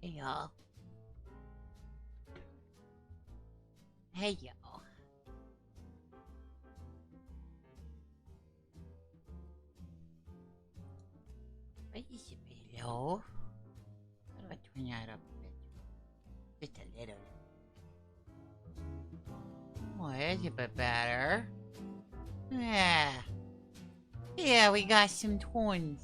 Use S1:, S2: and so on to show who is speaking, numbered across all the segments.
S1: Hey y'all. Hey y'all. What is it below? How do I turn that up a bit? Just a little. Oh, that's a bit better. Yeah. Yeah, we got some twins.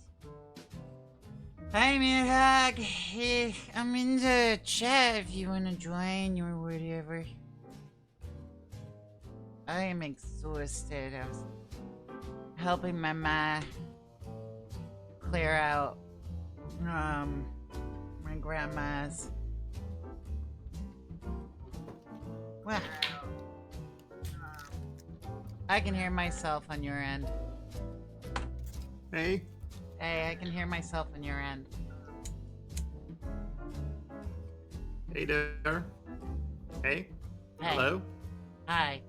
S1: Hi, Madhog. I'm in the chat if you want to join or whatever. I am exhausted. I was helping my ma clear out my grandma's. Well, I can hear myself on your end.
S2: Hey,
S1: Hey, I can hear myself on your end.
S2: hey there. Hey,
S1: Hey.
S2: hello.
S1: Hi.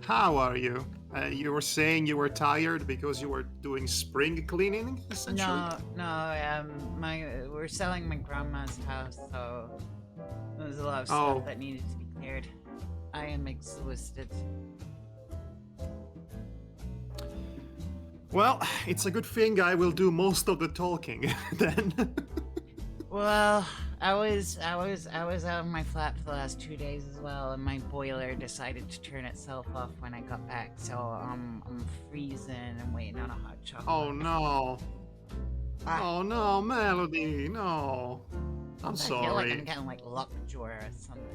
S2: How are you? You were saying you were tired because you were doing spring cleaning, essentially?
S1: No, we're selling my grandma's house, so there's a lot of
S2: Oh.
S1: stuff that needed to be cleared. I am exhausted.
S2: Well, it's a good thing I will do most of the talking then.
S1: Well, I was out of my flat for the last 2 days as well, and my boiler decided to turn itself off when I got back, so I'm freezing and waiting on a hot chocolate.
S2: Oh no.
S1: Ah.
S2: Oh no, Melody, no. I'm
S1: I
S2: sorry.
S1: feel like I'm getting like lockjaw or something.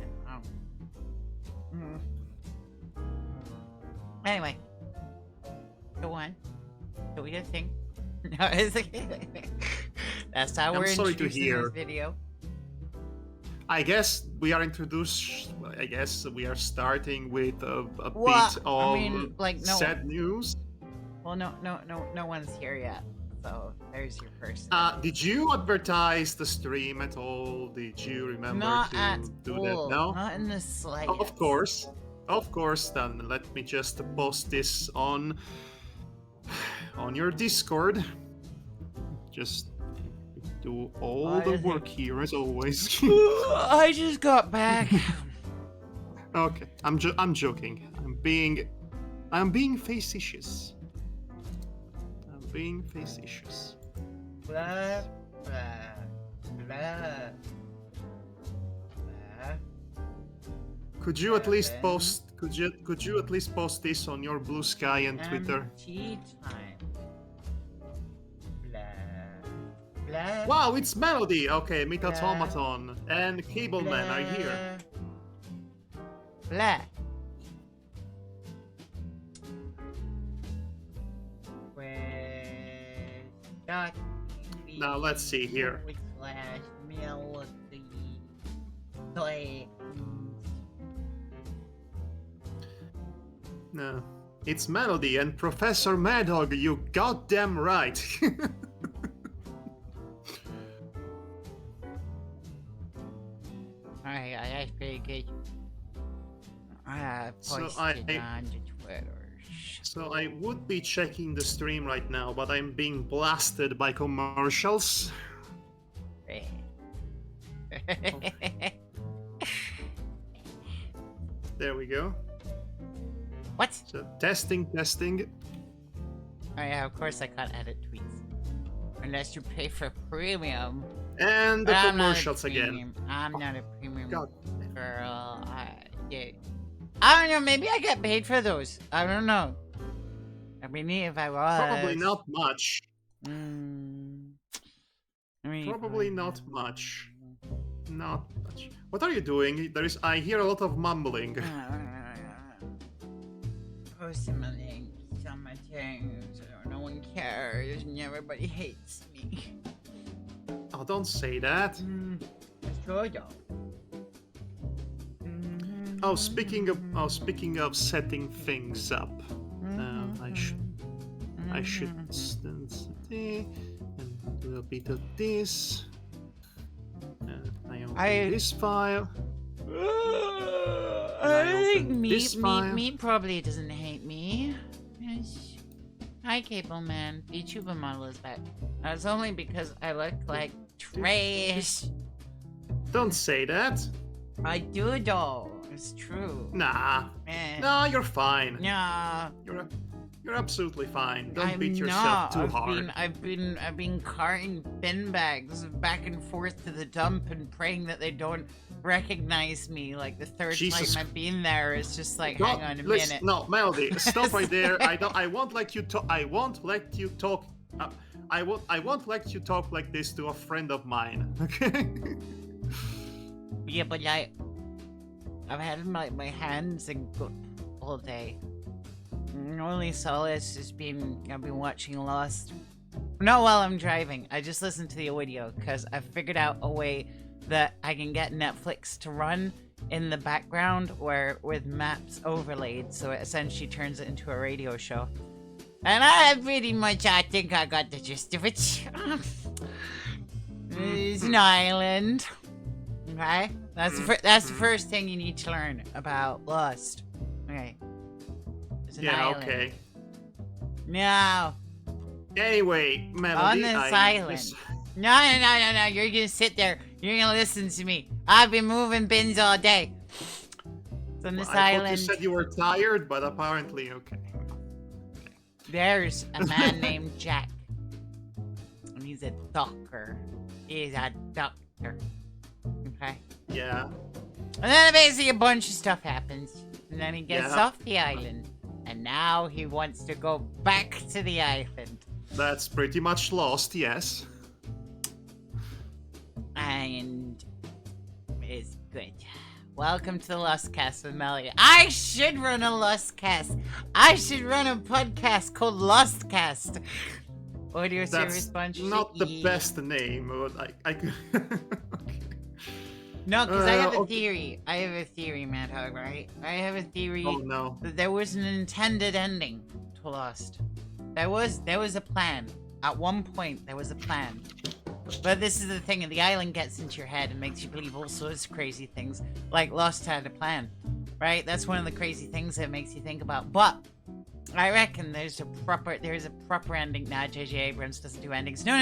S1: Anyway, go on. Do your thing. No, that's how
S2: I'm
S1: we're
S2: sorry to
S1: introducing
S2: hear.
S1: this video.
S2: I guess we are introduced. I guess we are starting with a
S1: Well,
S2: bit
S1: I
S2: of
S1: mean, like, no.
S2: sad news.
S1: Well, no one's here yet. So there's your first.
S2: Did you advertise the stream at all? Did you remember
S1: Not
S2: to
S1: at
S2: do
S1: all.
S2: that? No?
S1: Not in the slightest.
S2: Of course. Of course, then let me just post this on your Discord. Just do all the work here as always.
S1: I just got back.
S2: Okay, I'm joking. I'm being facetious. I'm being facetious.
S1: Blah blah blah.
S2: Could you at least post? Could you at least post this on your Blue Sky and Twitter?
S1: Tea time. Blah blah.
S2: Wow, it's Melody. Okay, Meet Automaton and Cableman are here.
S1: Blah.
S2: Now let's see here. No, it's Melody and Professor Madhog. You goddamn right.
S1: That's pretty good. I posted on the Twitters.
S2: So I would be checking the stream right now, but I'm being blasted by commercials. There we go.
S1: What?
S2: So testing.
S1: Oh yeah, of course I can't edit tweets. Unless you pay for premium.
S2: And the
S1: But
S2: commercials again.
S1: I'm not a premium
S2: God.
S1: girl. I don't know, maybe I get paid for those. I don't know. I mean, if I was.
S2: Probably not much.
S1: Probably
S2: not much. Not much. What are you doing? I hear a lot of mumbling.
S1: Posting my links on my things. No one cares and everybody hates me.
S2: Oh, don't say that.
S1: Sure though.
S2: Oh, speaking of setting things up, I should and do a bit of this. I open this file.
S1: I think meat probably doesn't hate me. Hi Hi, Cable Man. VTuber model is back. That's only because I look like trash.
S2: Don't say that.
S1: I do, though. It's true.
S2: Nah.
S1: Eh.
S2: Nah, you're fine.
S1: Nah.
S2: You're absolutely fine. Don't
S1: I'm
S2: beat yourself
S1: not.
S2: too hard.
S1: I've been carting bin bags back and forth to the dump and praying that they don't recognize me. Like the third
S2: Jesus.
S1: time I've been there, it's just like,
S2: No,
S1: hang on a
S2: listen,
S1: minute.
S2: no, Melody, stop right there. I won't let you talk. I won't let you talk. I won't let you talk like this to a friend of mine. Okay.
S1: Yeah, but I've had my hands in good all day. Only solace has been I've been watching Lost. Not while I'm driving. I just listened to the audio because I figured out a way that I can get Netflix to run in the background where with maps overlaid, so it essentially turns it into a radio show. And I think I got the gist of it. It's an island. Okay? That's the first thing you need to learn about Lost. Okay. It's an
S2: Yeah.
S1: island.
S2: Okay.
S1: No.
S2: Anyway, Melody,
S1: On this island. No. You're gonna sit there. You're gonna listen to me. I've been moving bins all day. It's on this
S2: I thought
S1: island.
S2: you said you were tired, but apparently, okay.
S1: There's a man named Jack. And he's a doctor. He's a doctor. Okay?
S2: Yeah.
S1: And then basically a bunch of stuff happens. And then he gets
S2: Yeah.
S1: off the island. And now he wants to go back to the island.
S2: That's pretty much Lost, yes.
S1: And it's good. Welcome to the Lost Cast with Melody. I should run a Lost Cast. I should run a podcast called Lost Cast. Audio service
S2: That's
S1: bunch.
S2: not the best name, but I could.
S1: No, because I have a
S2: okay.
S1: theory. I have a theory, Madhog, right? I have a theory
S2: Oh no.
S1: that there was an intended ending to Lost. There was a plan. At one point, there was a plan. But this is the thing, and the island gets into your head and makes you believe all sorts of crazy things. Like Lost had a plan, right? That's one of the crazy things that makes you think about. But I reckon there's a proper ending. Nah, J.J. Abrams doesn't do endings. No.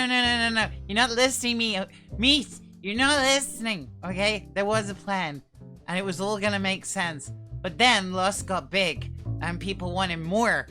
S1: You're not listening to me. You're not listening, okay? There was a plan, and it was all gonna make sense. But then Lost got big, and people wanted more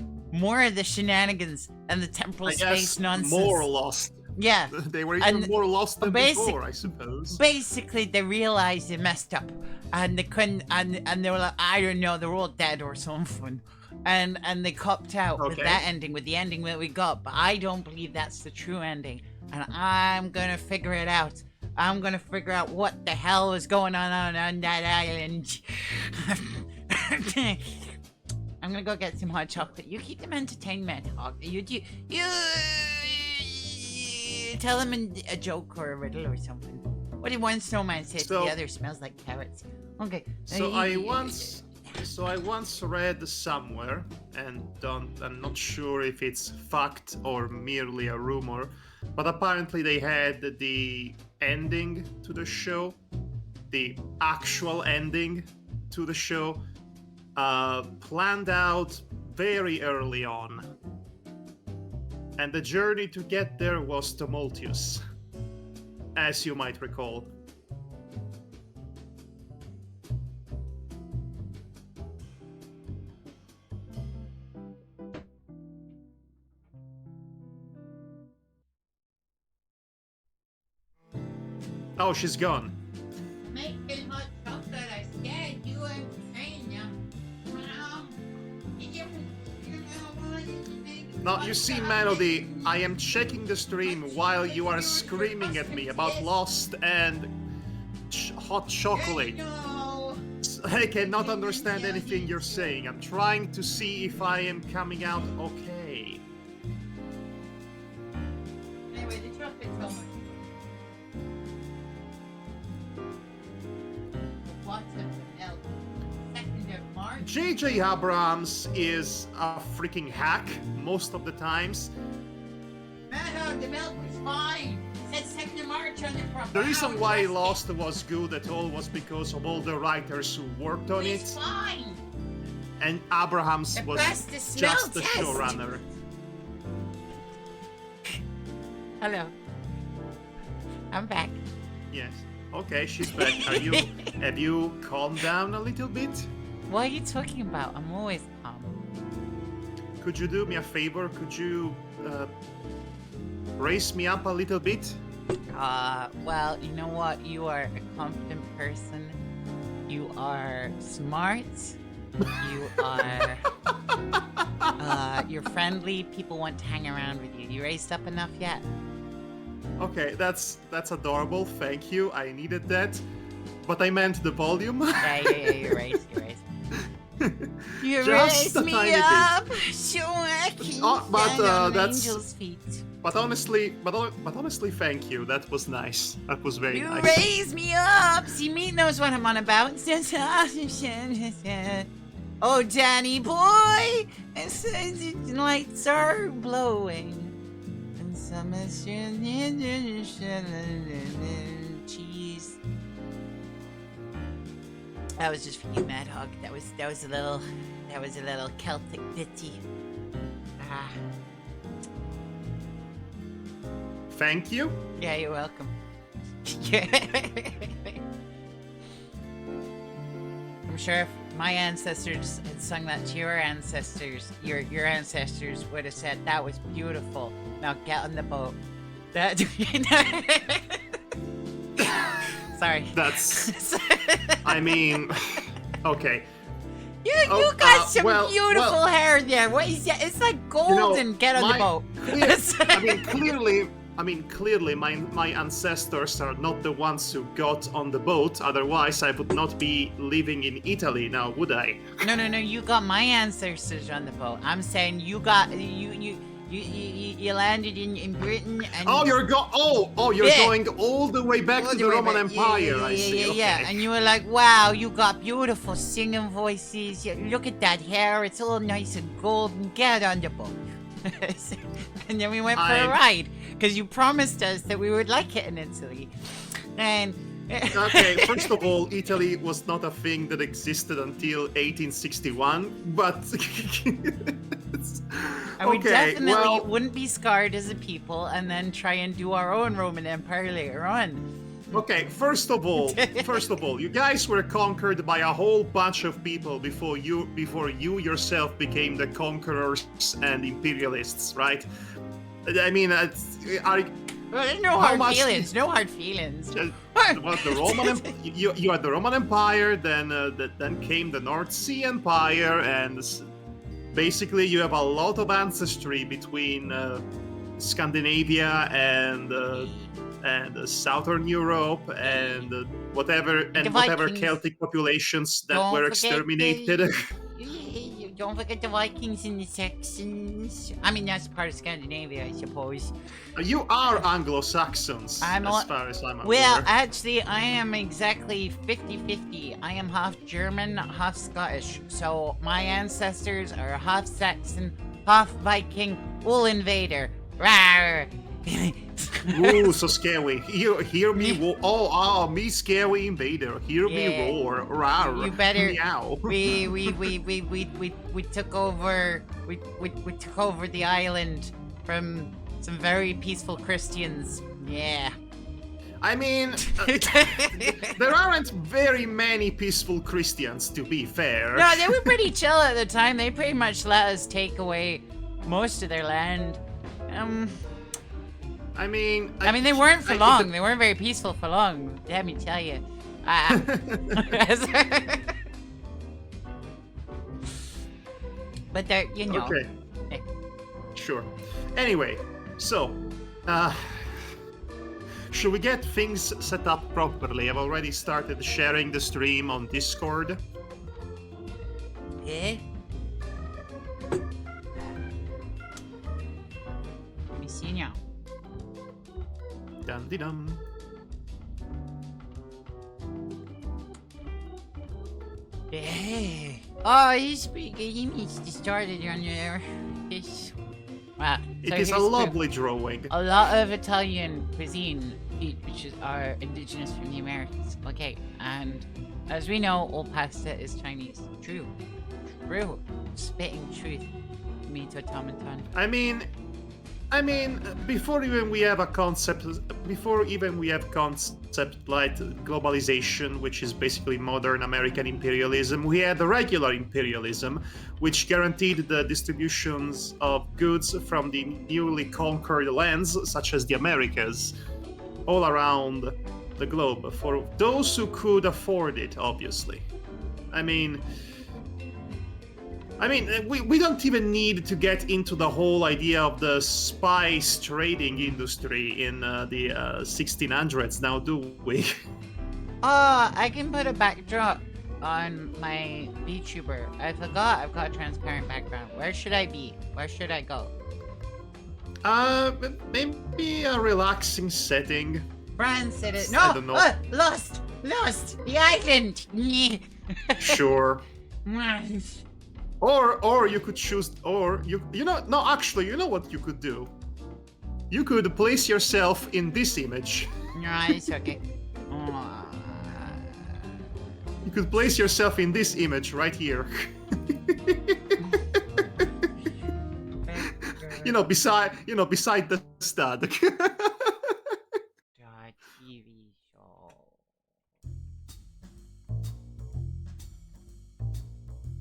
S1: of the shenanigans and the temporal space nonsense.
S2: More Lost.
S1: Yeah.
S2: They were even more lost than before, I suppose.
S1: Basically, they realized they messed up, and they couldn't, and they were like, I don't know, they're all dead or something, and they copped out with that ending, with the ending that we got. But I don't believe that's the true ending, and I'm gonna figure it out. I'm gonna figure out what the hell was going on that island. I'm gonna go get some hot chocolate. You keep them entertained, Madhog. You tell them a joke or a riddle or something. What did one snowman say to the other? Smells like carrots. Okay.
S2: I once read somewhere, and I'm not sure if it's fact or merely a rumor, but apparently they had the ending to the show, the actual ending to the show, planned out very early on. And the journey to get there was tumultuous, as you might recall. Oh, she's gone.
S1: Making hot chocolate, I said you entertain them.
S2: Now, you see, Melody, I am checking the stream while you are screaming at me about Lost and hot chocolate. I cannot understand anything you're saying. I'm trying to see if I am coming out okay.
S1: Anyway, the chocolate's almost. What's the hell? 2nd of March?
S2: J.J. Abrams is a freaking hack most of the times.
S1: Madhog, the milk was fine. It said 2nd of March on the front.
S2: The reason why Lost was good at all was because of all the writers who worked on it.
S1: It's fine.
S2: And Abrams was
S1: That's the smell
S2: just the
S1: test.
S2: showrunner.
S1: Hello. I'm back.
S2: Yes. Okay, she's back. Have you calmed down a little bit?
S1: What are you talking about? I'm always calm.
S2: Could you do me a favor? Could you raise me up a little bit?
S1: Well, you know what? You are a confident person. You are smart. You are, you're friendly. People want to hang around with you. You raised up enough yet?
S2: Okay, that's adorable. Thank you. I needed that. But I meant the volume.
S1: Yeah, you're right. You
S2: Just
S1: raised
S2: a
S1: me
S2: tiny
S1: up so I can stand on
S2: that's-
S1: angel's feet.
S2: But honestly, thank you. That was nice. That was very
S1: You
S2: nice.
S1: raise me up. See, me knows what I'm on about. Oh, Danny boy, lights are blowing, and summer's cheese. That was just for you, Madhog. That was a little Celtic ditty. Ah,
S2: Thank you.
S1: yeah, you're welcome. I'm sure if my ancestors had sung that to your ancestors, your ancestors would have said that was beautiful. Now get on the boat. That. Sorry.
S2: That's. I mean, okay.
S1: You
S2: Oh,
S1: got some
S2: well-
S1: beautiful hair there. What is that? It's like golden. Get on the boat.
S2: Clearly, my ancestors are not the ones who got on the boat. Otherwise, I would not be living in Italy now, would I?
S1: No. You got my ancestors on the boat. I'm saying you got you landed in Britain and.
S2: Oh, you're
S1: Yeah.
S2: going all the way back to the Roman Empire.
S1: Yeah,
S2: I see. Okay.
S1: yeah. And you were like, wow, you got beautiful singing voices. Yeah, look at that hair. It's all nice and golden. Get on the boat. And then we went for a ride because you promised us that we would like it in Italy. And.
S2: Okay, first of all, Italy was not a thing that existed until 1861, but
S1: And we definitely
S2: well,
S1: wouldn't be scarred as a people and then try and do our own Roman Empire later on.
S2: okay, first of all, you guys were conquered by a whole bunch of people before you yourself became the conquerors and imperialists, right? I mean,
S1: Well, there's no
S2: How
S1: hard
S2: much-
S1: feelings. No hard feelings.
S2: well, the Roman you had the Roman Empire, then came the North Sea Empire, and basically you have a lot of ancestry between Scandinavia and Southern Europe and whatever
S1: Vikings.
S2: Celtic populations that
S1: Don't
S2: were
S1: forget
S2: exterminated.
S1: Don't forget the Vikings and the Saxons. I mean, that's part of Scandinavia, I suppose.
S2: You are Anglo-Saxons,
S1: I'm
S2: as
S1: not-
S2: far as I'm aware.
S1: Well, actually, I am exactly 50-50. I am half German, half Scottish. So my ancestors are half Saxon, half Viking, all invader. Rawr!
S2: Ooh, so scary. Hear me roar. Me scary invader. Hear
S1: Yeah.
S2: me roar. Rawr.
S1: You better-
S2: Meow.
S1: we took over we took over the island from some very peaceful Christians. Yeah.
S2: I mean, there aren't very many peaceful Christians, to be fair.
S1: No, they were pretty chill at the time. They pretty much let us take away most of their land.
S2: I mean,
S1: They weren't for long. They weren't very peaceful for long. Let me tell you. But they're, you know.
S2: Okay.
S1: Hey.
S2: Sure. Anyway, so, should we get things set up properly? I've already started sharing the stream on Discord.
S1: Okay. Let me see now.
S2: Dum-de-dum.
S1: Hey. Oh, you speak. You started on there. Wow.
S2: It is a lovely drawing.
S1: A lot of Italian cuisine, which are indigenous from the Americas. Okay, and as we know, all pasta is Chinese. True. Spitting truth. Me to automaton.
S2: I mean, I mean, before even we have concept like globalization, which is basically modern American imperialism, we had the regular imperialism, which guaranteed the distributions of goods from the newly conquered lands, such as the Americas, all around the globe, for those who could afford it, obviously. I mean, we don't even need to get into the whole idea of the spice trading industry in the 1600s now, do we?
S1: Oh, I can put a backdrop on my VTuber. I forgot I've got a transparent background. Where should I be? Where should I go?
S2: Maybe a relaxing setting.
S1: France said it.
S2: I
S1: No!
S2: don't know.
S1: Lost! The island!
S2: Sure. Or you could choose, no, actually, you know what you could do? You could place yourself in this image.
S1: No, it's okay.
S2: You could place yourself in this image right here. beside the stud.
S1: TV show.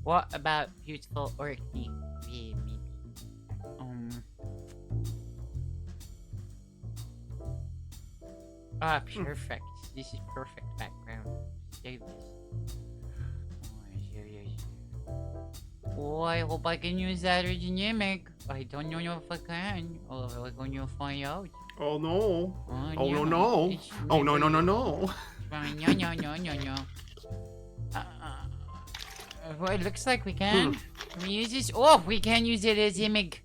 S1: What about beautiful Orkney? Yeah, maybe. Perfect. This is perfect background. Save this. Oh, I hope I can use that dynamic. I don't know if I can. Oh, we're going to find out.
S2: Oh no. Oh
S1: yeah.
S2: no. Oh no.
S1: No. Well, it looks like we can. Can we use this? Oh, we can use it as image.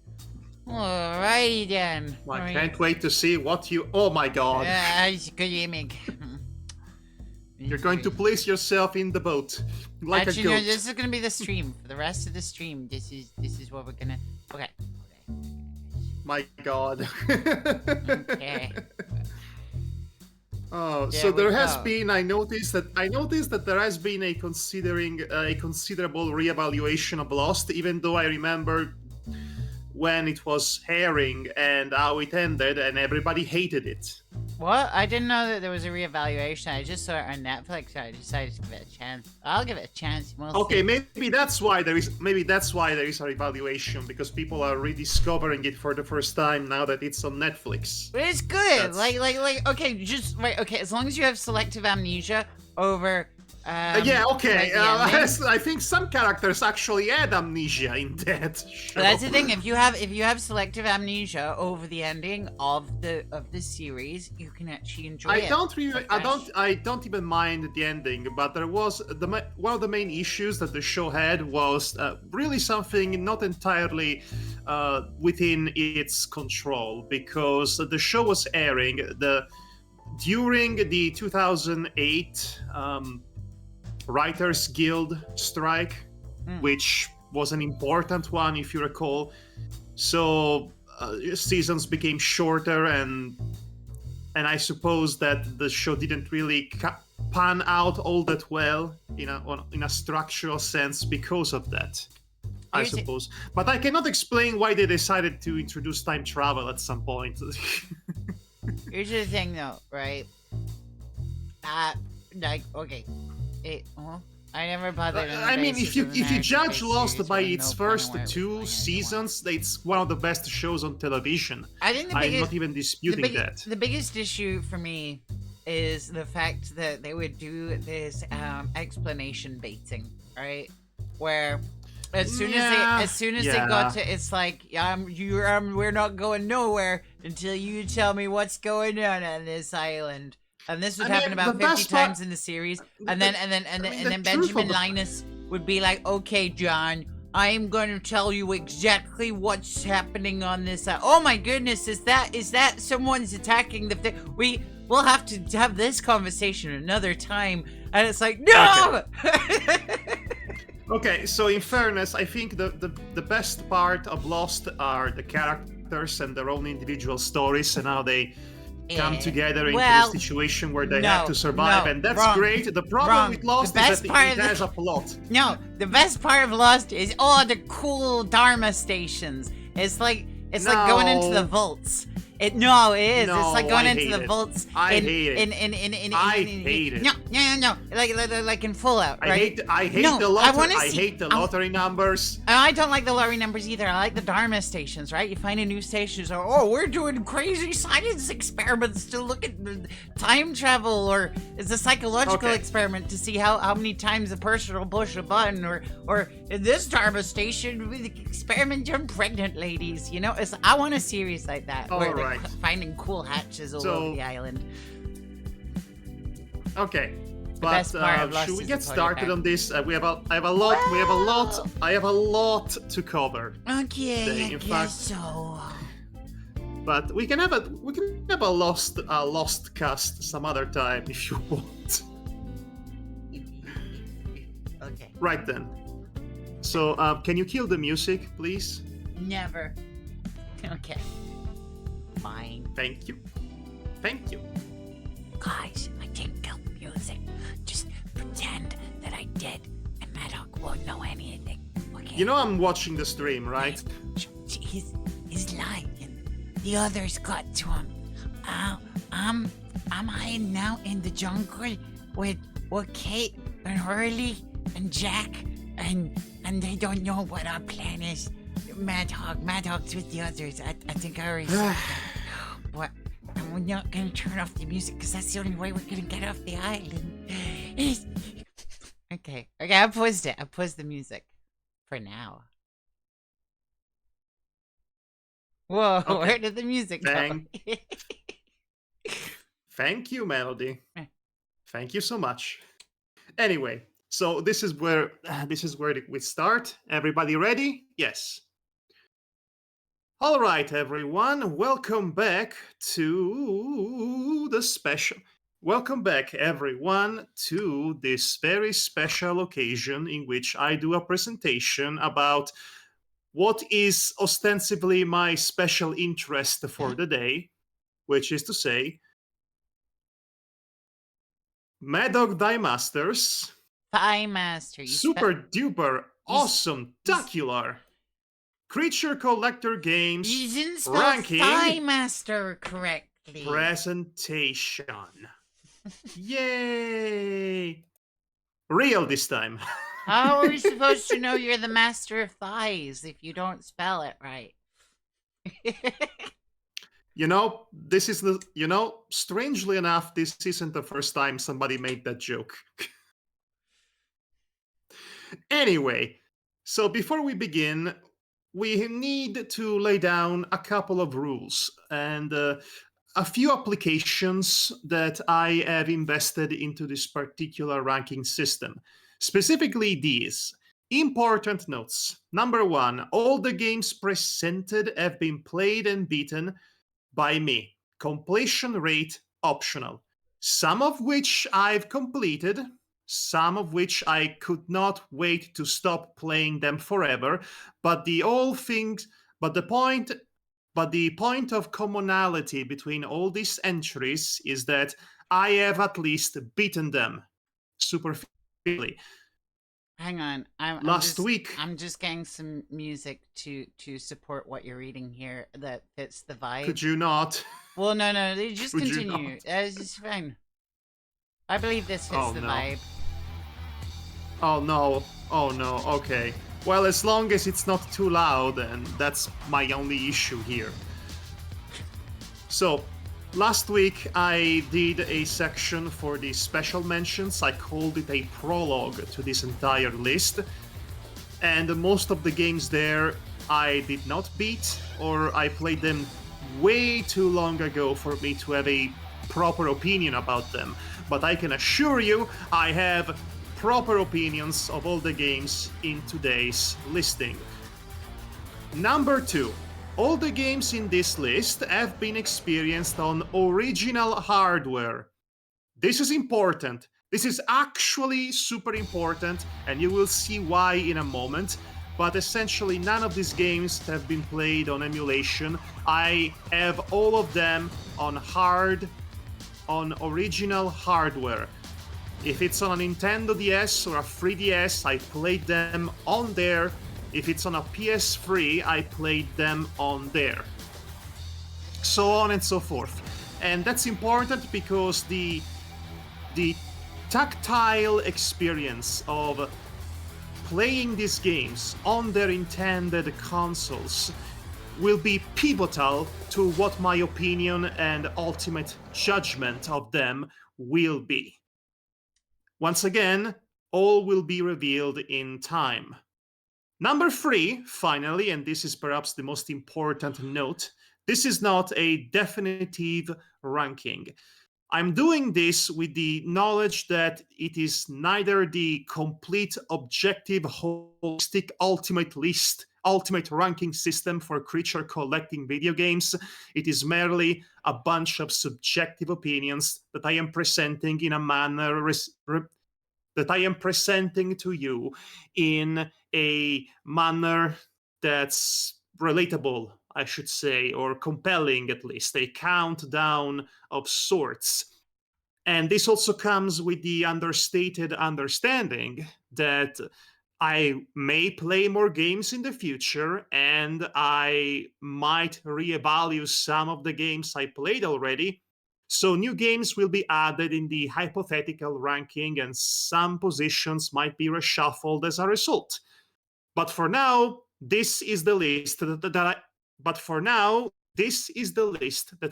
S1: Alrighty then.
S2: I can't wait to see what you. Oh my god.
S1: It's a good image.
S2: You're going to place yourself in the boat like
S1: Actually,
S2: a goat.
S1: no, this is gonna be the stream. For the rest of the stream, this is what we're gonna. Okay.
S2: My god.
S1: Okay.
S2: Oh, so there has been. I noticed that there has been a considerable reevaluation of Lost, even though I remember when it was airing and how it ended, and everybody hated it.
S1: What? I didn't know that there was a reevaluation. I just saw it on Netflix, so I decided to give it a chance. I'll give it a chance. We'll
S2: Okay,
S1: see.
S2: maybe that's why there is a reevaluation, because people are rediscovering it for the first time now that it's on Netflix.
S1: But it's good. Okay, just right. Okay, as long as you have selective amnesia over.
S2: Yeah, okay.
S1: like the ending.
S2: I think some characters actually had amnesia in that show.
S1: But that's the thing. If you have selective amnesia over the ending of the series, you can actually enjoy it.
S2: I don't even mind the ending, but there was one of the main issues that the show had was really something not entirely within its control, because the show was airing during the 2008 Writers Guild strike, which was an important one, if you recall. So seasons became shorter, and I suppose that the show didn't really pan out all that well in a structural sense because of that. I suppose, but I cannot explain why they decided to introduce time travel at some point.
S1: Here's the thing, though, right? Okay. I never bothered.
S2: I mean, if you judge Lost by its first two seasons, it's one of the best shows on television. I'm not even disputing that.
S1: The biggest issue for me is the fact that they would do this explanation baiting, right? Where as soon as they got to, it's like we're not going nowhere until you tell me what's going on this island. And this would happen about 50 times in the series. And then Benjamin Linus would be like, "Okay, John, I am going to tell you exactly what's happening on this side." Oh my goodness, is that someone's attacking the we'll have to have this conversation another time. And it's like, no!
S2: Okay, so in fairness, I think the best part of Lost are the characters and their own individual stories and how they come together into a situation where they have to survive, and that's great. The problem with Lost is that it has a plot.
S1: No, the best part of Lost is all the cool Dharma stations. It's like It's like going into the
S2: No.
S1: vaults. It is.
S2: No,
S1: It's like going
S2: I
S1: into
S2: hate
S1: the
S2: it.
S1: vaults.
S2: I
S1: in,
S2: hate it.
S1: In
S2: I hate it.
S1: No. Like in Fallout, right?
S2: I hate
S1: No,
S2: the
S1: I
S2: lottery.
S1: wanna
S2: I
S1: see-
S2: hate the
S1: I-
S2: lottery numbers.
S1: I don't like the lottery numbers either. I like the Dharma stations, right? You find a new station, so, oh, we're doing crazy science experiments to look at time travel, or it's a psychological
S2: Okay.
S1: experiment to see how many times a person will push a button, or in this Dharma station, we experiment on pregnant ladies. You know, I want a series like that where they're
S2: Alright.
S1: finding cool hatches all
S2: So-
S1: over the island.
S2: Okay.
S1: best part of Lost
S2: Should we
S1: is
S2: get
S1: the party
S2: started
S1: pack.
S2: on this? I have a lot to cover.
S1: Okay,
S2: They-
S1: I
S2: in
S1: guess
S2: fact-
S1: so.
S2: But we can have a lost cast some other time if you want.
S1: Okay,
S2: Right then. So can you kill the music, please?
S1: never. Okay, fine.
S2: Thank you. Thank you.
S1: Guys, I didn't kill the music. Just pretend that I did, and Madhog won't know anything. Okay?
S2: You know I'm watching the stream, right?
S1: He's lying. The others got to him. I'm hiding now in the jungle with Kate and Hurley and Jack, and they don't know what our plan is. Madhog's with the others. I think I already said that. But and we're not gonna turn off the music because that's the only way we're gonna get off the island. Okay, I paused it. I paused the music for now. Whoa,
S2: Okay.
S1: where did the music go?
S2: Thank you, Melody. Thank you so much. Anyway, so this is where we start. Everybody ready? Yes. All right, everyone. Welcome back to the special. Welcome back, everyone, to this very special occasion in which I do a presentation about what is ostensibly my special interest for the day, which is to say, Madog Die Masters,
S1: Thigh Master.
S2: super duper awesome, tacular creature collector games
S1: You didn't spell
S2: ranking
S1: Thigh Master correctly.
S2: presentation. Yay! Real this time.
S1: How are we supposed to know you're the master of thighs if you don't spell it right?
S2: Strangely enough, this isn't the first time somebody made that joke. Anyway, so before we begin, we need to lay down a couple of rules and a few applications that I have invested into this particular ranking system. Specifically these. Important notes. Number one, all the games presented have been played and beaten by me. Completion rate optional. Some of which I've completed, some of which I could not wait to stop playing them forever, but the point of commonality between all these entries is that I have at least beaten them superficially.
S1: Hang on.
S2: Last week.
S1: I'm just getting some music to support what you're reading here that fits the vibe.
S2: Could you not?
S1: Well, no, they just
S2: Could you
S1: continue.
S2: not?
S1: It's fine. I believe this fits
S2: Oh,
S1: the
S2: no.
S1: vibe.
S2: Oh no, okay. Well, as long as it's not too loud, and that's my only issue here. So, last week I did a section for the special mentions. I called it a prologue to this entire list. And most of the games there I did not beat, or I played them way too long ago for me to have a proper opinion about them. But I can assure you, I have proper opinions of all the games in today's listing. Number 2. All the games in this list have been experienced on original hardware. This is important. This is actually super important, and you will see why in a moment. But essentially, none of these games have been played on emulation. I have all of them on original hardware. If it's on a Nintendo DS or a 3DS, I played them on there If it's on a PS3, I played them on there. So on and so forth. And that's important because the tactile experience of playing these games on their intended consoles will be pivotal to what my opinion and ultimate judgment of them will be. Once again, all will be revealed in time. Number 3, finally, and this is perhaps the most important note, this is not a definitive ranking. I'm doing this with the knowledge that it is neither the complete, objective, holistic, ultimate ranking system for creature collecting video games. It is merely a bunch of subjective opinions that I am presenting in a manner that I am presenting to you in a manner that's relatable, I should say, or compelling at least, a countdown of sorts. And this also comes with the understated understanding that I may play more games in the future and I might reevaluate some of the games I played already. So new games will be added in the hypothetical ranking and some positions might be reshuffled as a result. But for now, this is the list that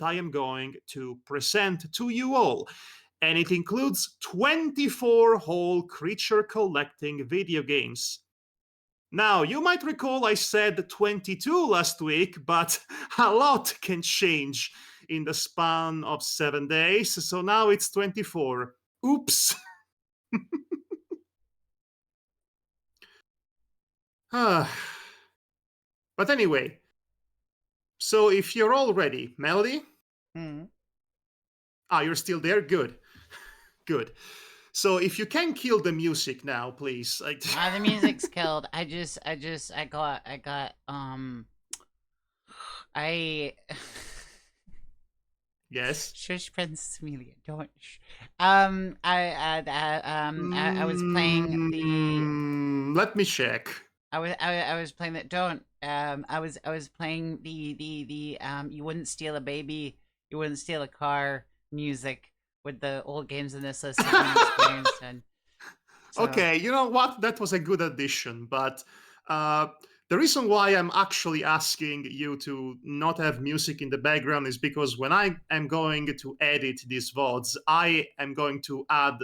S2: I am going to present to you all. And it includes 24 whole creature collecting video games. Now, you might recall I said 22 last week, but a lot can change in the span of 7 days, so now it's 24. Oops. But anyway, so if you're all ready, Melody?
S1: Mm.
S2: You're still there? Good. Good. So if you can kill the music now, please.
S1: The music's killed. I
S2: Yes.
S1: Shush, Princess Amelia, don't. I was playing the.
S2: Let me check.
S1: I was playing that. Don't. I was playing the. You wouldn't steal a baby. You wouldn't steal a car. Music with the old games in this list that you experienced and. So.
S2: Okay, you know what? That was a good addition, but the reason why I'm actually asking you to not have music in the background is because when I am going to edit these VODs, I am going to add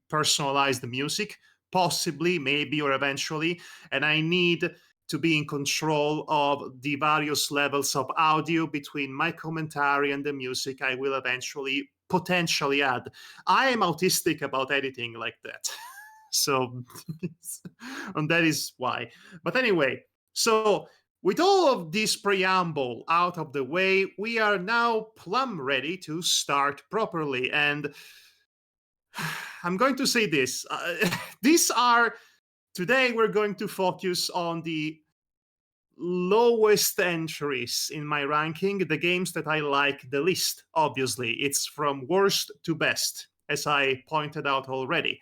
S2: personalized music, possibly, maybe, or eventually, and I need to be in control of the various levels of audio between my commentary and the music I will eventually potentially add. I am autistic about editing like that. So, and that is why. But anyway, so with all of this preamble out of the way, we are now plumb ready to start properly. And I'm going to say this. Today we're going to focus on the lowest entries in my ranking, the games that I like the least, obviously. It's from worst to best, as I pointed out already.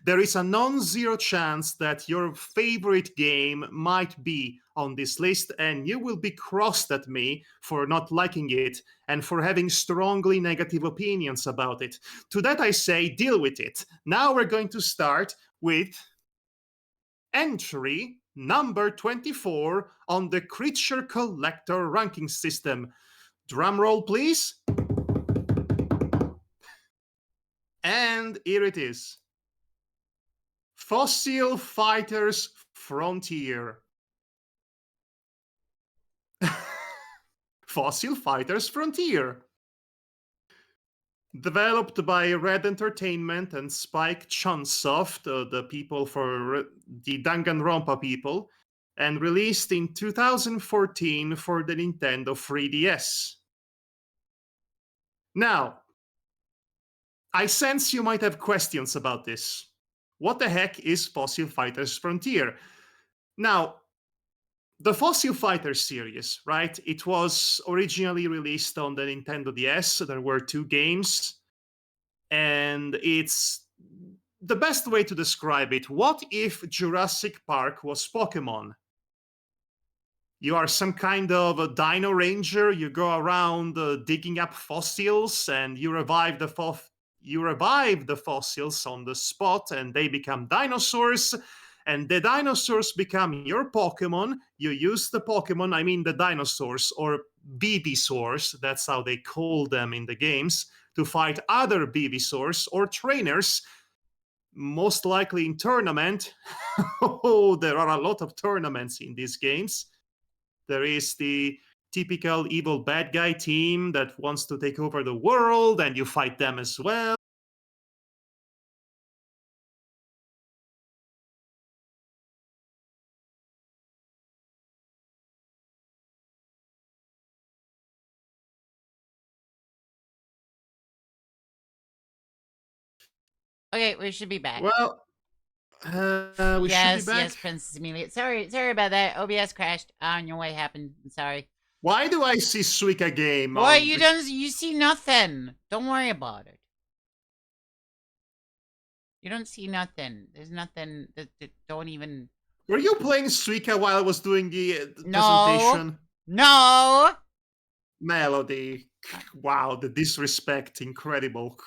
S2: There is a non-zero chance that your favorite game might be on this list, and you will be crossed at me for not liking it and for having strongly negative opinions about it. To that I say, deal with it. Now we're going to start with entry number 24 on the Creature Collector ranking system. Drum roll, please. And here it is. Fossil Fighters Frontier. Fossil Fighters Frontier. Developed by Red Entertainment and Spike Chunsoft, the people for the Danganronpa people, and released in 2014 for the Nintendo 3DS. Now, I sense you might have questions about this. What the heck is Fossil Fighters Frontier? Now, the Fossil Fighters series, right? It was originally released on the Nintendo DS. There were 2 games, and it's the best way to describe it, what if Jurassic Park was Pokemon? You are some kind of a dino ranger. You go around digging up fossils, and you revive the fossils on the spot, and they become dinosaurs. And the dinosaurs become your Pokemon. You use the Pokemon, I mean the dinosaurs, or Venusaurs, that's how they call them in the games, to fight other Venusaurs or trainers, most likely in tournament. Oh, there are a lot of tournaments in these games. There is the typical evil bad guy team that wants to take over the world, and you fight them as well.
S1: Okay, we should be back.
S2: Well, we should be
S1: Yes,
S2: back.
S1: yes, Princess Amelia. Sorry about that. OBS crashed. I don't know what happened. I'm sorry.
S2: Why do I see Suika game
S1: Boy,
S2: on
S1: you
S2: the...
S1: don't. You see nothing. Don't worry about it. You don't see nothing. There's nothing. Don't even.
S2: Were you playing Suika while I was doing the
S1: No.
S2: presentation?
S1: No.
S2: Melody. Wow, the disrespect, incredible.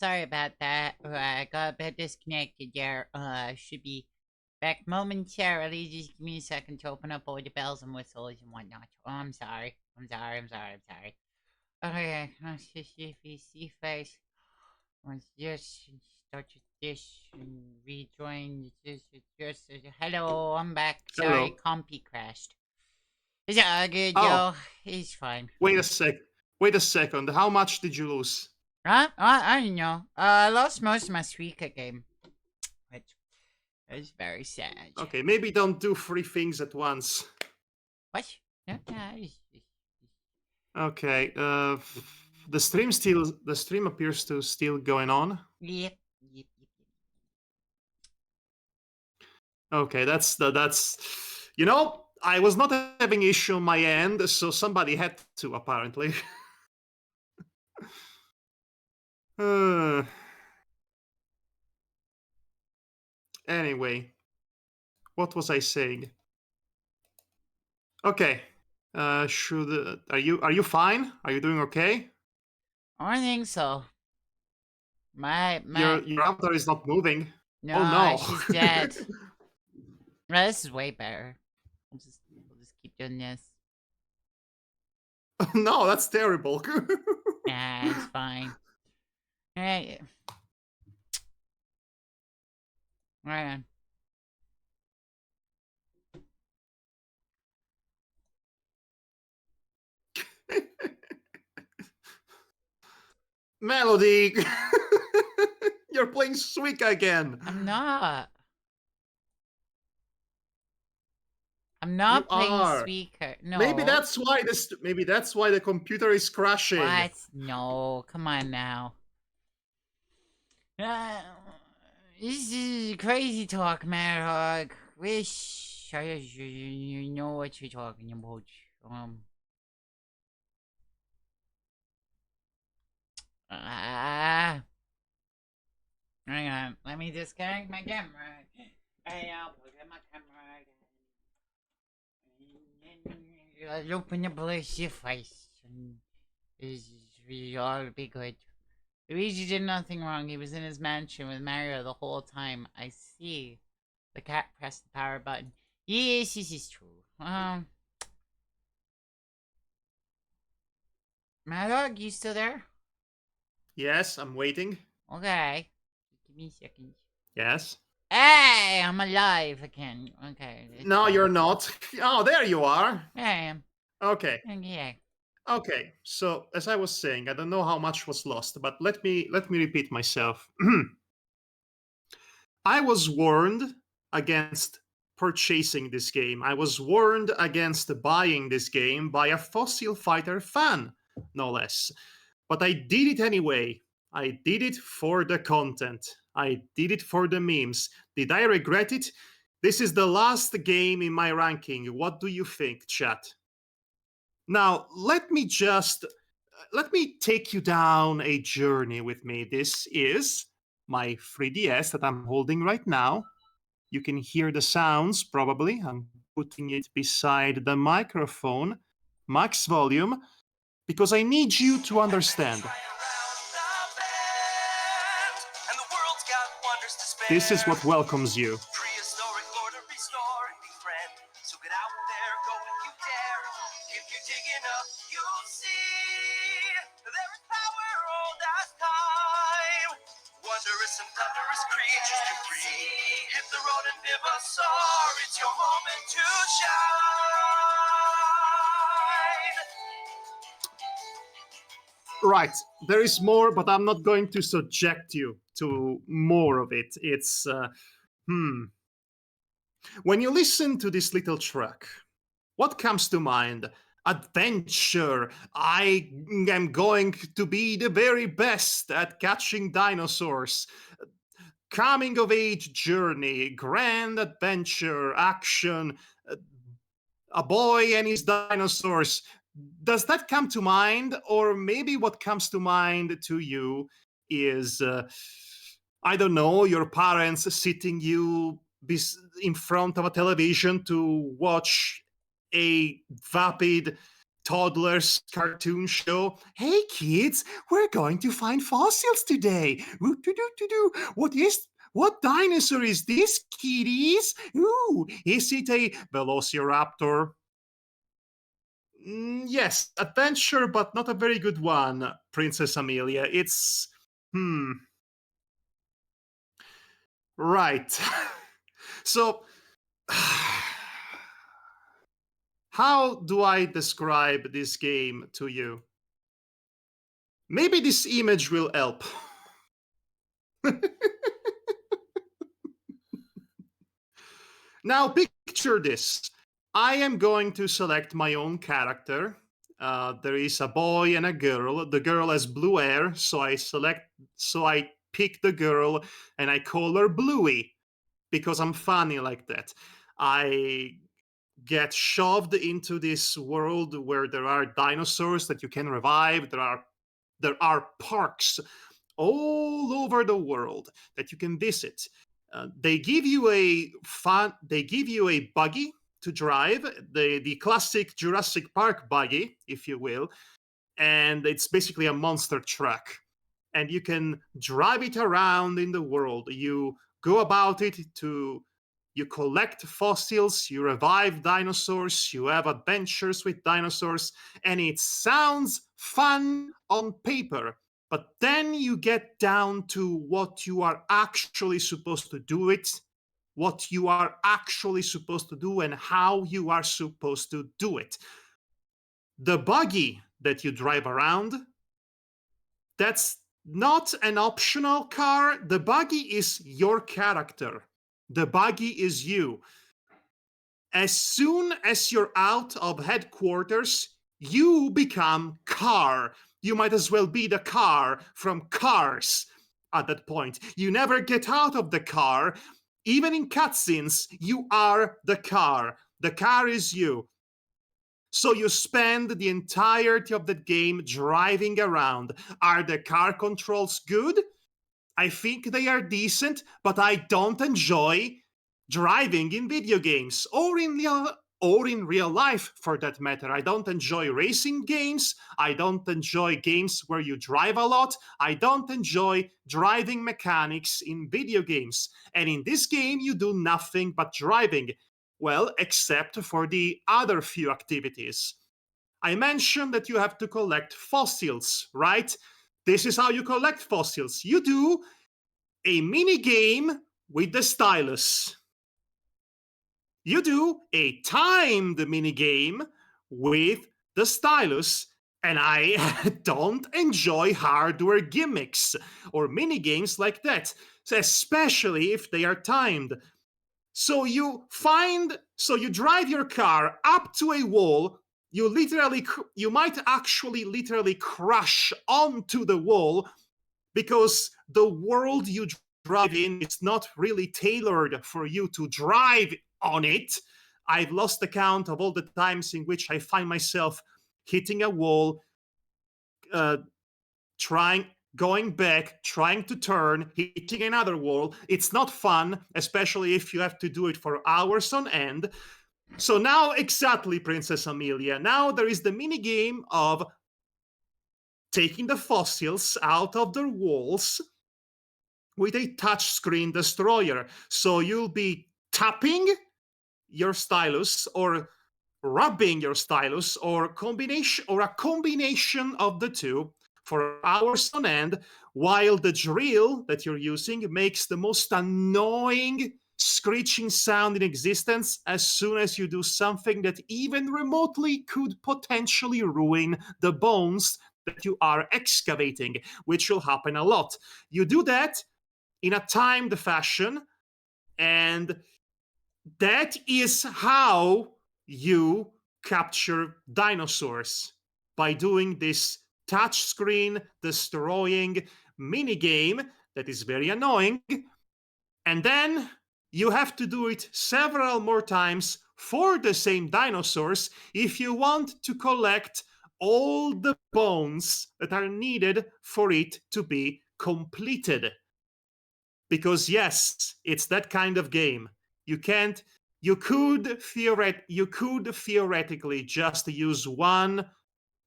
S1: Sorry about that. I got a bit disconnected there. Should be back momentarily. Just give me a second to open up all the bells and whistles and whatnot. Oh, I'm sorry. I'm sorry. Okay, let's just see if you see face. Let's just start with this and rejoin just hello, I'm back. Sorry,
S2: Hello.
S1: compy crashed. Is it all good,
S2: Oh,
S1: yo? He's fine.
S2: wait a sec. Wait a second. How much did you lose?
S1: Huh? I don't know. I lost most of my Suika game. Which is very sad.
S2: Okay, maybe don't do three things at once.
S1: What? No,
S2: Okay. The stream appears to still going on.
S1: yep.
S2: Okay, that's you know, I was not having issue on my end, so somebody had to apparently. uh, anyway, what was I saying? Okay. Should are you fine? Are you doing okay?
S1: I don't think so. My
S2: Your avatar is not moving. Oh
S1: no,
S2: no.
S1: she's dead. No, this is way better. We'll just keep doing this.
S2: No, that's terrible.
S1: Nah, it's fine. Alright. Right on.
S2: Melody, you're playing Suika again.
S1: I'm not. I'm
S2: You
S1: not playing
S2: are.
S1: Suika.
S2: Maybe
S1: No.
S2: that's why this. Maybe that's why the computer is crashing.
S1: What? No. Come on now. Uh, this is crazy talk, Madhog. Wish you know what you're talking about. Ah. Hang on. Let me disconnect my camera. I'll plug in my camera. I'll open up your face. And it'll all be good. Luigi did nothing wrong. He was in his mansion with Mario the whole time. I see. The cat pressed the power button. Yes, this is true. Madhog, you still there?
S2: Yes, I'm waiting.
S1: Okay. Give me a second.
S2: Yes.
S1: Hey, I'm alive again. Okay, it's
S2: No,
S1: fine.
S2: you're not. Oh, there you are.
S1: There I am.
S2: Okay.
S1: Okay.
S2: Okay. So, as I was saying, I don't know how much was lost, but let me repeat myself. I was warned against purchasing this game. I was warned against buying this game by a Fossil Fighter fan, no less. But I did it anyway. I did it for the content. I did it for the memes. Did I regret it? This is the last game in my ranking. What do you think, chat? Now, let me take you down a journey with me. This is my 3DS that I'm holding right now. You can hear the sounds probably. I'm putting it beside the microphone, max volume, because I need you to understand. This is what welcomes you. Prehistoric lore to restore and befriend. So get out there, go if you dare. If you dig enough, you'll see there is power old as time. Wondrous and thunderous creatures to breed. Hit the road and Vivasaur, it's your moment to shine. Right, there is more, but I'm not going to subject you to more of it. It's when you listen to this little track, what comes to mind? Adventure. I am going to be the very best at catching dinosaurs. Coming of age journey, grand adventure, action, a boy and his dinosaurs. Does that come to mind? Or maybe what comes to mind to you is, I don't know, your parents sitting you in front of a television to watch a vapid toddler's cartoon show. Hey kids, we're going to find fossils today. What dinosaur is this, kiddies? Ooh, is it a velociraptor? Yes, adventure, but not a very good one, Princess Amelia. It's. Right. So, how do I describe this game to you? Maybe this image will help. Now, picture this. I am going to select my own character. There is a boy and a girl. The girl has blue hair, so I pick the girl and I call her Bluey because I'm funny like that. I get shoved into this world where there are dinosaurs that you can revive. There are parks all over the world that you can visit. They give you a buggy to drive, the classic Jurassic Park buggy, if you will, and it's basically a monster truck. And you can drive it around in the world. You go about it to you collect fossils, you revive dinosaurs, you have adventures with dinosaurs, and it sounds fun on paper. But then you get down to what you are actually supposed to do what you are actually supposed to do, and how you are supposed to do it. The buggy that you drive around, that's not an optional car. The buggy is your character. The buggy is you. As soon as you're out of headquarters, you become Car. You might as well be the car from Cars at that point. You never get out of the car. Even in cutscenes, you are the car. The car is you. So you spend the entirety of the game driving around. Are the car controls good? I think they are decent, but I don't enjoy driving in video games or in real life for that matter. I don't enjoy racing games. I don't enjoy games where you drive a lot. I don't enjoy driving mechanics in video games. And in this game, you do nothing but driving. Well, except for the other few activities. I mentioned that you have to collect fossils, right? This is how you collect fossils. You do a mini game with the stylus. You do a timed mini game with the stylus, and I don't enjoy hardware gimmicks or mini games like that, especially if they are timed. So you drive your car up to a wall. You might actually literally crash onto the wall because the world you drive in is not really tailored for you to drive on it. I've lost account of all the times in which I find myself hitting a wall, uh, trying going back, trying to turn, hitting another wall. It's not fun, especially if you have to do it for hours on end. So now, exactly, Princess Amelia, now there is the mini game of taking the fossils out of their walls with a touchscreen destroyer. So you'll be tapping your stylus or rubbing your stylus or a combination of the two for hours on end, while the drill that you're using makes the most annoying screeching sound in existence as soon as you do something that even remotely could potentially ruin the bones that you are excavating, which will happen a lot. You do that in a timed fashion, and that is how you capture dinosaurs, by doing this touchscreen destroying mini game that is very annoying. And then you have to do it several more times for the same dinosaurs if you want to collect all the bones that are needed for it to be completed. Because yes, it's that kind of game. You can't you could theoretically just use one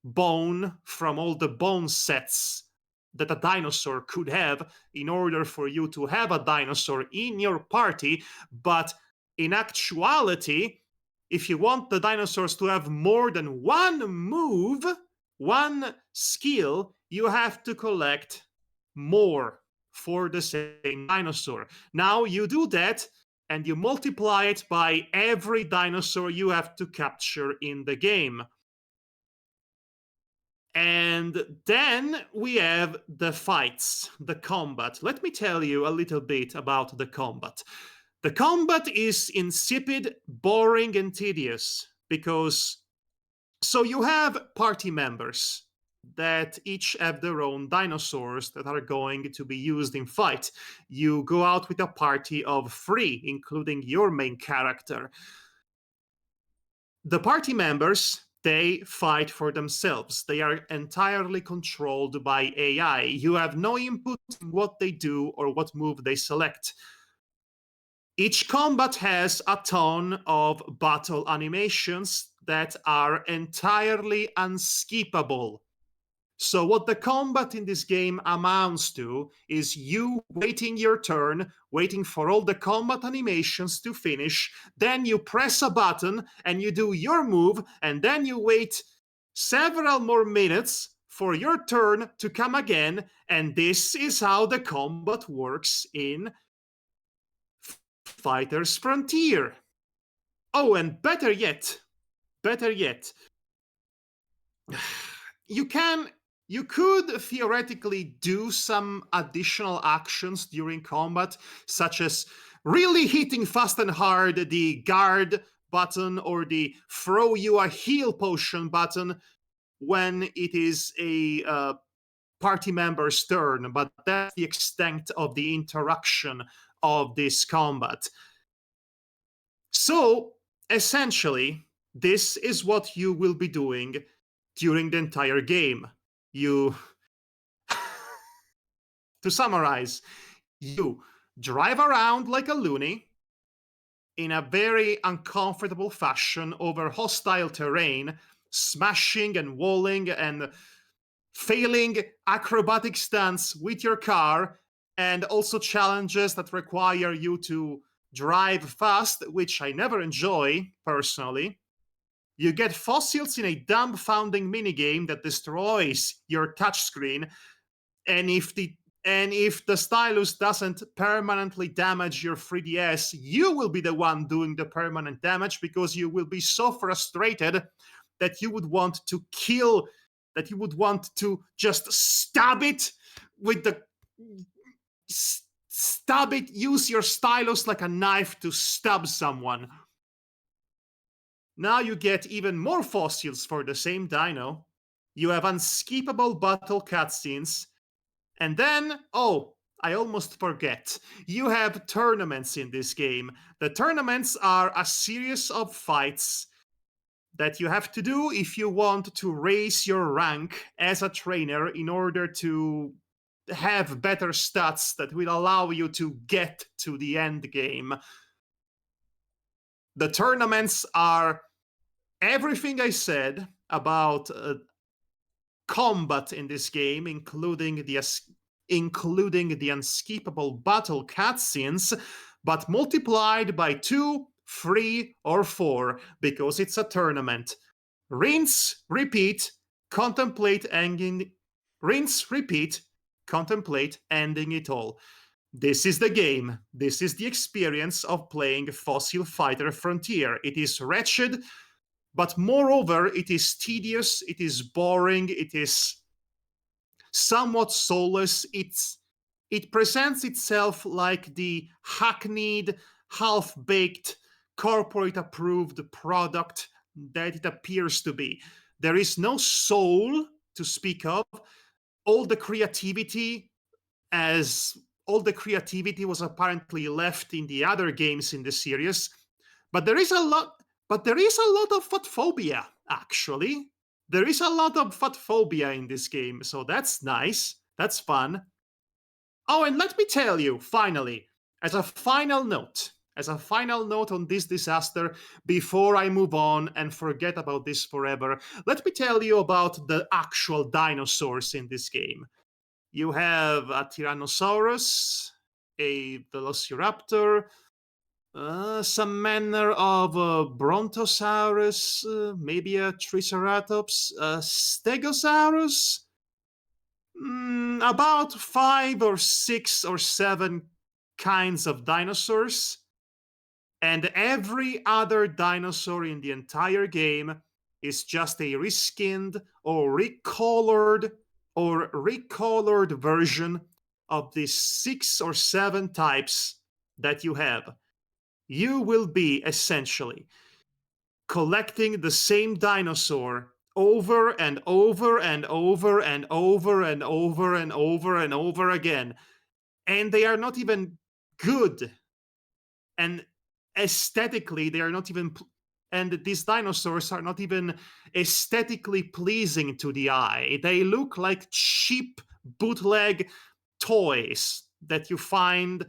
S2: bone from all the bone sets that a dinosaur could have in order for you to have a dinosaur in your party, but in actuality, if you want the dinosaurs to have more than one move, one skill, you have to collect more for the same dinosaur. Now you do that and you multiply it by every dinosaur you have to capture in the game. And then we have the fights, the combat. Let me tell you a little bit about the combat. The combat is insipid, boring, and tedious because so you have party members that each have their own dinosaurs that are going to be used in fight. You go out with a party of 3, including your main character. The party members, they fight for themselves. They are entirely controlled by AI. You have no input in what they do or what move they select. Each combat has a ton of battle animations that are entirely unskippable. So what the combat in this game amounts to is you waiting your turn, waiting for all the combat animations to finish, then you press a button and you do your move, and then you wait several more minutes for your turn to come again, and this is how the combat works in Fighter's Frontier. Oh, and better yet, you could theoretically do some additional actions during combat, such as really hitting fast and hard the guard button or the throw you a heal potion button when it is a party member's turn, but that's the extent of the interaction of this combat. So, essentially, this is what you will be doing during the entire game. To summarize, you drive around like a loony in a very uncomfortable fashion over hostile terrain, smashing and walling and failing acrobatic stunts with your car, and also challenges that require you to drive fast, which I never enjoy personally. You get fossils in a dumbfounding minigame that destroys your touchscreen, and if the stylus doesn't permanently damage your 3DS, you will be the one doing the permanent damage because you will be so frustrated that you would want to kill, that you would want to just stab it with the stab it, use your stylus like a knife to stab someone. Now you get even more fossils for the same dino. You have unskippable battle cutscenes. And then, oh, I almost forget. You have tournaments in this game. The tournaments are a series of fights that you have to do if you want to raise your rank as a trainer in order to have better stats that will allow you to get to the end game. The tournaments are everything I said about combat in this game, including the unskippable battle cutscenes, but multiplied by 2, 3, or 4 because it's a tournament. Rinse, repeat, contemplate ending. Rinse, repeat, contemplate ending it all. This is the game. This is the experience of playing Fossil Fighter Frontier. It is wretched, but moreover, it is tedious, it is boring, it is somewhat soulless. It presents itself like the hackneyed, half-baked, corporate-approved product that it appears to be. There is no soul to speak of. All the creativity, as all the creativity was apparently left in the other games in the series, but there is a lot. But there is a lot of fat phobia, actually. There is a lot of fat phobia in this game, so that's nice. That's fun. Oh, and let me tell you, finally, as a final note on this disaster, before I move on and forget about this forever, let me tell you about the actual dinosaurs in this game. You have a Tyrannosaurus, a Velociraptor, some manner of Brontosaurus, maybe a Triceratops, a Stegosaurus. About 5 or 6 or 7 kinds of dinosaurs. And every other dinosaur in the entire game is just a reskinned or recolored version of the 6 or 7 types that you have. You will be essentially collecting the same dinosaur over and over and over and over and over and over and over again. And they are not even good. And aesthetically, they are not even. And these dinosaurs are not even aesthetically pleasing to the eye. They look like cheap bootleg toys that you find,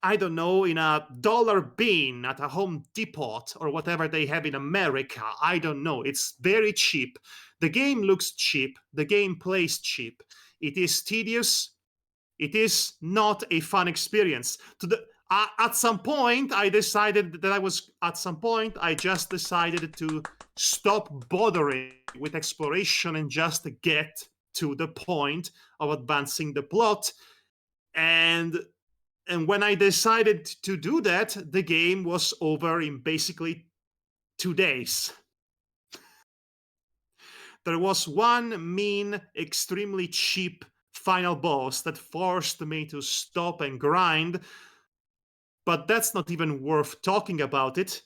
S2: I don't know, in a dollar bin at a Home Depot or whatever they have in America. I don't know. It's very cheap. The game looks cheap. The game plays cheap. It is tedious. It is not a fun experience. At some point, I just decided to stop bothering with exploration and just get to the point of advancing the plot. And when I decided to do that, the game was over in basically 2 days. There was one mean, extremely cheap final boss that forced me to stop and grind, but that's not even worth talking about it.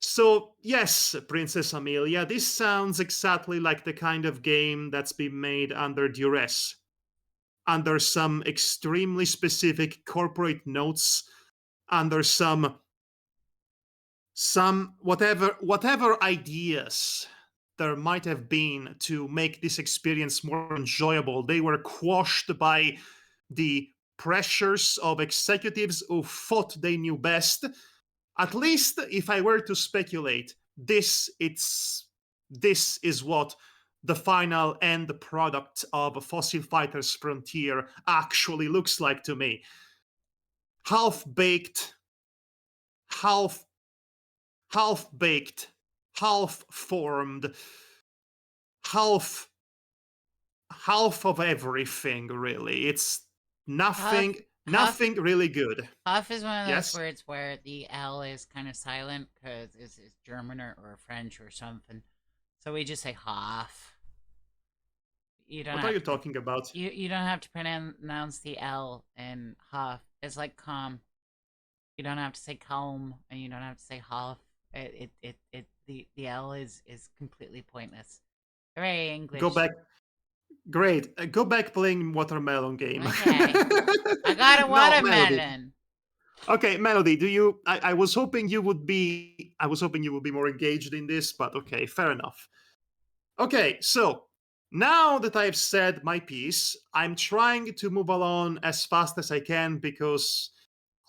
S2: So, yes, Princess Amelia, this sounds exactly like the kind of game that's been made under duress, under some extremely specific corporate notes, under some whatever ideas there might have been to make this experience more enjoyable. They were quashed by the pressures of executives who thought they knew best. At least, if I were to speculate, this is what the final end product of Fossil Fighters Frontier actually looks like to me. Half baked, half baked half formed, half half of everything, really. It's
S1: Huff,
S2: nothing
S1: huff,
S2: nothing really good.
S1: huff is one of those
S2: Yes?
S1: words where the L is kind of silent because it's German or French or something. So we just say Hoff. You don't
S2: What are
S1: have
S2: you
S1: to
S2: talking about?
S1: you don't have to pronounce the L in Huff. It's like calm. You don't have to say calm and you don't have to say Huff. The L is completely pointless. Hooray,
S2: Go
S1: English.
S2: back. Great. Go back playing watermelon game.
S1: Okay. I got a
S2: No, Melody.
S1: watermelon.
S2: Okay, Melody, do you I was hoping you would be I was hoping you would be more engaged in this, but okay, fair enough. Okay, so now that I've said my piece, I'm trying to move along as fast as I can because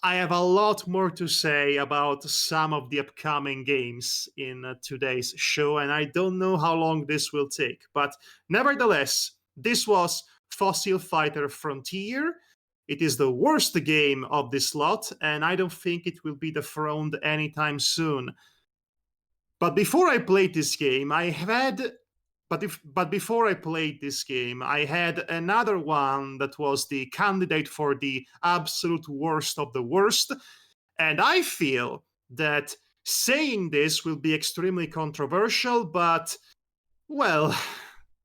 S2: I have a lot more to say about some of the upcoming games in today's show, and I don't know how long this will take. But nevertheless, this was Fossil Fighter Frontier. It is the worst game of this lot, and I don't think it will be dethroned anytime soon. But before I played this game, I had but before I played this game, I had another one that was the candidate for the absolute worst of the worst, and I feel that saying this will be extremely controversial, but well,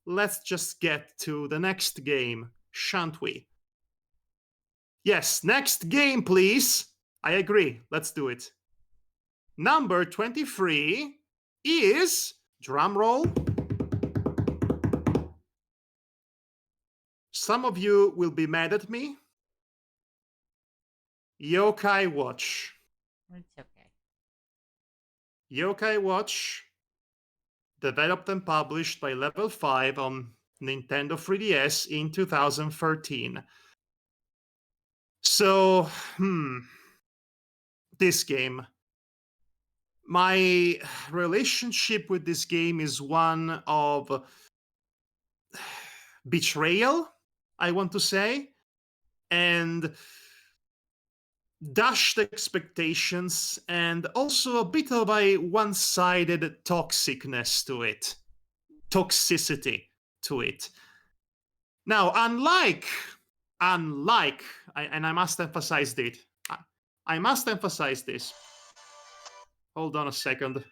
S2: let's just get to the next game, shan't we? Yes, next game, please. I agree. Let's do it. Number 23 is, drum roll. Some of you will be mad at me. Yokai Watch.
S1: It's okay.
S2: Yokai Watch, developed and published by Level 5 on Nintendo 3DS in 2013. So, this game. My relationship with this game is one of betrayal, I want to say, and dashed expectations, and also a bit of a one-sided toxicness to it, toxicity to it. Now, unlike, and I must emphasize it, I must emphasize this. Hold on a second.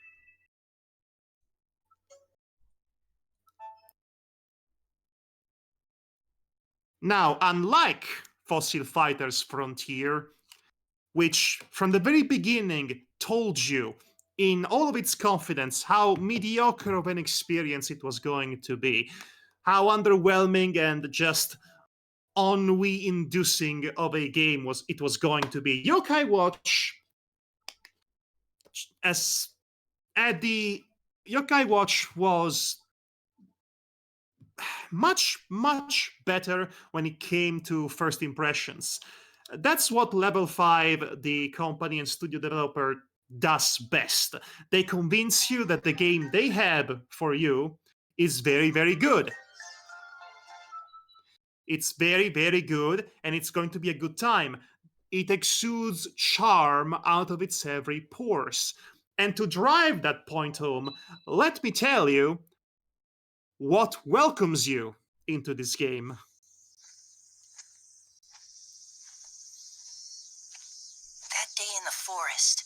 S2: Now, unlike Fossil Fighters Frontier, which from the very beginning told you in all of its confidence how mediocre of an experience it was going to be, how underwhelming and just ennui inducing of a game it was going to be. Yokai Watch, as at the Yokai Watch was much better when it came to first impressions. That's what Level 5, the company and studio developer, does best. They convince you that the game they have for you is very good. It's very good, and it's going to be a good time. It exudes charm out of its every pores. And to drive that point home, let me tell you what welcomes you into this game.
S3: That day in the forest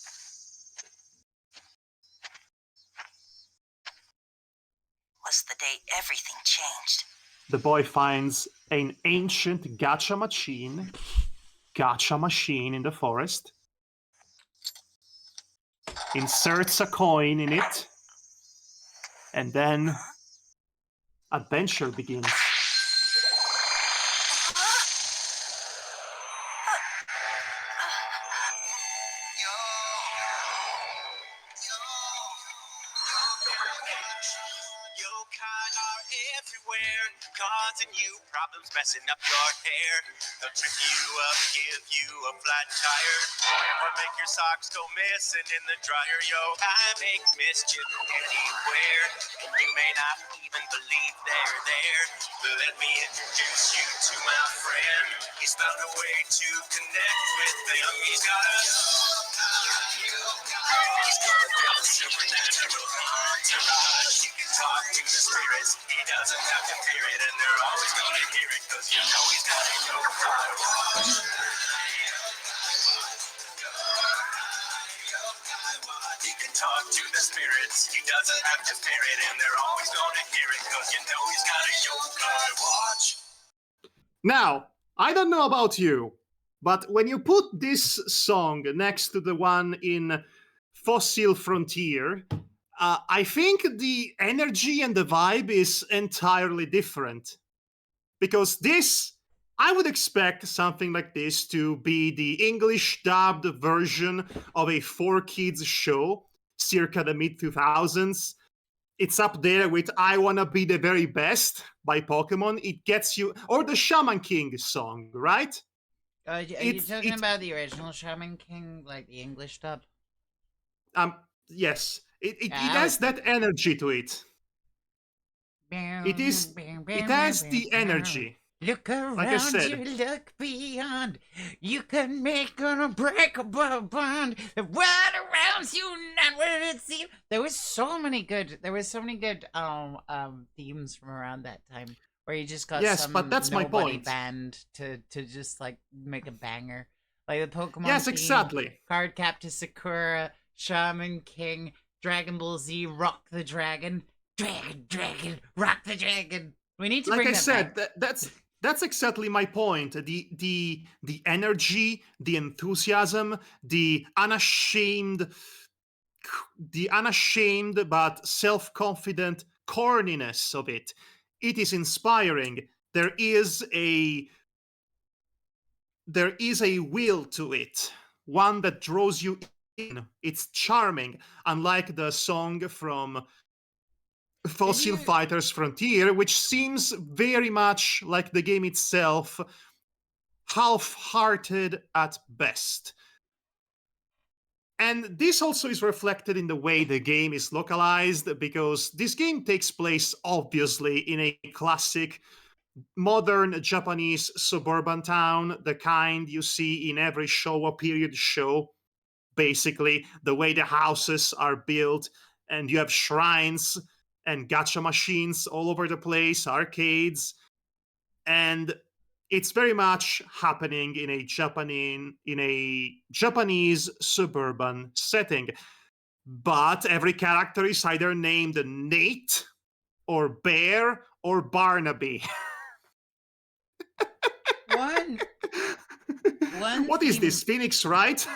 S3: was the day everything changed.
S2: The boy finds an ancient gacha machine in the forest, inserts a coin in it, and then adventure begins.
S3: Yokai are everywhere, causing you problems, messing up your hair. They'll trip you up, give you a flat tire, or make your socks go missing in the dryer. Yokai make mischief anywhere. You may not even believe they're there. Let me introduce you to my friend. He's found a way to connect with them. He's got a yokai. He's got a supernatural entourage. You can talk to the spirits, he doesn't have to fear it, and they're always gonna hear it, cause you know he's got a yokai watch. He can talk to the spirits, he doesn't have to fear it, and they're always gonna hear it, cause you know he's got a yokai watch.
S2: Now, I don't know about you, but when you put this song next to the one in Fossil Frontier, I think the energy and the vibe is entirely different. Because this, I would expect something like this to be the English dubbed version of a 4Kids show circa the mid 2000s. It's up there with I Wanna Be the Very Best by Pokemon. It gets you, or the Shaman King song, right?
S1: Are you talking about the original Shaman King, like the English dub?
S2: Yes. It
S1: Yeah,
S2: has that energy to it. It has the energy.
S1: Look
S2: Like I
S1: around
S2: said.
S1: you, look beyond. You can make an unbreakable bond. The world around you, not what it seems. There was so many good themes from around that time where you just got
S2: Yes,
S1: some
S2: but that's my
S1: nobody
S2: point.
S1: band to just like make a banger. Like the Pokemon
S2: Yes,
S1: theme,
S2: exactly.
S1: Card Captor Sakura, Shaman King, Dragon Ball Z, Rock the Dragon. Dragon, rock the dragon. We need to
S2: Like
S1: bring
S2: I
S1: that
S2: said,
S1: back.
S2: that's exactly my point. The energy, the enthusiasm, the unashamed but self-confident corniness of it. It is inspiring. There is a will to it, one that draws you in. It's charming, unlike the song from
S1: Did
S2: Fossil
S1: you
S2: Fighters Frontier, which seems very much like the game itself, half-hearted at best. And this also is reflected in the way the game is localized, because this game takes place obviously in a classic modern Japanese suburban town, the kind you see in every Showa period show. Basically, the way the houses are built, and you have shrines and gacha machines all over the place, arcades, and it's very much happening in a Japanese suburban setting. But every character is either named Nate or Bear or Barnaby.
S1: one one
S2: What is
S1: theme
S2: this, Phoenix, right?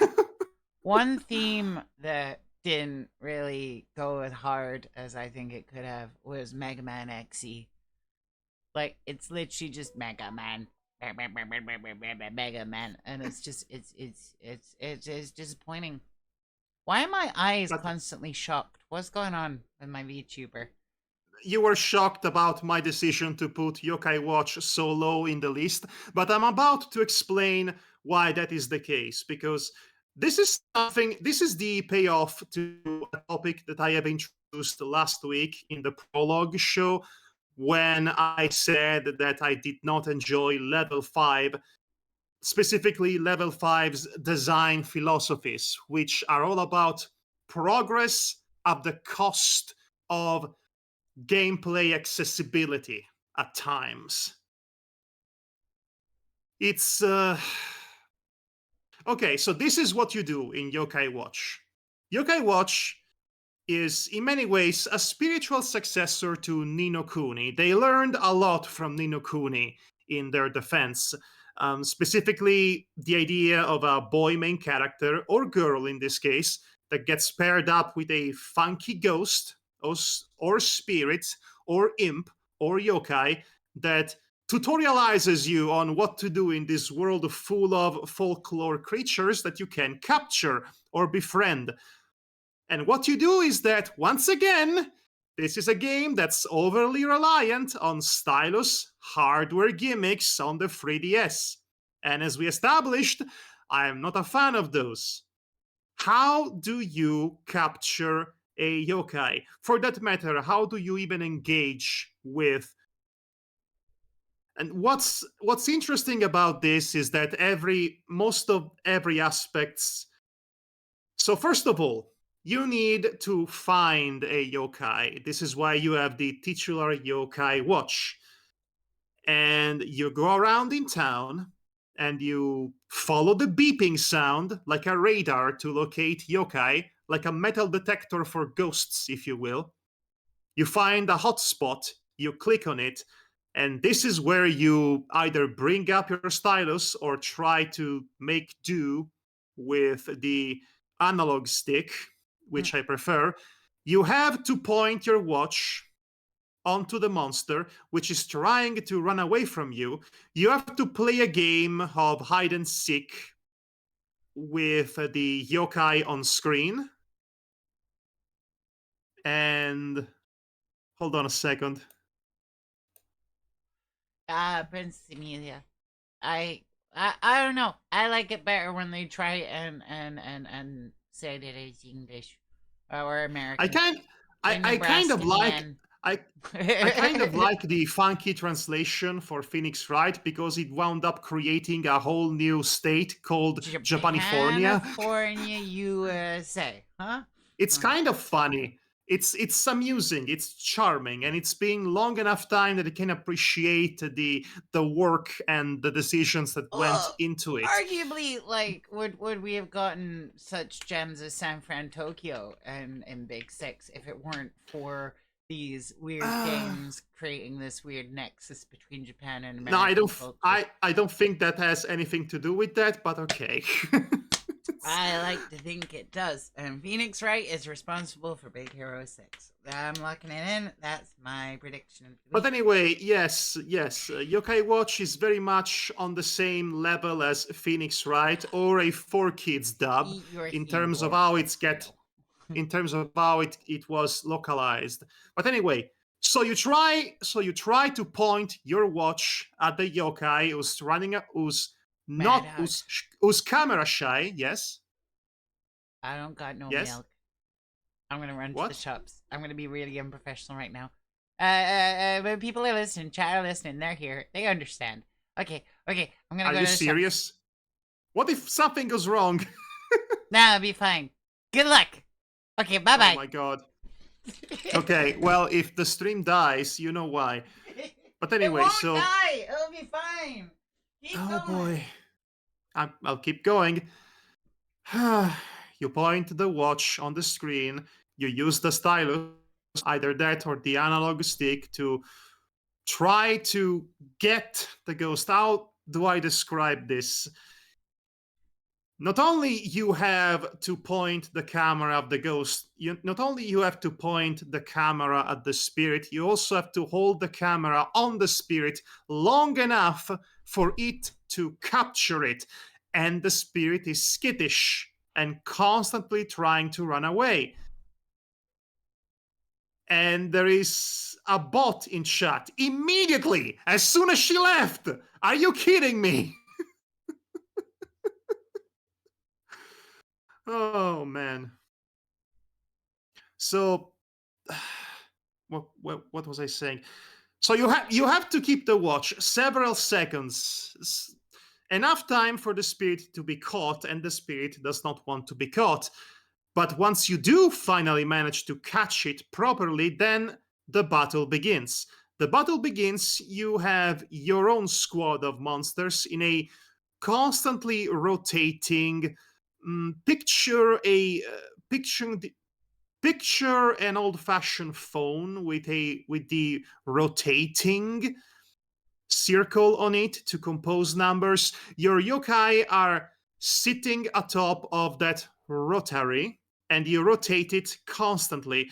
S1: one theme that didn't really go as hard as I think it could have was Mega Man XE. Like it's literally just Mega Man. Mega Man, and it's disappointing. Why are my eyes
S2: But
S1: constantly shocked? What's going on with my VTuber?
S2: you were shocked about my decision to put Yokai Watch so low in the list, but I'm about to explain why that is the case, because this is the payoff to a topic that I have introduced last week in the prologue show, when I said that I did not enjoy level 5, specifically level 5's design philosophies, which are all about progress at the cost of gameplay accessibility at times. It's okay, so this is what you do in Yokai Watch. Yokai Watch is in many ways a spiritual successor to Ni no Kuni. They learned a lot from Ni no Kuni in their defense. Specifically, the idea of a boy main character, or girl in this case, that gets paired up with a funky ghost or spirit or imp or yokai that tutorializes you on what to do in this world full of folklore creatures that you can capture or befriend. And what you do is that, once again, this is a game that's overly reliant on stylus hardware gimmicks on the 3DS. And as we established, I am not a fan of those. How do you capture a yokai? For that matter, how do you even engage with? And what's interesting about this is that most of every aspects. So first of all, you need to find a yokai. This is why you have the titular yokai watch. And you go around in town and you follow the beeping sound like a radar to locate yokai, like a metal detector for ghosts, if you will. You find a hotspot, you click on it, and this is where you either bring up your stylus or try to make do with the analog stick, which I prefer. You have to point your watch onto the monster, which is trying to run away from you. You have to play a game of hide and seek with the yokai on screen. And hold on a second.
S1: Princess Amelia. I don't know. I like it better when they try and say that it's English or
S2: I
S1: American.
S2: kind
S1: The
S2: I kind of
S1: Nebraskan
S2: like
S1: yen.
S2: I I kind of like the funky translation for Phoenix Wright because it wound up creating a whole new state called Japanifornia.
S1: California, USA, huh?
S2: It's
S1: Huh.
S2: kind of funny. It's amusing, it's charming, and it's been long enough time that it can appreciate the work and the decisions that went
S1: Well,
S2: into it.
S1: arguably, like, would we have gotten such gems as San Fran, Tokyo, and Big Six if it weren't for these weird
S2: Uh,
S1: games creating this weird nexus between Japan and
S2: no, I
S1: American
S2: don't.
S1: culture?
S2: I don't think that has anything to do with that, but okay.
S1: I like to think it does. And Phoenix Wright is responsible for Big Hero 6. I'm locking it in. That's my prediction of the
S2: But
S1: week.
S2: anyway, yes, Yokai Watch is very much on the same level as Phoenix Wright or a 4 Kids dub
S1: Eat your
S2: in terms of
S1: Theodore
S2: how
S1: cereal.
S2: in terms of how it was localized. But anyway, so you try to point your watch at the yokai who's running who's
S1: Mad
S2: not
S1: Hog.
S2: who's camera shy. Yes,
S1: I don't got no
S2: yes.
S1: milk. I'm gonna run to the
S2: What?
S1: shops. I'm gonna be really unprofessional right now. But people are listening, chat are listening, they're here. They understand. Okay, I'm gonna
S2: Are
S1: go
S2: you
S1: to the shops.
S2: serious? What if something goes wrong?
S1: Nah, it'll be fine. Good luck. Okay, bye
S2: Oh
S1: bye.
S2: my god. Okay, well, if the stream dies, you know why. But
S1: It
S2: anyway,
S1: won't
S2: so
S1: die. It'll be fine. Keep
S2: oh
S1: going.
S2: boy, I'll keep going. You point the watch on the screen. You use the stylus, either that or the analog stick, to try to get the ghost. How do I describe this? Not only you have to point the camera at the ghost, not only you have to point the camera at the spirit, you also have to hold the camera on the spirit long enough for it to capture it. And the spirit is skittish and constantly trying to run away. And there is a bot in chat immediately as soon as she left. Are you kidding me? Oh man. So what was I saying? So you have to keep the watch several seconds, enough time for the spirit to be caught, and the spirit does not want to be caught. But once you do finally manage to catch it properly, then the battle begins. The battle begins. You have your own squad of monsters in a constantly rotating. Picture a picture picture an old-fashioned phone with the rotating circle on it to compose numbers. Your yokai are sitting atop of that rotary, and you rotate it constantly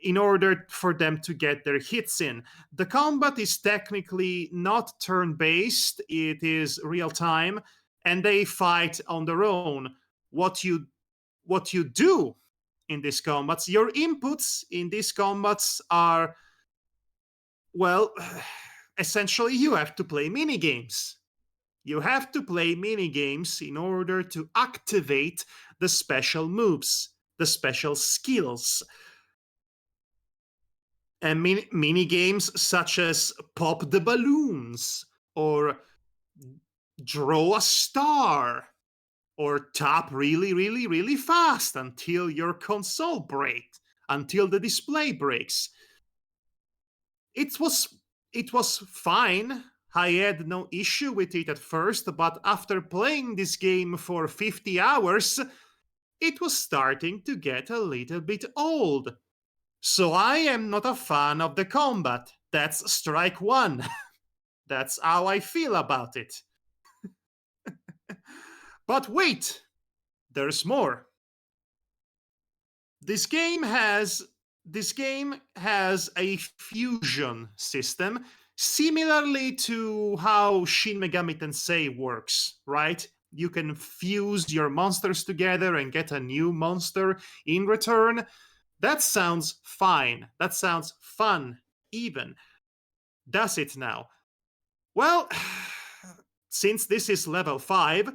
S2: in order for them to get their hits in. The combat is technically not turn-based, it is real time, and they fight on their own. What you do in these combats, your inputs in these combats are, well, essentially you have to play mini games. You have to play mini games in order to activate the special moves, the special skills. And mini games such as pop the balloons or draw a star or tap really, really, really fast until your console breaks, until the display breaks. It was fine. I had no issue with it at first, but after playing this game for 50 hours, it was starting to get a little bit old. So I am not a fan of the combat. That's strike one. That's how I feel about it. But wait, there's more. This game has a fusion system similarly to how Shin Megami Tensei works, right? You can fuse your monsters together and get a new monster in return. That sounds fine. That sounds fun, even. Does it now? Well, since this is level 5,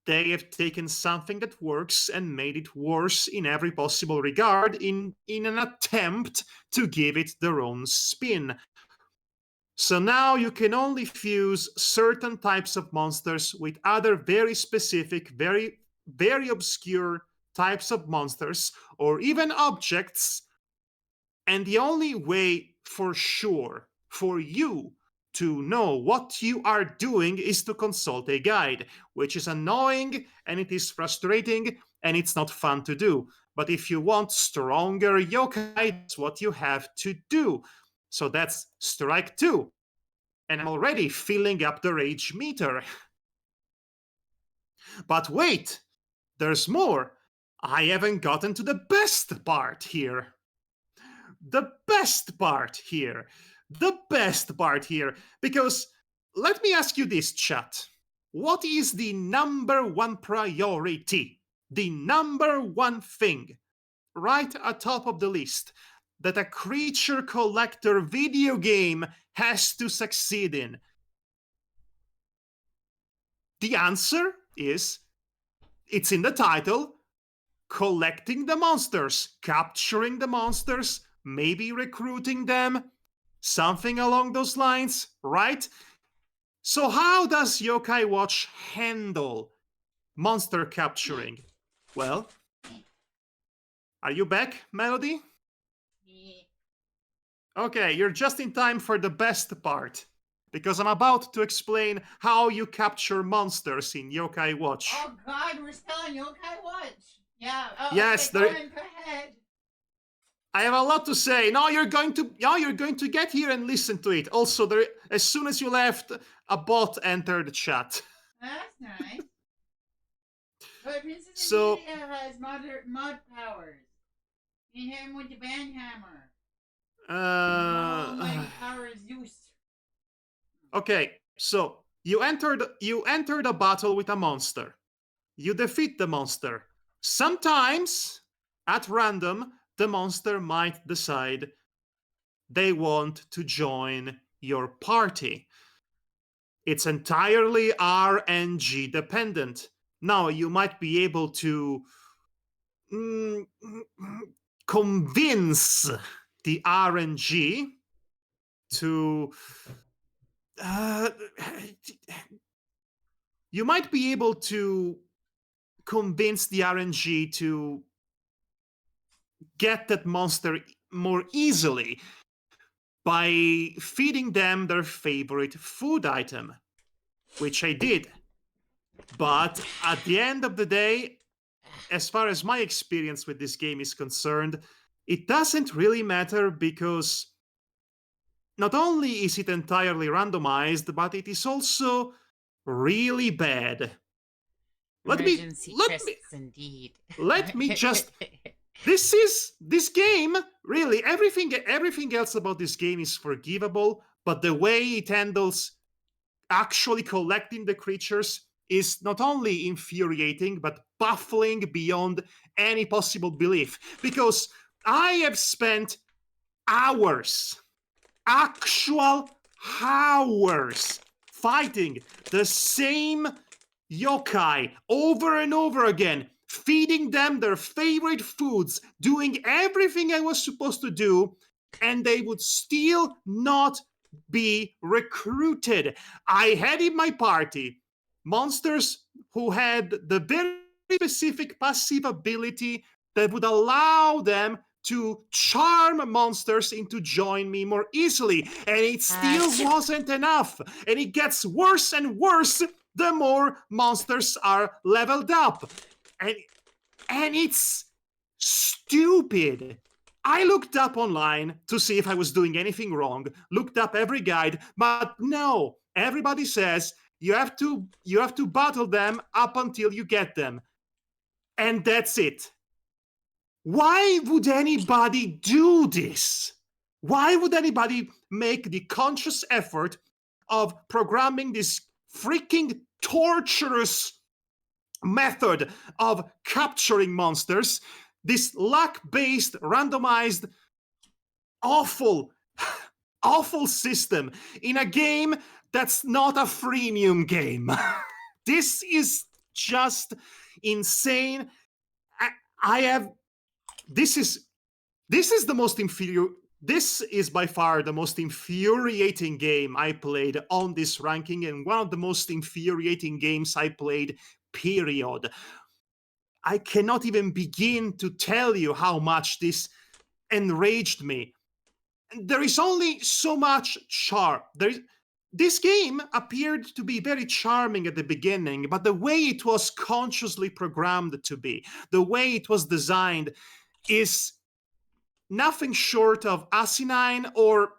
S2: they have taken something that works and made it worse in every possible regard in an attempt to give it their own spin. So now you can only fuse certain types of monsters with other very specific, very, very obscure types of monsters or even objects. And the only way for sure for you to know what you are doing is to consult a guide, which is annoying and it is frustrating and it's not fun to do. But if you want stronger yokai, that's what you have to do. So that's strike 2. And I'm already filling up the rage meter. But wait, there's more. I haven't gotten to the best part here. The best part here. The best part here. Because let me ask you this, chat. What is the number one priority? The number one thing right atop of the list that a creature collector video game has to succeed in? The answer is, it's in the title, collecting the monsters, capturing the monsters, maybe recruiting them, something along those lines, right? So how does Yokai Watch handle monster capturing? Well, are you back, Melody? Okay, you're just in time for the best part, because I'm about to explain how you capture monsters in Yokai Watch.
S1: Oh God, we're still on Yokai Watch. Yeah. Oh,
S2: yes,
S1: okay, go ahead.
S2: I have a lot to say. Now you're going to get here and listen to it. Also, as soon as you left, a bot entered the chat.
S1: That's nice. But Princess
S2: So
S1: has mod powers. You hit him with the band hammer. Power is used.
S2: Okay, so you entered a battle with a monster. You defeat the monster. Sometimes, at random, the monster might decide they want to join your party. It's entirely RNG dependent. Now, you might be able to convince the RNG to... you might be able to convince the RNG to get that monster more easily by feeding them their favorite food item, which I did. But at the end of the day, as far as my experience with this game is concerned, it doesn't really matter, because not only is it entirely randomized, but it is also really bad. Let me just... This game, really, everything else about this game is forgivable, but the way it handles actually collecting the creatures is not only infuriating, but baffling beyond any possible belief. Because I have spent hours, actual hours, fighting the same yokai over and over again, feeding them their favorite foods, doing everything I was supposed to do, and they would still not be recruited. I had in my party monsters who had the very specific passive ability that would allow them to charm monsters into join me more easily. And it still wasn't enough. And it gets worse and worse the more monsters are leveled up. And it's stupid. I looked up online to see if I was doing anything wrong, looked up every guide, but no. Everybody says you have to battle them up until you get them. And that's it. Why would anybody do this? Why would anybody make the conscious effort of programming this freaking torturous method of capturing monsters, this luck-based, randomized, awful system in a game that's not a freemium game? This is just insane. This is the most this is by far the most infuriating game I played on this ranking, and one of the most infuriating games I played, period. I cannot even begin to tell you how much this enraged me. There is only so much charm. This game appeared to be very charming at the beginning, but the way it was consciously programmed to be, the way it was designed, is nothing short of asinine or,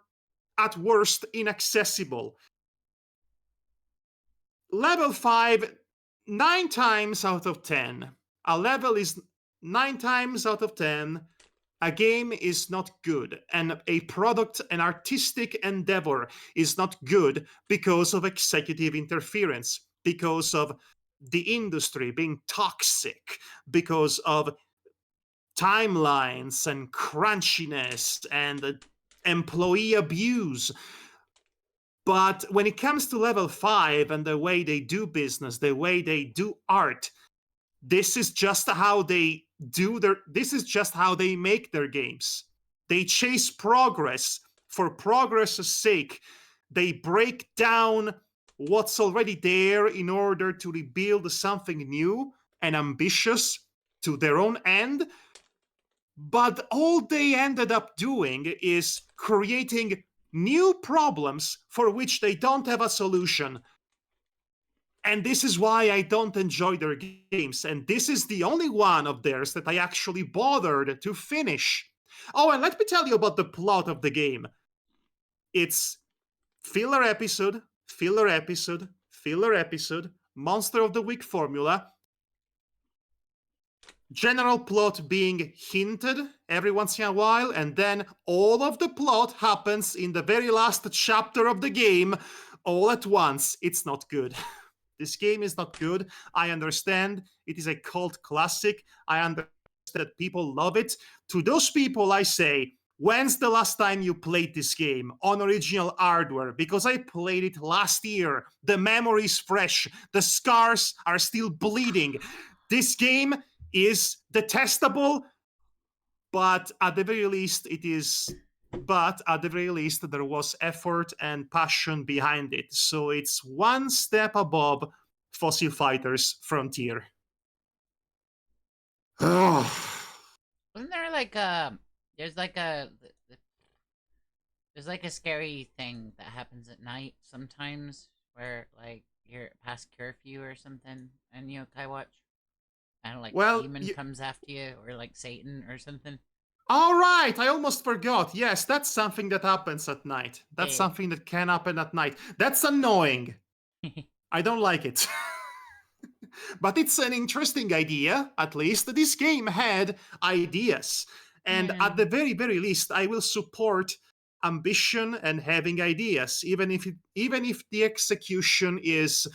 S2: at worst, inaccessible. Level 5, 9 times out of 10. A level is 9 times out of 10. A game is not good, and a product, an artistic endeavor, is not good because of executive interference, because of the industry being toxic, because of timelines and crunchiness and employee abuse. But when it comes to level 5 and the way they do business, the way they do art, this is just how they make their games. They chase progress for progress' sake. They break down what's already there in order to rebuild something new and ambitious to their own end. But all they ended up doing is creating new problems for which they don't have a solution. And this is why I don't enjoy their games. And this is the only one of theirs that I actually bothered to finish. Oh, and let me tell you about the plot of the game. It's filler episode, filler episode, filler episode, Monster of the Week formula, general plot being hinted every once in a while, and then all of the plot happens in the very last chapter of the game all at once. It's not good. This game is not good. I understand it is a cult classic. I understand that people love it. To those people, I say, when's the last time you played this game on original hardware? Because I played it last year. The memory is fresh. The scars are still bleeding. This game is detestable, but at the very least, there was effort and passion behind it. So it's one step above Fossil Fighters Frontier.
S1: Wasn't there like there's like a scary thing that happens at night sometimes where like you're past curfew or something and Yokai Watch? And like demon comes after you, or like Satan or something.
S2: All right, I almost forgot. Yes, that's something that happens at night. That's something that can happen at night. That's annoying. I don't like it. But it's an interesting idea, at least. This game had ideas. And at the very, very least, I will support ambition and having ideas, even if the execution is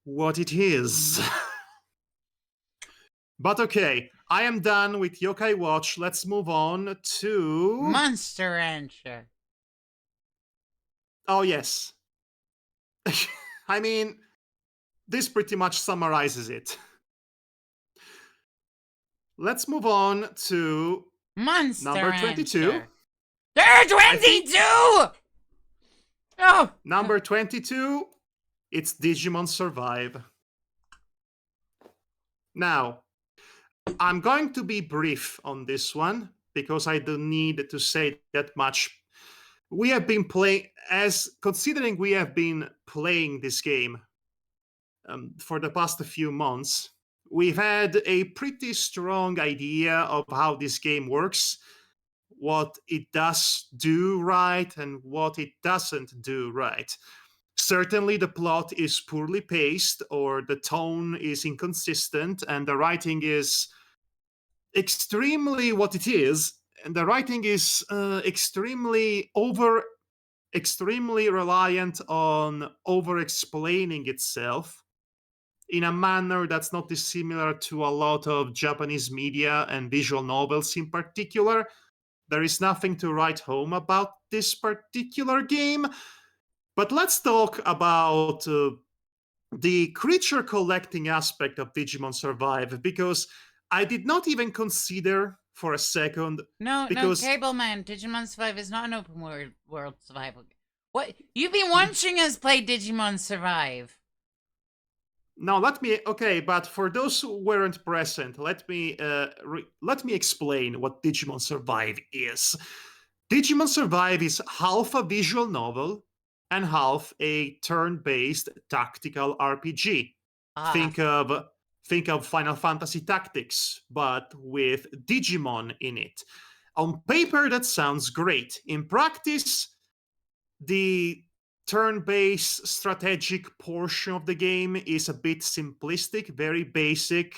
S2: what it is. But okay, I am done with Yokai Watch. Let's move on to
S1: Monster Rancher.
S2: Oh, yes. I mean, this pretty much summarizes it. Let's move on to
S1: Monster
S2: number 22.
S1: Rancher. There are 22! Oh!
S2: Number 22, it's Digimon Survive. Now, I'm going to be brief on this one because I don't need to say that much. We have been playing, as considering we have been playing this game for the past few months, we've had a pretty strong idea of how this game works, what it does do right, and what it doesn't do right. Certainly, the plot is poorly paced, or the tone is inconsistent, and the writing is extremely what it is. And the writing is extremely reliant on over explaining itself in a manner that's not dissimilar to a lot of Japanese media and visual novels in particular. There is nothing to write home about this particular game. But let's talk about the creature collecting aspect of Digimon Survive, because I did not even consider for a second,
S1: No, no,
S2: because
S1: Cable Man, Digimon Survive is not an open world survival game. What? You've been watching us play Digimon Survive.
S2: now let me, okay, but for those who weren't present, let me explain what Digimon Survive is. Digimon Survive is half a visual novel and half a turn-based tactical RPG.
S1: Ah,
S2: Think of think of Final Fantasy Tactics, but with Digimon in it. On paper, that sounds great. In practice, the turn-based strategic portion of the game is a bit simplistic, very basic,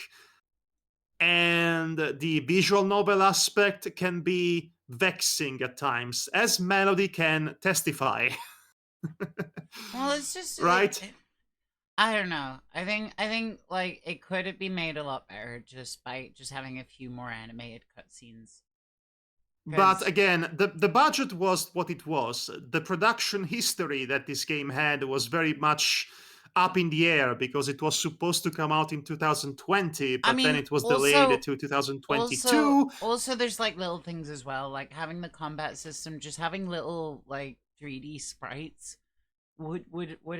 S2: and the visual novel aspect can be vexing at times, as Melody can testify.
S1: well, it's just
S2: Right?
S1: I don't know. I think like it could be made a lot better just by just having a few more animated cutscenes.
S2: But
S1: Because
S2: again, the budget was what it was. The production history that this game had was very much up in the air because it was supposed to come out in 2020,
S1: I
S2: but then
S1: mean,
S2: it was delayed to
S1: also
S2: 2022.
S1: also there's like little things as well, like having the combat system, just having little like 3D sprites would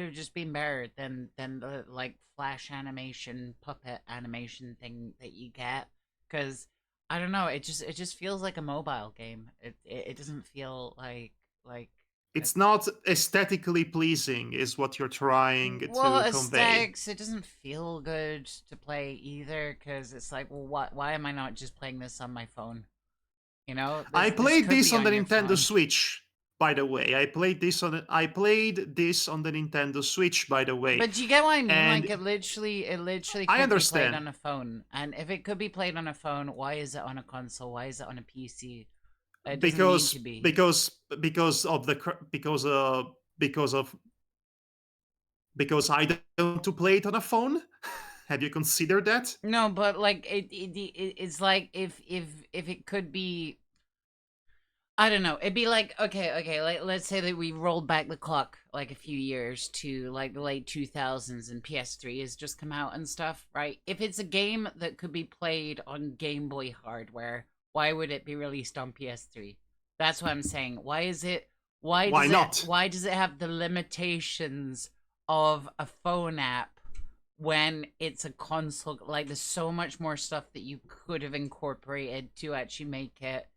S1: have just been better than the like flash animation puppet animation thing that you get. Because I don't know, it just feels like a mobile game. It doesn't feel like a,
S2: It's not aesthetically pleasing, is what you're trying
S1: well,
S2: to convey.
S1: aesthetics. It doesn't feel good to play either because it's like, well, what? Why am I not just playing this on my phone? You know,
S2: I
S1: this
S2: played
S1: could
S2: this
S1: be
S2: on the
S1: on your
S2: Nintendo
S1: phone.
S2: Switch, by the way. I played this on the Nintendo Switch, by the way.
S1: But do you get what I mean? Like
S2: And
S1: it literally
S2: I
S1: could be played
S2: understand
S1: on a phone. And if it could be played on a phone, why is it on a console? Why is it on a PC? It doesn't need to
S2: because
S1: be.
S2: because because of the because of because I don't want to play it on a phone. Have you considered that?
S1: No, but like it's like if it could be, I don't know. It'd be like, okay, like let's say that we rolled back the clock like a few years to like the late 2000s and PS3 has just come out and stuff, right? If it's a game that could be played on Game Boy hardware, why would it be released on PS3? That's what I'm saying.
S2: Why not?
S1: Why does it have the limitations of a phone app when it's a console? Like there's so much more stuff that you could have incorporated to actually make it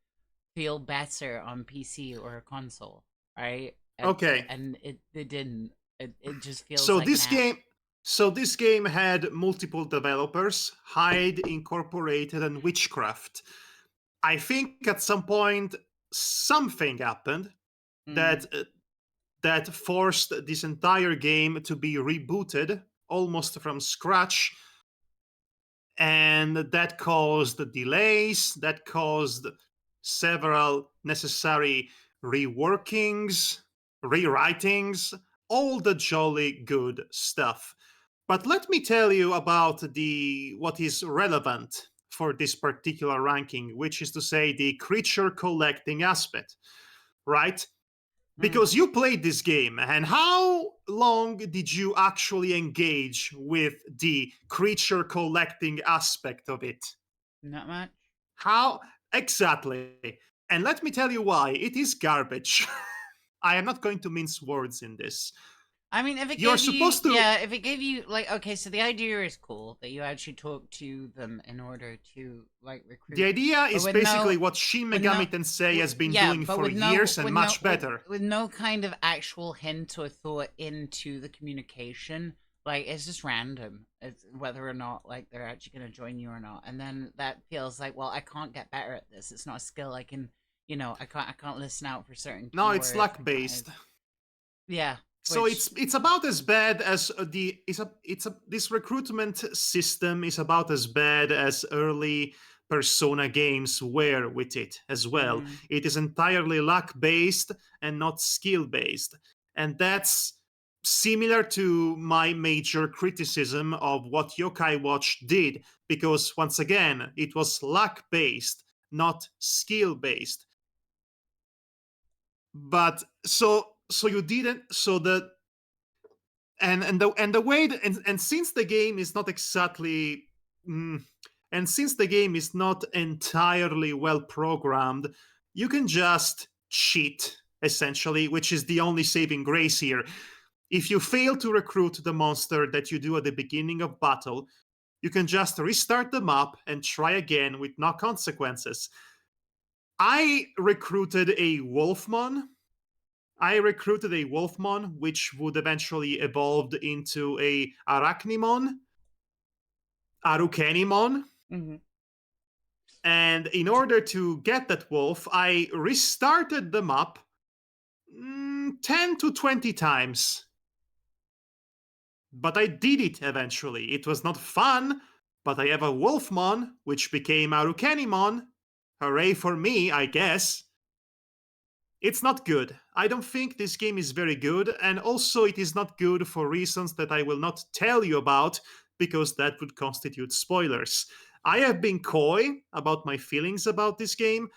S1: feel better on PC or a console, right?
S2: Okay.
S1: And it didn't. It just feels
S2: So
S1: like an
S2: this
S1: app.
S2: game so this game had multiple developers, Hyde Incorporated and Witchcraft. I think at some point something happened
S1: Mm.
S2: that that forced this entire game to be rebooted almost from scratch, and that caused delays, that caused several necessary reworkings, rewritings, all the jolly good stuff. But let me tell you about the what is relevant for this particular ranking, which is to say the creature collecting aspect, right?
S1: Mm.
S2: Because you played this game, and how long did you actually engage with the creature collecting aspect of it?
S1: Not much.
S2: How exactly? And let me tell you why. It is garbage. I am not going to mince words in this.
S1: I mean, if it
S2: You're
S1: gave you,
S2: supposed to.
S1: yeah, if it gave you, like, okay, so the idea is cool that you actually talk to them in order to, like,
S2: The
S1: recruit,
S2: idea
S1: but
S2: is
S1: with no,
S2: basically what Shin
S1: with no,
S2: Megami Tensei has been
S1: yeah,
S2: doing
S1: but
S2: for years and much better.
S1: with no kind of actual hint or thought into the communication. Like, it's just random. It's whether or not, like, they're actually gonna join you or not, and then that feels like, well, I can't get better at this. It's not a skill I can, I can't listen out for certain
S2: No, it's
S1: keywords.
S2: luck based.
S1: Yeah,
S2: So
S1: which.
S2: it's about as bad as this recruitment system is about as bad as early Persona games were with it as well.
S1: Mm,
S2: It is entirely luck based and not skill based, and that's similar to my major criticism of what Yokai Watch did, because once again it was luck based, not skill based. But so you didn't so the and the way that, and since the game is not exactly mm, and since the game is not entirely well programmed, you can just cheat essentially, which is the only saving grace here. If you fail to recruit the monster that you do at the beginning of battle, you can just restart the map and try again with no consequences. I recruited a Wolfmon. Which would eventually evolve into a Arachnimon, Arukenimon.
S1: mhm.
S2: And in order to get that wolf, I restarted the map 10 to 20 times. But I did it eventually. It was not fun, but I have a Wolfmon, which became Arukenimon. Hooray for me, I guess. It's not good. I don't think this game is very good, and also it is not good for reasons that I will not tell you about, because that would constitute spoilers. I have been coy about my feelings about this game.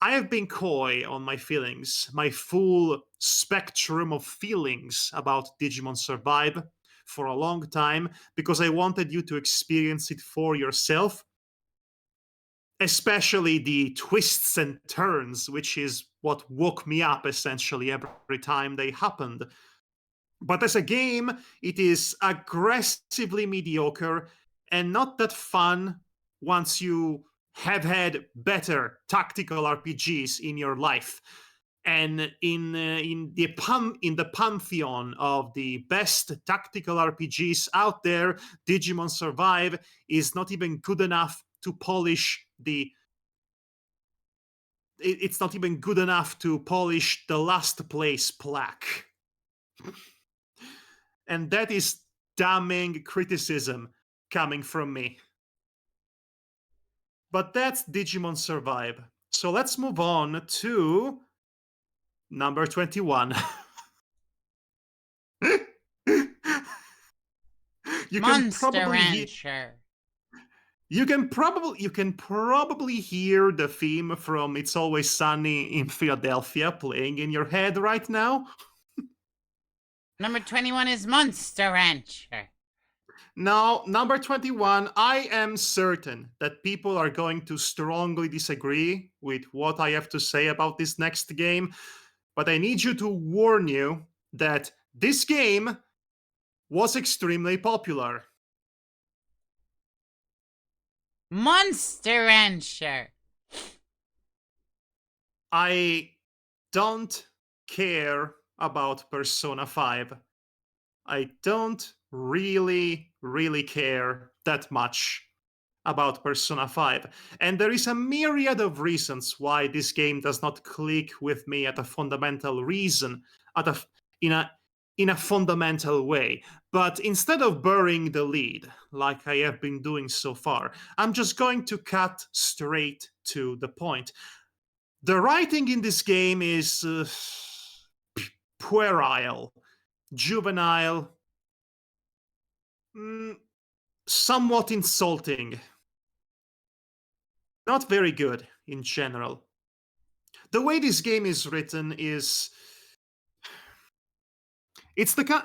S2: I have been coy on my feelings, my full spectrum of feelings about Digimon Survive for a long time, because I wanted you to experience it for yourself, especially the twists and turns, which is what woke me up essentially every time they happened. But as a game, it is aggressively mediocre and not that fun once you have had better tactical RPGs in your life. And in the pantheon of the best tactical RPGs out there, Digimon Survive is not even good enough to polish it's not even good enough to polish the last place plaque. And that is damning criticism coming from me. But that's Digimon Survive. So let's move on to number 21. you can
S1: Monster
S2: probably hear
S1: Rancher.
S2: you can probably hear the theme from It's Always Sunny in Philadelphia playing in your head right now.
S1: Number 21 is Monster Rancher.
S2: Now, number 21, I am certain that people are going to strongly disagree with what I have to say about this next game, but I need you to warn you that this game was extremely popular.
S1: Monster Rancher.
S2: I don't care about Persona 5. I don't really care that much about Persona 5. And there is a myriad of reasons why this game does not click with me at a fundamental reason, at a in a in a fundamental way. But instead of burying the lead, like I have been doing so far, I'm just going to cut straight to the point. The writing in this game is puerile, juvenile, somewhat insulting, not very good in general. The way this game is written is it's the kind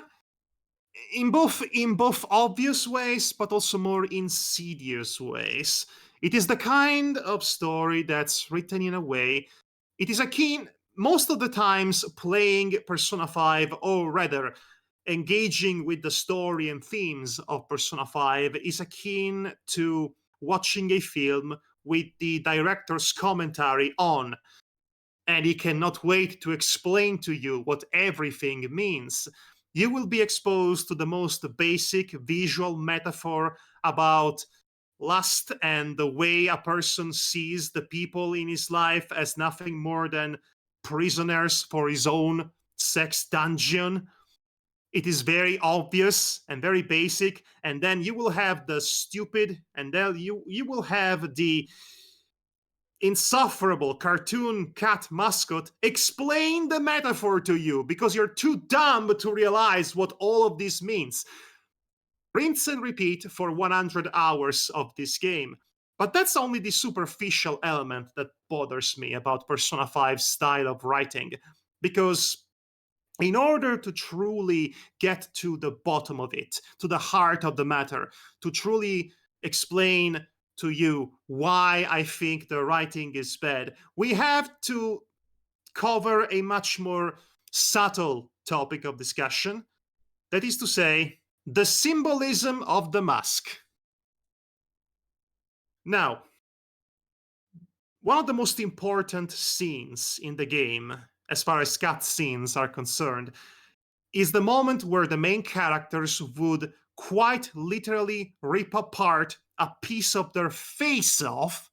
S2: in both obvious ways but also more insidious ways. It is the kind of story that's written in a way it is a keen most of the times playing Persona 5, or rather engaging with the story and themes of Persona 5 is akin to watching a film with the director's commentary on, and he cannot wait to explain to you what everything means. You will be exposed to the most basic visual metaphor about lust and the way a person sees the people in his life as nothing more than prisoners for his own sex dungeon. It is very obvious and very basic, and then you will have the stupid, and then you will have the insufferable cartoon cat mascot explain the metaphor to you because you're too dumb to realize what all of this means. Rinse and repeat for 100 hours of this game. But that's only the superficial element that bothers me about Persona 5's style of writing, because in order to truly get to the bottom of it, to the heart of the matter, to truly explain to you why I think the writing is bad, we have to cover a much more subtle topic of discussion. That is to say, the symbolism of the mask. Now, one of the most important scenes in the game, as far as cutscenes are concerned, is the moment where the main characters would quite literally rip apart a piece of their face off,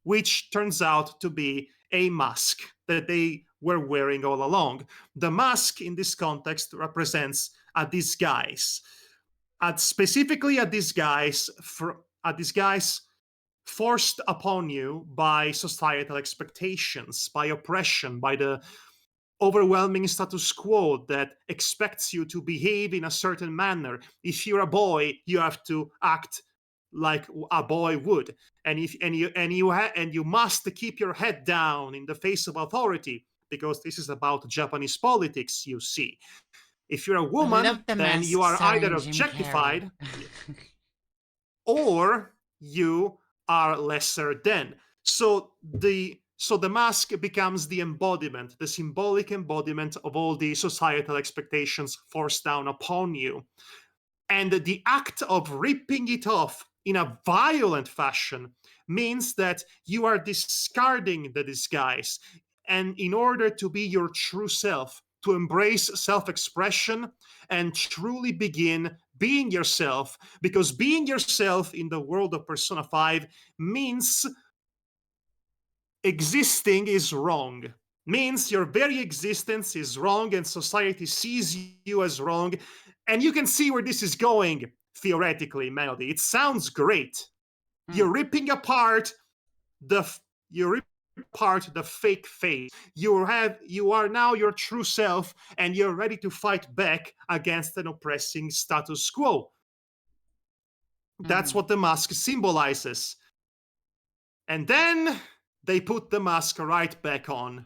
S2: which turns out to be a mask that they were wearing all along. The mask in this context represents a disguise, specifically a disguise forced upon you by societal expectations, by oppression, by the overwhelming status quo that expects you to behave in a certain manner. If you're a boy, you have to act like a boy would, and you must keep your head down in the face of authority, because this is about Japanese politics, you see. If you're a
S1: I
S2: woman,
S1: love the
S2: then you
S1: mask
S2: are either
S1: starring Jim
S2: objectified
S1: Carrey.
S2: or you are lesser than. So the mask becomes the embodiment, the symbolic embodiment of all the societal expectations forced down upon you. And the act of ripping it off in a violent fashion means that you are discarding the disguise. And in order to be your true self, to embrace self expression and truly begin being yourself, because being yourself in the world of Persona 5 means existing is wrong, means your very existence is wrong, and society sees you as wrong. And you can see where this is going, theoretically, Melody. It sounds great. You're ripping apart the fake face. You are now your true self, and you're ready to fight back against an oppressing status quo. That's what the mask symbolizes. And then they put the mask right back on.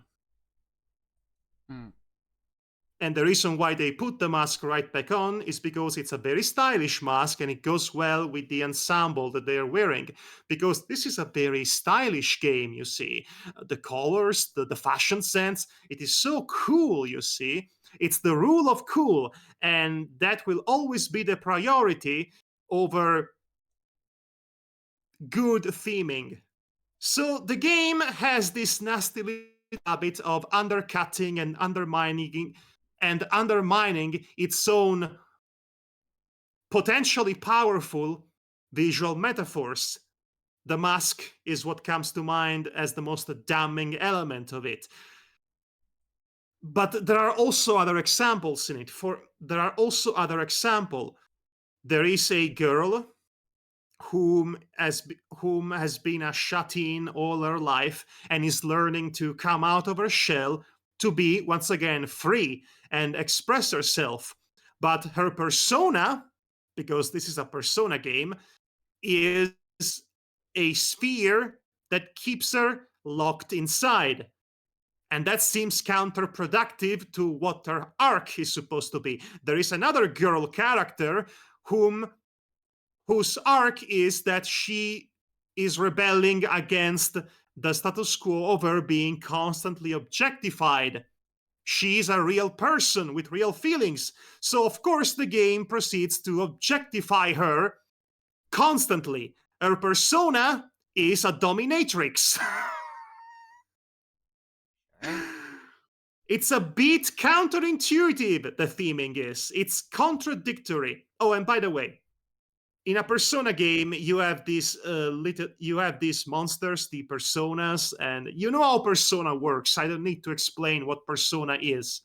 S2: And the reason why they put the mask right back on is because it's a very stylish mask, and it goes well with the ensemble that they're wearing. Because this is a very stylish game, you see. The colors, the fashion sense, it is so cool, you see. It's the rule of cool, and that will always be the priority over good theming. So the game has this nasty little habit of undercutting and undermining its own potentially powerful visual metaphors. The mask is what comes to mind as the most damning element of it. But there are also other examples in it. There is a girl whom has been a shut-in all her life and is learning to come out of her shell to be once again free and express herself. But her persona, because this is a persona game, is a sphere that keeps her locked inside. And that seems counterproductive to what her arc is supposed to be. There is another girl character whose arc is that she is rebelling against the status quo of her being constantly objectified. She is a real person with real feelings. So, of course, the game proceeds to objectify her constantly. Her persona is a dominatrix. It's a bit counterintuitive, the theming is. It's contradictory. Oh, and by the way, in a persona game, you have these monsters, the personas, and you know how persona works. I don't need to explain what persona is.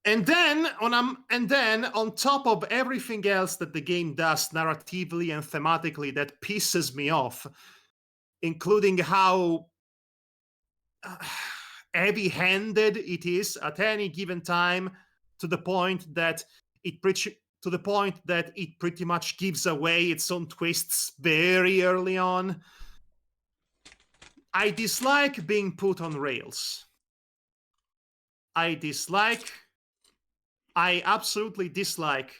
S2: And then on top of everything else that the game does narratively and thematically that pisses me off, including how heavy-handed it is at any given time, to the point that it pretty much gives away its own twists very early on. I dislike being put on rails. I absolutely dislike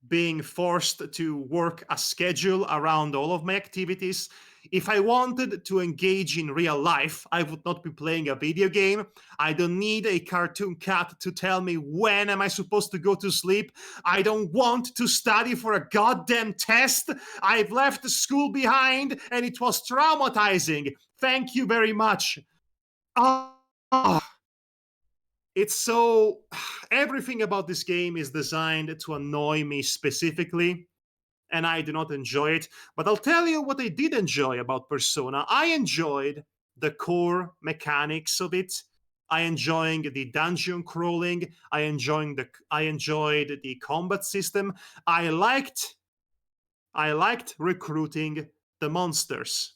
S2: being forced to work a schedule around all of my activities. If I wanted to engage in real life, I would not be playing a video game. I don't need a cartoon cat to tell me when am I supposed to go to sleep. I don't want to study for a goddamn test. I've left school behind and it was traumatizing. Thank you very much. It's so... Everything about this game is designed to annoy me specifically, and I do not enjoy it. But I'll tell you what I did enjoy about Persona. I enjoyed the core mechanics of it. I enjoyed the dungeon crawling. I enjoyed the combat system. I liked recruiting the monsters.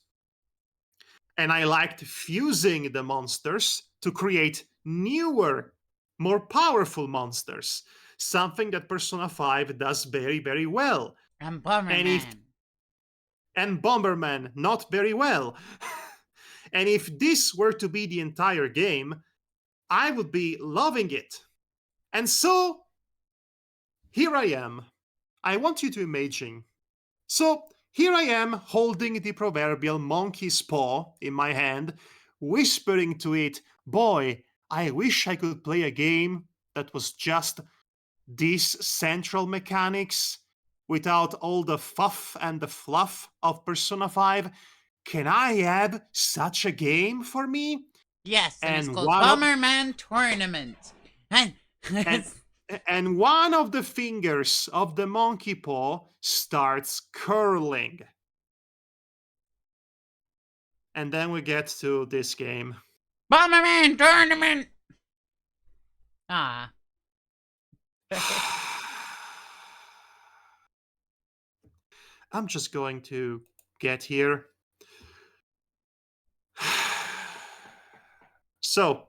S2: And I liked fusing the monsters to create newer, more powerful monsters. Something that Persona 5 does very, very well.
S1: And Bomberman.
S2: And Bomberman, not very well. And if this were to be the entire game, I would be loving it. And so, here I am. I want you to imagine. So, here I am holding the proverbial monkey's paw in my hand, whispering to it, boy, I wish I could play a game that was just these central mechanics without all the fuff and the fluff of Persona 5. Can I have such a game for me?
S1: Yes, and it's called Bomberman Tournament.
S2: And one of the fingers of the monkey paw starts curling. And then we get to this game.
S1: Bomberman Tournament! Ah.
S2: I'm just going to get here. So,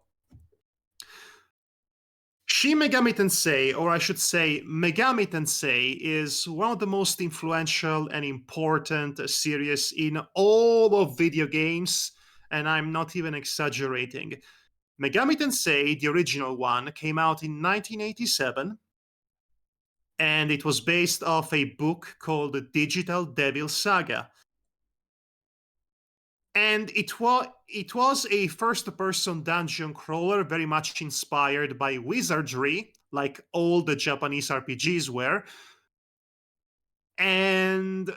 S2: Shin Megami Tensei, or I should say Megami Tensei, is one of the most influential and important series in all of video games, and I'm not even exaggerating. Megami Tensei, the original one, came out in 1987, and it was based off a book called The Digital Devil Saga. And it was a first-person dungeon crawler, very much inspired by wizardry, like all the Japanese RPGs were. And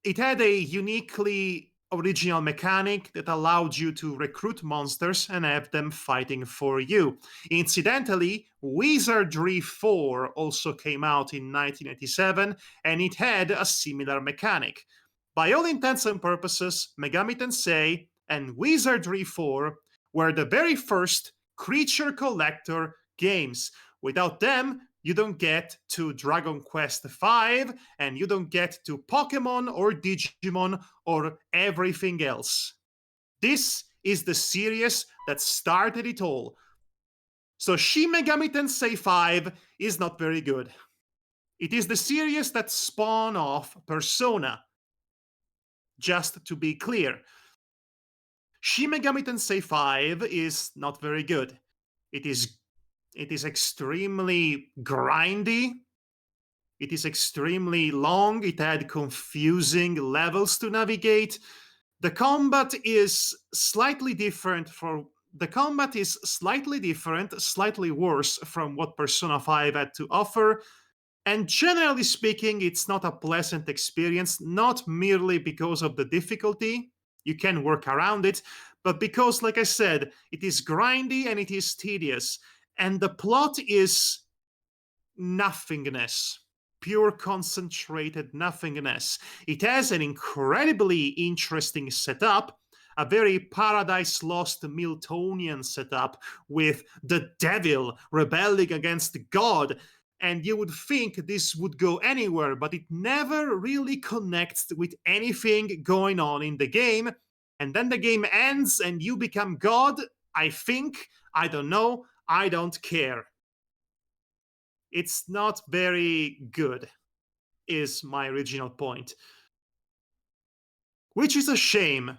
S2: it had a uniquely original mechanic that allowed you to recruit monsters and have them fighting for you. Incidentally, Wizardry 4 also came out in 1987, and it had a similar mechanic. By all intents and purposes, Megami Tensei and Wizardry 4 were the very first creature collector games. Without them, you don't get to Dragon Quest V, and you don't get to Pokemon or Digimon or everything else. This is the series that started it all. So Shin Megami Tensei 5 is not very good. It is the series that spawned off Persona. Just to be clear, Shin Megami Tensei 5 is not very good. It is extremely grindy. It is extremely long. It had confusing levels to navigate. The combat is slightly different the combat is slightly different, slightly worse from what Persona 5 had to offer, and generally speaking, it's not a pleasant experience, not merely because of the difficulty, you can work around it, but because, like I said, it is grindy and it is tedious, and the plot is nothingness. Pure concentrated nothingness. It has an incredibly interesting setup, a very Paradise Lost Miltonian setup with the devil rebelling against God. And you would think this would go anywhere, but it never really connects with anything going on in the game. And then the game ends and you become God, I think. I don't know. I don't care. It's not very good, is my original point. Which is a shame,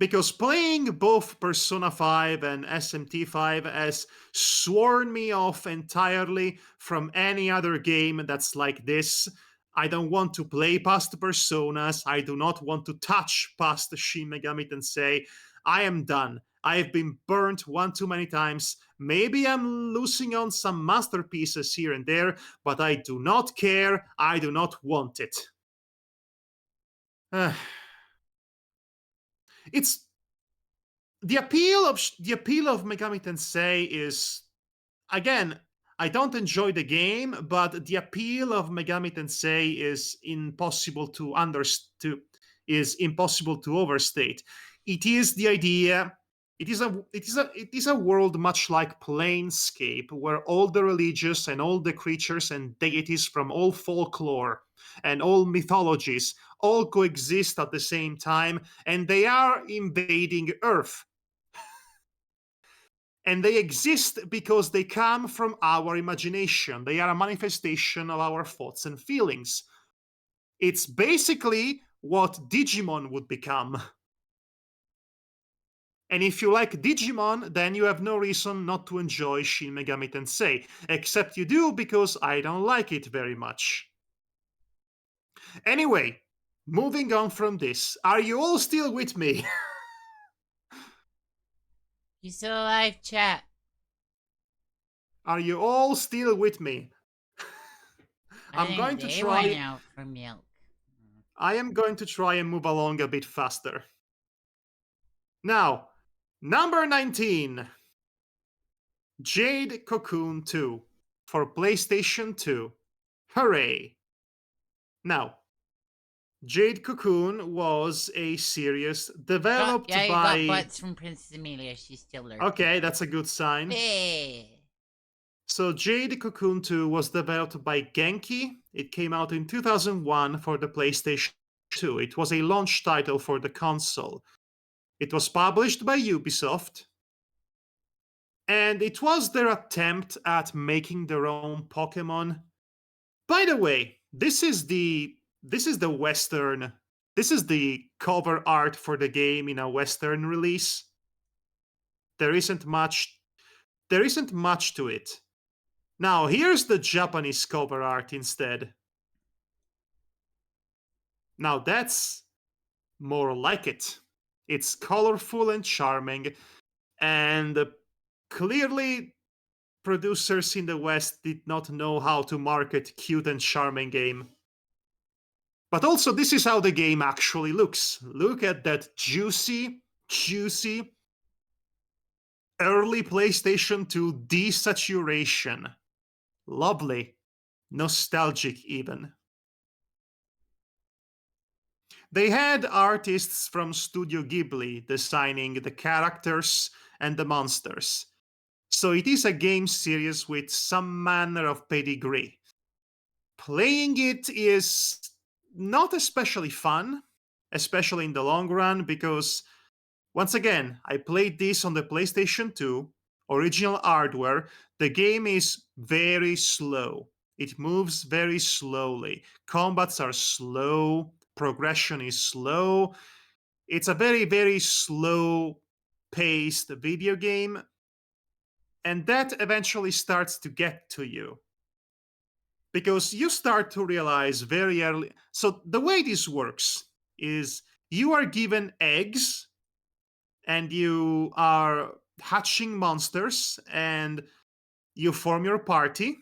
S2: because playing both Persona 5 and SMT5 has sworn me off entirely from any other game that's like this. I don't want to play past Personas. I do not want to touch past Shin Megami Tensei. I am done. I've been burnt one too many times. Maybe I'm losing on some masterpieces here and there, but I do not care. I do not want it. It's the appeal of Megami Tensei is, again, I don't enjoy the game, but the appeal of Megami Tensei is impossible to is impossible to overstate. It is the idea. It is a world much like Planescape, where all the religious and all the creatures and deities from all folklore and all mythologies all coexist at the same time, and they are invading Earth. And they exist because they come from our imagination. They are a manifestation of our thoughts and feelings. It's basically what Digimon would become. And if you like Digimon, then you have no reason not to enjoy Shin Megami Tensei, except you do because I don't like it very much. Anyway, moving on from this, are you all still with me?
S1: You still alive, chat?
S2: Are you all still with me?
S1: I
S2: I'm
S1: think
S2: going to
S1: they
S2: try.
S1: went out for milk.
S2: I am going to try and move along a bit faster. Now, number 19, Jade Cocoon 2 for PlayStation 2. Hooray! Now, Jade Cocoon was a series developed
S1: yeah, you
S2: by.
S1: got butts from Princess Amelia. She's still lurking.
S2: Okay, that's a good sign.
S1: Hey.
S2: So, Jade Cocoon 2 was developed by Genki. It came out in 2001 for the PlayStation 2. It was a launch title for the console. It was published by Ubisoft. And it was their attempt at making their own Pokemon. By the way, this is the Western. This is the cover art for the game in a Western release. There isn't much to it. Now, here's the Japanese cover art instead. Now, that's more like it. It's colorful and charming, and clearly producers in the West did not know how to market cute and charming game. But also, this is how the game actually looks. Look at that juicy early PlayStation 2 desaturation. Lovely. Nostalgic, even. They had artists from Studio Ghibli designing the characters and the monsters. So it is a game series with some manner of pedigree. Playing it is not especially fun, especially in the long run, because, once again, I played this on the PlayStation 2, original hardware. The game is very slow. It moves very slowly. Combats are slow. Progression is slow. It's a very, very slow paced video game. And that eventually starts to get to you, because you start to realize very early. So the way this works is you are given eggs and you are hatching monsters and you form your party.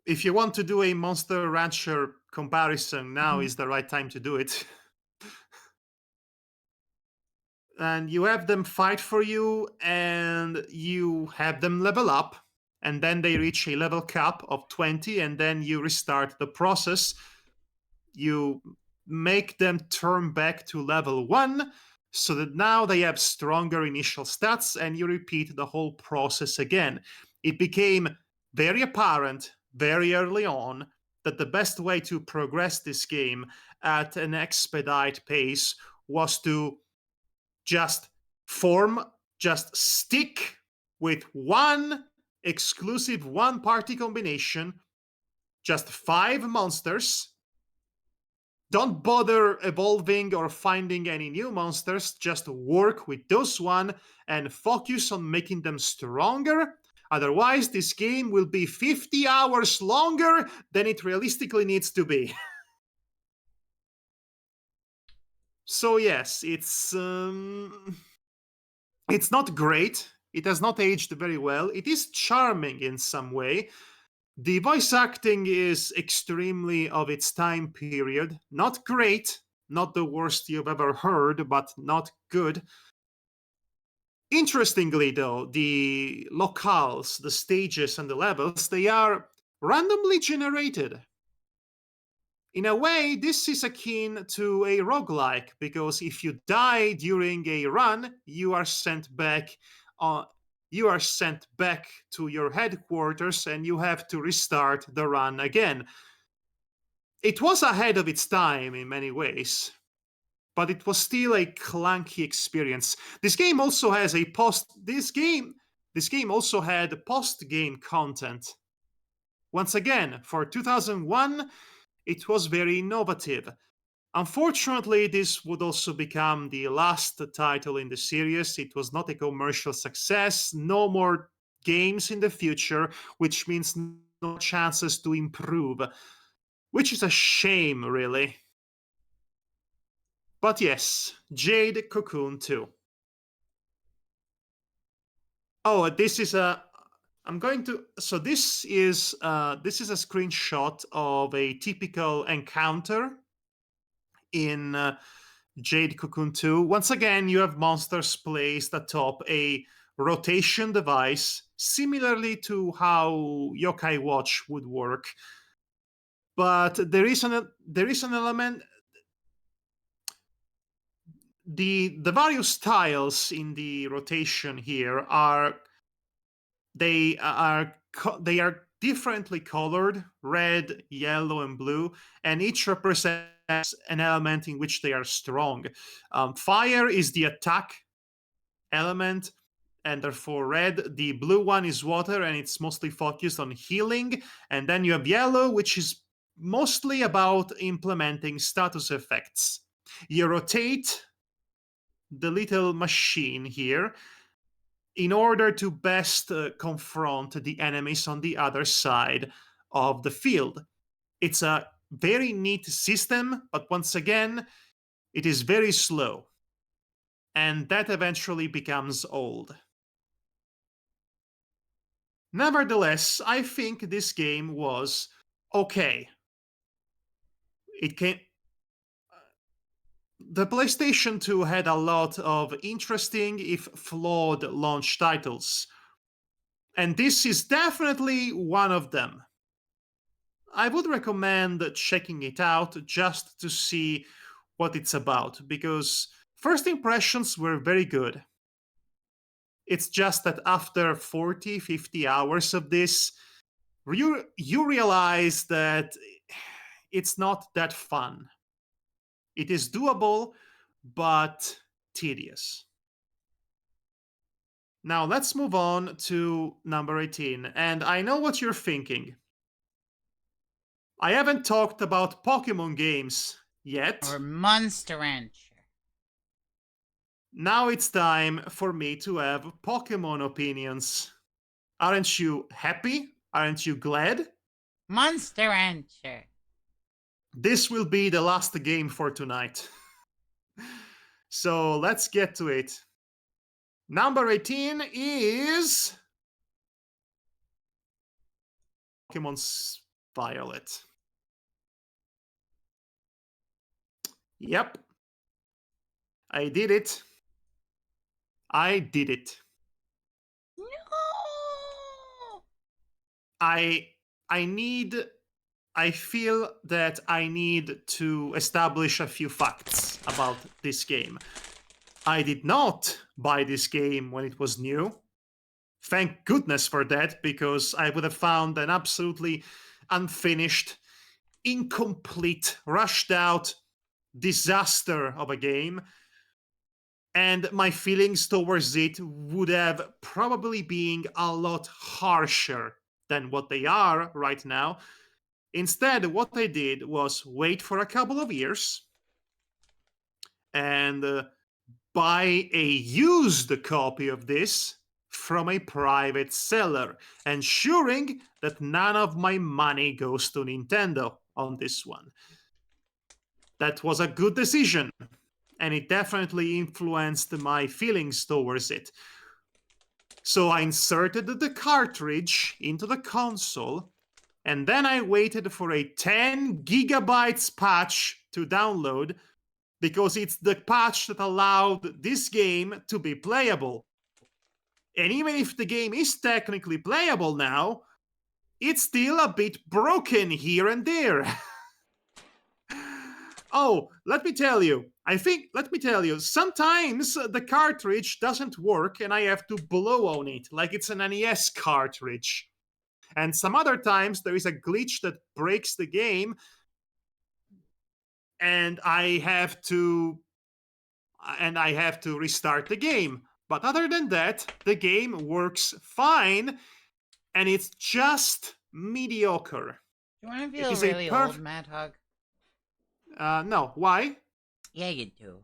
S2: If you want to do a Monster Rancher comparison, now is the right time to do it. And you have them fight for you, and you have them level up, and then they reach a level cap of 20, and then you restart the process. You make them turn back to level 1, so that now they have stronger initial stats, and you repeat the whole process again. It became very apparent very early on that the best way to progress this game at an expedite pace was to just stick with one exclusive one party combination, just 5 monsters. Don't bother evolving or finding any new monsters, just work with those one and focus on making them stronger. Otherwise, this game will be 50 hours longer than it realistically needs to be. So yes, it's not great. It has not aged very well. It is charming in some way. The voice acting is extremely of its time period. Not great, not the worst you've ever heard, but not good. Interestingly, though, the locales, the stages, and the levels, they are randomly generated. In a way, this is akin to a roguelike, because if you die during a run, you are sent back to your headquarters and you have to restart the run again. It was ahead of its time in many ways, but it was still a clunky experience. This game also has this game also had post-game content. Once again, for 2001, it was very innovative. Unfortunately, this would also become the last title in the series. It was not a commercial success, no more games in the future, which means no chances to improve, which is a shame, really. But yes, Jade Cocoon 2. Oh, this is a I'm going to. So this is a screenshot of a typical encounter in Jade Cocoon 2. Once again, you have monsters placed atop a rotation device, similarly to how Yokai Watch would work. But there is an element. The various tiles in the rotation here are differently colored, red, yellow, and blue, and each represents an element in which they are strong. Fire is the attack element, and therefore red. The blue one is water, and it's mostly focused on healing. And then you have yellow, which is mostly about implementing status effects. You rotate the little machine here in order to best confront the enemies on the other side of the field. It's a very neat system, but once again, it is very slow. And that eventually becomes old. Nevertheless, I think this game was okay. It came. The PlayStation 2 had a lot of interesting, if flawed, launch titles. And this is definitely one of them. I would recommend checking it out just to see what it's about, because first impressions were very good. It's just that after 40, 50 hours of this, you realize that it's not that fun. It is doable, but tedious. Now let's move on to number 18. And I know what you're thinking. I haven't talked about Pokemon games yet.
S1: Or Monster Rancher.
S2: Now it's time for me to have Pokemon opinions. Aren't you happy? Aren't you glad?
S1: Monster Rancher.
S2: This will be the last game for tonight. So let's get to it. Number 18 is Pokemon Violet. Yep. I did it. I did it.
S1: No.
S2: I need I feel that I need to establish a few facts about this game. I did not buy this game when it was new. Thank goodness for that, because I would have found an absolutely unfinished, incomplete, rushed out disaster of a game. And my feelings towards it would have probably been a lot harsher than what they are right now. Instead, what I did was wait for a couple of years and buy a used copy of this from a private seller, ensuring that none of my money goes to Nintendo on this one. That was a good decision, and it definitely influenced my feelings towards it. So I inserted the cartridge into the console, and then I waited for a 10 gigabytes patch to download, because it's the patch that allowed this game to be playable. And even if the game is technically playable now, it's still a bit broken here and there. Oh, let me tell you, sometimes the cartridge doesn't work and I have to blow on it like it's an NES cartridge. And some other times there is a glitch that breaks the game and I have to restart the game. But other than that, the game works fine and it's just mediocre.
S1: You want to
S2: It
S1: feel
S2: is a
S1: really old, Madhog?
S2: No, why?
S1: Yeah, you do.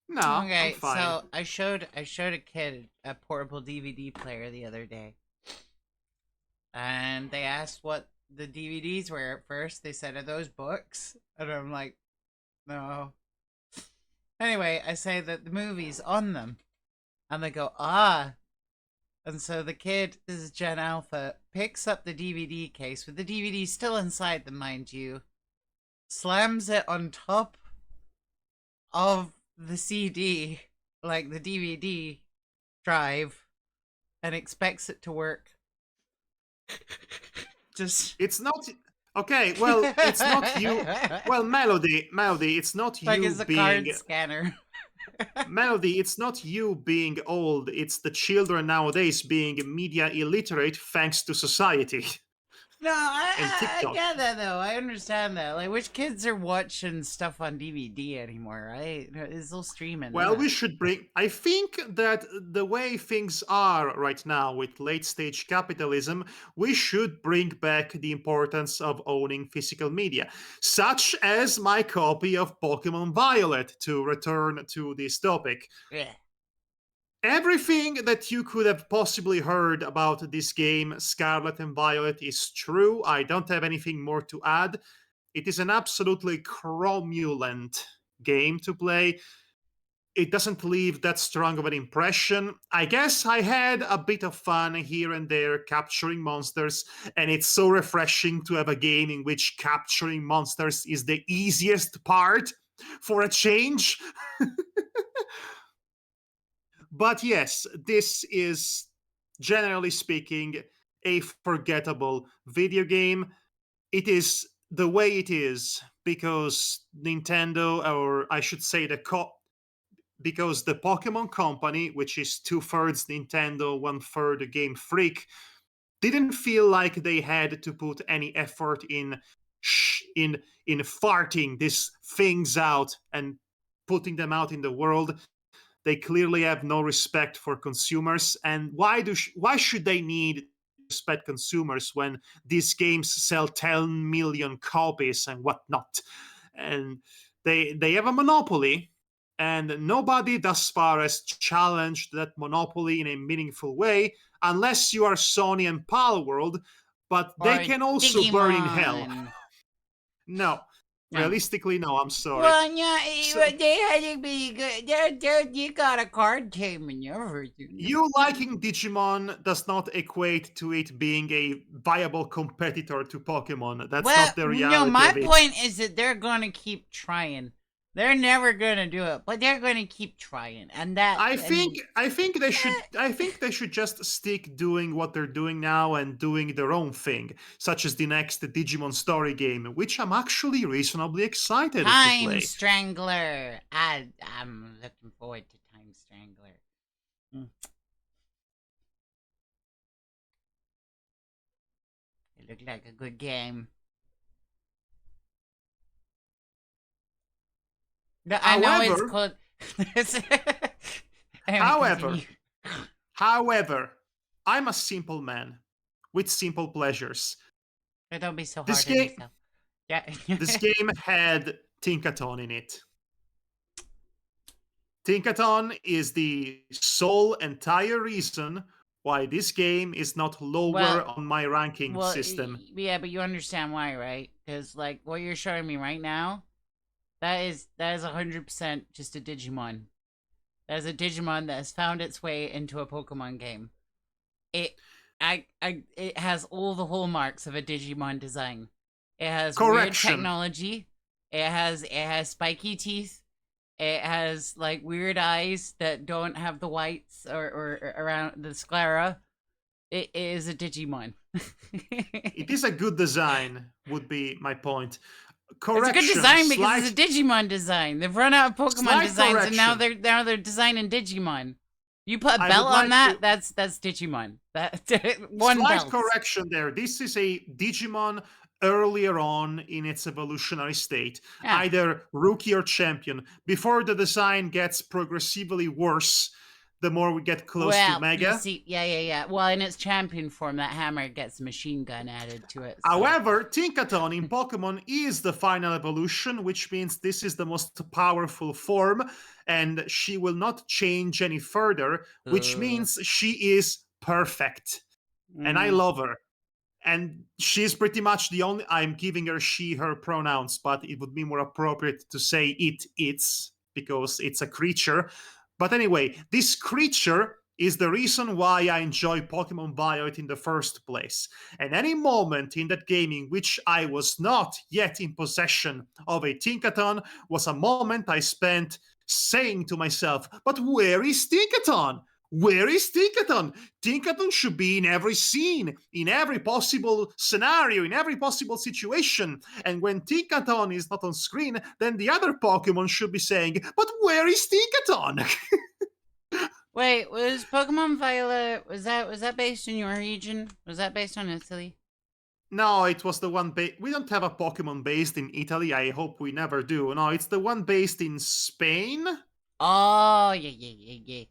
S2: No, I'm
S1: Okay,
S2: fine.
S1: so I showed a kid a portable DVD player the other day, and they asked what the DVDs were at first. They said, "Are those books?" And I'm like, "No." Anyway, I say that the movie's on them, and they go, "Ah." And so the kid, this is Gen Alpha, picks up the DVD case with the DVD still inside them, mind you, slams it on top of the CD, like the DVD drive, and expects it to work. Just
S2: It's not okay. Well, it's not you. Well, Melody, it's not
S1: like
S2: you
S1: it's a
S2: being
S1: card scanner.
S2: Melody. It's not you being old. It's the children nowadays being media illiterate thanks to society
S1: No,
S2: and
S1: I
S2: TikTok.
S1: get that though. I understand that. Like, which kids are watching stuff on DVD anymore, right? It's all streaming.
S2: Well,
S1: isn't
S2: we
S1: it?
S2: should bring. I think that the way things are right now with late stage capitalism, we should bring back the importance of owning physical media, such as my copy of Pokemon Violet, to return to this topic.
S1: Yeah.
S2: Everything that you could have possibly heard about this game, Scarlet and Violet, is true. I don't have anything more to add. It is an absolutely cromulent game to play. It doesn't leave that strong of an impression. I guess I had a bit of fun here and there capturing monsters, and it's so refreshing to have a game in which capturing monsters is the easiest part for a change. But yes, this is, generally speaking, a forgettable video game. It is the way it is because Nintendo, or I should say because the Pokemon Company, which is 2/3 Nintendo, 1/3 Game Freak, didn't feel like they had to put any effort in farting these things out and putting them out in the world. They clearly have no respect for consumers, and why should they need to respect consumers when these games sell 10 million copies and whatnot? And they have a monopoly, and nobody thus far has challenged that monopoly in a meaningful way, unless you are Sony and Palworld, but they
S1: Or
S2: can also burn in hell.
S1: Digimon.
S2: No,
S1: No.
S2: Realistically, no. I'm sorry.
S1: Well, yeah,
S2: So,
S1: they had to be good. You got a card game in your version.
S2: you liking Digimon does not equate to it being a viable competitor to Pokemon. That's
S1: Well,
S2: not the
S1: no,
S2: reality
S1: my
S2: of it.
S1: point is that they're going to keep trying. They're never going to do it, but they're going to keep trying. And that
S2: I think they should just stick doing what they're doing now and doing their own thing, such as the next Digimon story game, which I'm actually reasonably excited to
S1: Time
S2: play.
S1: Strangler. I'm looking forward to Time Strangler. Mm. It looked like a good game. I know it's called. Anyway,
S2: However, I'm a simple man with simple pleasures.
S1: don't be so hard
S2: This
S1: on
S2: game,
S1: yourself. Yeah.
S2: this game had Tinkaton in it. Tinkaton is the sole entire reason why this game is not lower on my ranking system.
S1: Yeah, but you understand why, right? Because like what you're showing me right now, that is 100% just a Digimon. That is a Digimon that has found its way into a Pokemon game. It has all the hallmarks of a Digimon design. It has weird technology. It has spiky teeth. It has like weird eyes that don't have the whites or around the sclera. It is a Digimon.
S2: It is a good design, would be my point.
S1: It's a good design because it's a Digimon design. They've run out of Pokemon designs, and now they're designing Digimon. You put a belt on that, that's Digimon. That one
S2: slight
S1: belt.
S2: correction there. This is a Digimon earlier on in its evolutionary state, either rookie or champion. Before the design gets progressively worse, the more we get close to Mega.
S1: You see, yeah. Well, in its champion form, that hammer gets a machine gun added to it. So.
S2: However, Tinkaton in Pokemon is the final evolution, which means this is the most powerful form, and she will not change any further, which means she is perfect. And I love her. And she's pretty much the only... I'm giving her she, her pronouns, but it would be more appropriate to say it's, because it's a creature. But anyway, this creature is the reason why I enjoy Pokemon Violet in the first place. And any moment in that game in which I was not yet in possession of a Tinkaton was a moment I spent saying to myself, but where is Tinkaton? Where is Tinkaton? Tinkaton should be in every scene, in every possible scenario, in every possible situation. And when Tinkaton is not on screen, then the other Pokemon should be saying, but where is Tinkaton?
S1: Wait, was Pokemon Violet, was that based in your region? Was that based on Italy?
S2: No, it was the one we don't have a Pokemon based in Italy. I hope we never do. No, it's the one based in Spain.
S1: Oh, yeah.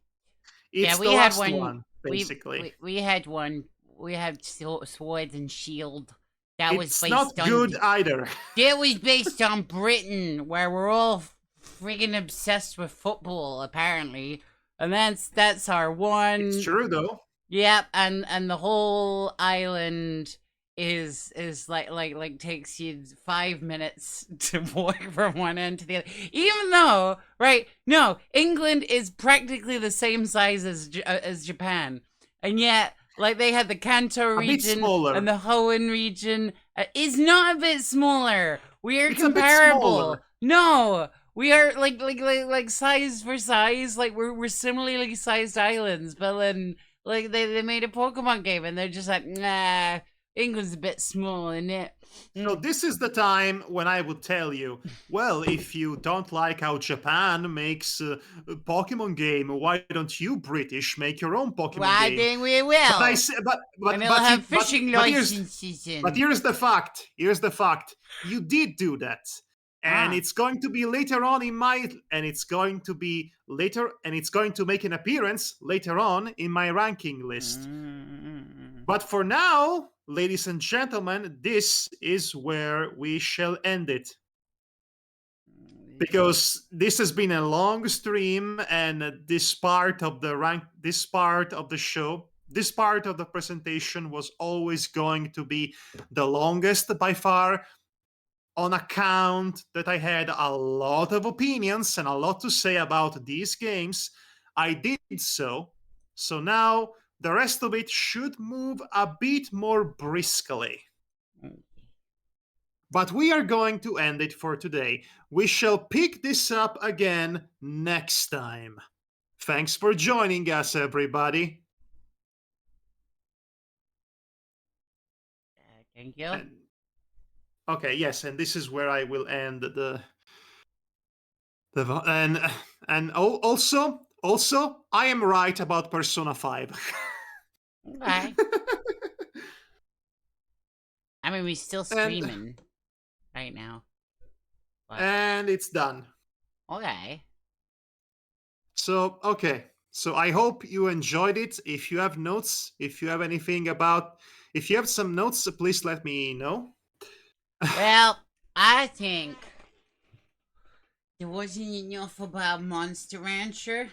S2: It's
S1: we
S2: the
S1: had
S2: last one, basically.
S1: We had one. We had Swords and Shield. That was
S2: it's
S1: based
S2: not
S1: on
S2: good either.
S1: It was based on Britain, where we're all friggin' obsessed with football, apparently. And that's our one.
S2: It's true though.
S1: Yep, and the whole island is like takes you 5 minutes to walk from one end to the other. Even though, right? No, England is practically the same size as Japan, and yet like they had the Kanto region and the Hoenn region is not a bit smaller. We are comparable. No. We are like size for size, like we're similarly sized islands, but then like they made a Pokemon game and they're just like, nah, England's a bit small, isn't it?
S2: So this is the time when I would tell you, well, if you don't like how Japan makes a Pokemon game, why don't you British make your own Pokemon game?
S1: I think we will.
S2: But
S1: have fishing licenses.
S2: But here's the fact. Here's the fact. You did do that. And it's going to be later on and it's going to make an appearance later on in my ranking list. But for now, ladies and gentlemen, this is where we shall end it. Because this has been a long stream, and this part of the show, this part of the presentation was always going to be the longest by far. on account that I had a lot of opinions and a lot to say about these games, I did so. So now the rest of it should move a bit more briskly. But we are going to end it for today. We shall pick this up again next time. Thanks for joining us, everybody.
S1: Thank you.
S2: Okay, yes, and this is where I will end and also I am right about Persona 5.
S1: Okay. I mean, we're still streaming right now. But...
S2: and it's done.
S1: Okay.
S2: So, okay. So I hope you enjoyed it. If you have notes, if you have if you have some notes, please let me know.
S1: Well, I think there wasn't enough about Monster Rancher.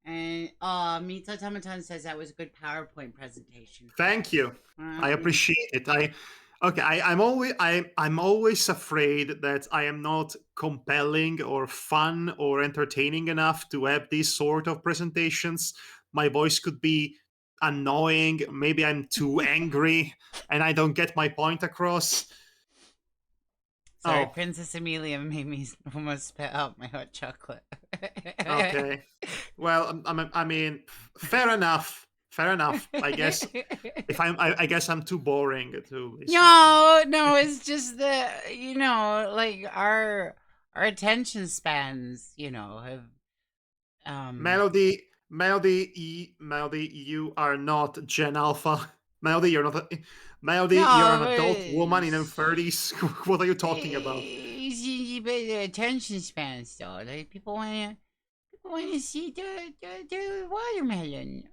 S1: And Mito Tomaton says that was a good PowerPoint presentation.
S2: Thank you. I appreciate it. I'm always afraid that I am not compelling or fun or entertaining enough to have these sort of presentations. My voice could be annoying. Maybe I'm too angry and I don't get my point across.
S1: Sorry, Princess Amelia made me almost spit out my hot chocolate.
S2: Okay. Well, I mean, fair enough. Fair enough. I guess I guess I'm too boring to listen.
S1: No, it's just that like our attention spans, have
S2: Melody, you are not Gen Alpha. Melody, you're not. Melody, you're an adult woman in her 30s. What are you talking about?
S1: The attention spans, though. Like people want to see the watermelon.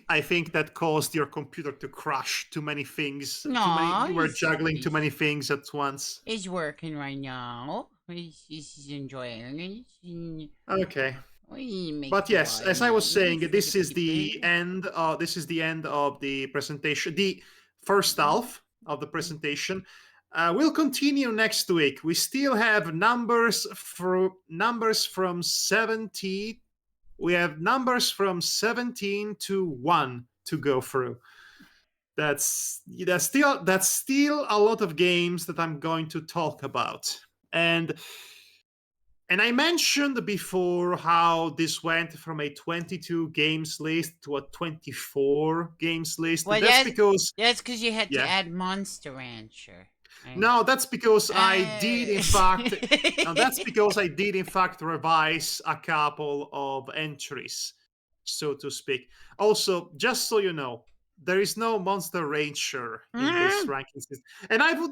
S2: I think that caused your computer to crash. Too many things.
S1: No,
S2: you were juggling too many things at once.
S1: It's working right now. He's enjoying it.
S2: Okay. But yes, as I was saying, this is the end. This is the end of the presentation. The first half of the presentation. We'll continue next week. We still have numbers from 70. We have numbers from 17 to 1 to go through. That's still a lot of games that I'm going to talk about. And I mentioned before how this went from a 22 games list to a 24 games list.
S1: Well,
S2: that's because
S1: you had to add Monster Rancher. Right?
S2: No, that's because I did in fact. No, that's because I did in fact revise a couple of entries, so to speak. Also, just so you know, there is no Monster Rancher in this ranking system, and I would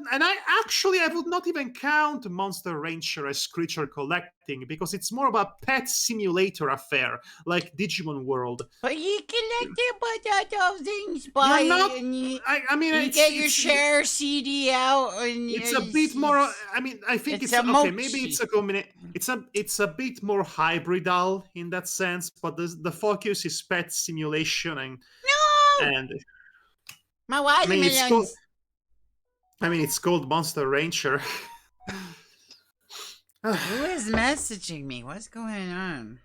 S2: not even count Monster Rancher as creature collecting because it's more of a pet simulator affair, like Digimon World.
S1: But you collect a bunch of things, by
S2: you
S1: get your share CD out, and
S2: it's a bit more. I mean, I think it's okay. Maybe it's a combination. It's a bit more hybridal in that sense, but the focus is pet simulation and
S1: my watermelons.
S2: It's called Monster Rancher.
S1: Who is messaging me? What's going on?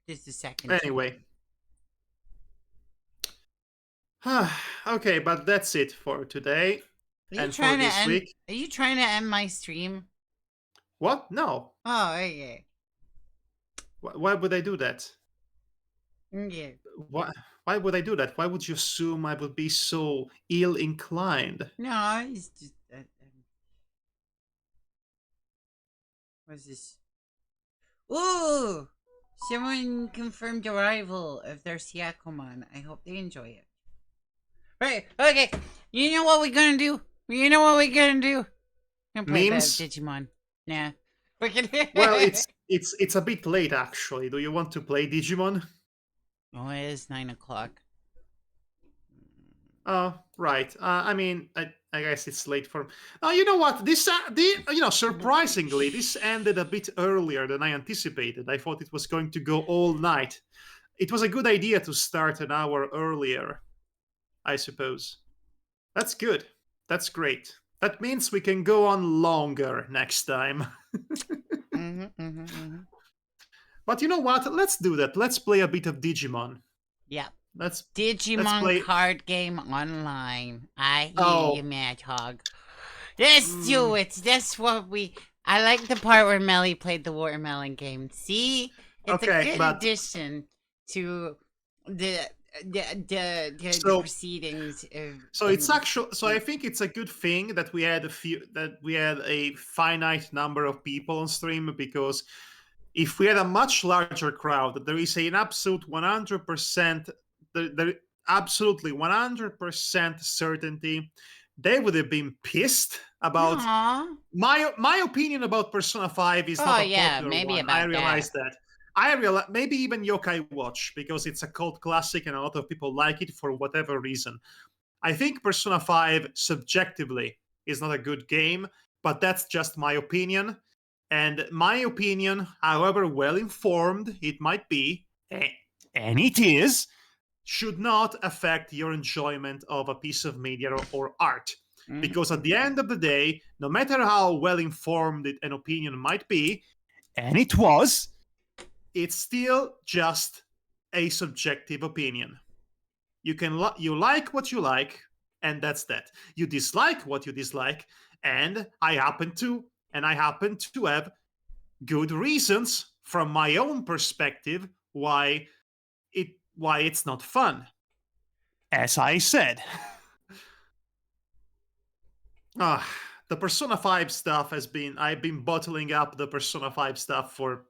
S1: Just a second.
S2: Anyway. Okay, but that's it for today. And for this week.
S1: Are you trying to end my stream?
S2: What? No.
S1: Oh, okay.
S2: Why would I do that?
S1: Yeah.
S2: Why would I do that? Why would you assume I would be so ill-inclined?
S1: No, it's just... what's this? Ooh! Someone confirmed arrival of their Siakomon. I hope they enjoy it. Right, okay. You know what we're gonna do?
S2: Memes?
S1: Digimon. Nah.
S2: Well, it's a bit late actually. Do you want to play Digimon?
S1: Oh, it is 9 o'clock.
S2: Oh, right. I guess it's late for. Oh, you know what? Surprisingly, this ended a bit earlier than I anticipated. I thought it was going to go all night, it was a good idea to start an hour earlier, I suppose. That's good. That's great. That means we can go on longer next time. But you know what? Let's do that. Let's play a bit of Digimon.
S1: Yeah.
S2: Let's
S1: Digimon
S2: play.
S1: card game online. I hear
S2: Oh.
S1: you, Madhog. Let's do it. That's what we. I like the part where Melly played the watermelon game. See, it's a
S2: Okay,
S1: good
S2: but
S1: addition to the the
S2: So-
S1: proceedings.
S2: so it's actually so I think it's a good thing that we had a finite number of people on stream, because if we had a much larger crowd, there is an absolute 100% there absolutely 100% certainty they would have been pissed about.
S1: Aww.
S2: My opinion about Persona 5 is not
S1: Oh
S2: a
S1: yeah,
S2: popular
S1: maybe
S2: one.
S1: about
S2: I realize
S1: that.
S2: that. I realize maybe even Yokai Watch, because it's a cult classic and a lot of people like it for whatever reason. I think Persona 5 subjectively is not a good game, but that's just my opinion. And my opinion, however well informed it might be, and it is, should not affect your enjoyment of a piece of media or art. Because at the end of the day, no matter how well informed an opinion might be, and it was, it's still just a subjective opinion. You like what you like, and that's that. You dislike what you dislike, and I happen to have good reasons from my own perspective why it's not fun. As I said. The Persona 5 stuff I've been bottling up the Persona 5 stuff for